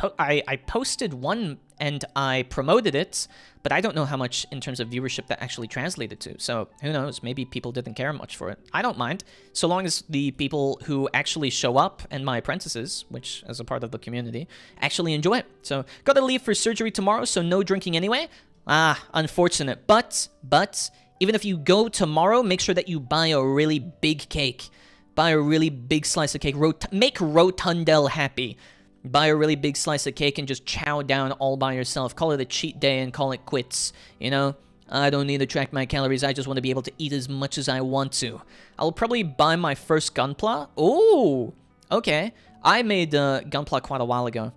posted one and I promoted it, but I don't know how much in terms of viewership that actually translated to. So who knows? Maybe people didn't care much for it. I don't mind, so long as the people who actually show up and my apprentices, which as a part of the community, actually enjoy it. So gotta leave for surgery tomorrow, so no drinking anyway. Unfortunate. But even if you go tomorrow, make sure that you buy a really big cake. Buy a really big slice of cake. Make Rondel happy. Buy a really big slice of cake and just chow down all by yourself. Call it a cheat day and call it quits. You know? I don't need to track my calories. I just want to be able to eat as much as I want to. I'll probably buy my first gunpla. Oh, okay. I made gunpla quite a while ago.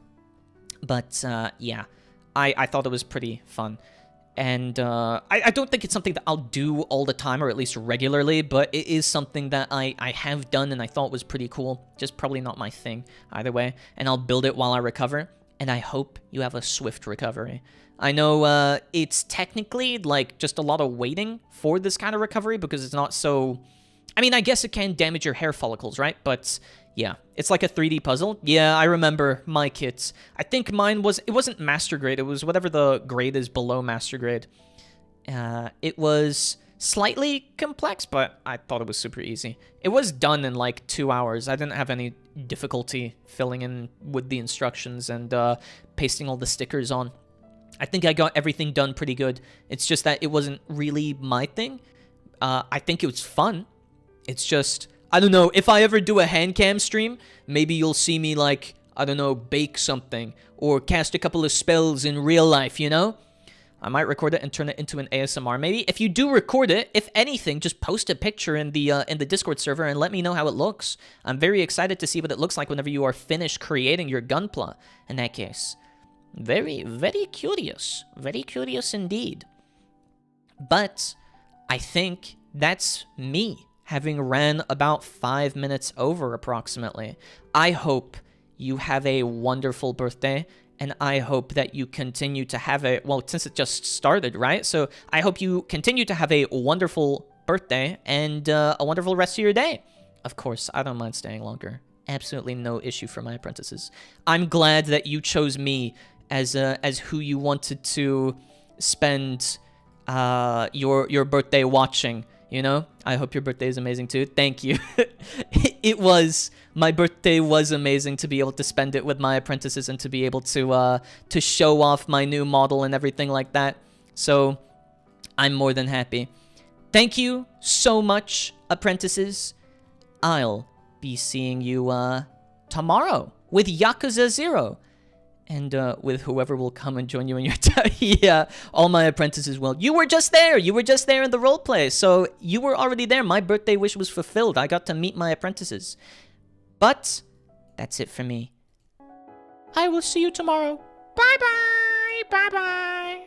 But, yeah. I thought it was pretty fun. And I don't think it's something that I'll do all the time, or at least regularly, but it is something that I have done and I thought was pretty cool. Just probably not my thing either way. And I'll build it while I recover. And I hope you have a swift recovery. I know it's technically like just a lot of waiting for this kind of recovery because it's not so... I mean, I guess it can damage your hair follicles, right? But yeah, it's like a 3D puzzle. Yeah, I remember my kits. I think mine was... It wasn't master grade. It was whatever the grade is below master grade. It was slightly complex, but I thought it was super easy. It was done in like 2 hours. I didn't have any difficulty filling in with the instructions and pasting all the stickers on. I think I got everything done pretty good. It's just that it wasn't really my thing. I think it was fun. It's just, I don't know, if I ever do a hand cam stream, maybe you'll see me like, I don't know, bake something or cast a couple of spells in real life, you know? I might record it and turn it into an ASMR maybe. If you do record it, if anything, just post a picture in the Discord server and let me know how it looks. I'm very excited to see what it looks like whenever you are finished creating your gunpla in that case. Very, very curious. Very curious indeed. But I think that's me, having ran about 5 minutes over approximately. I hope you have a wonderful birthday, and I hope that you continue to have a... Well, since it just started, right? So I hope you continue to have a wonderful birthday and a wonderful rest of your day. Of course, I don't mind staying longer. Absolutely no issue for my apprentices. I'm glad that you chose me as who you wanted to spend your birthday watching. You know, I hope your birthday is amazing too. Thank you. My birthday was amazing to be able to spend it with my apprentices and to be able to show off my new model and everything like that. So I'm more than happy. Thank you so much, apprentices. I'll be seeing you tomorrow with Yakuza 0. And with whoever will come and join you in your time. Yeah, all my apprentices will. You were just there. You were just there in the roleplay. So you were already there. My birthday wish was fulfilled. I got to meet my apprentices. But that's it for me. I will see you tomorrow. Bye-bye. Bye-bye.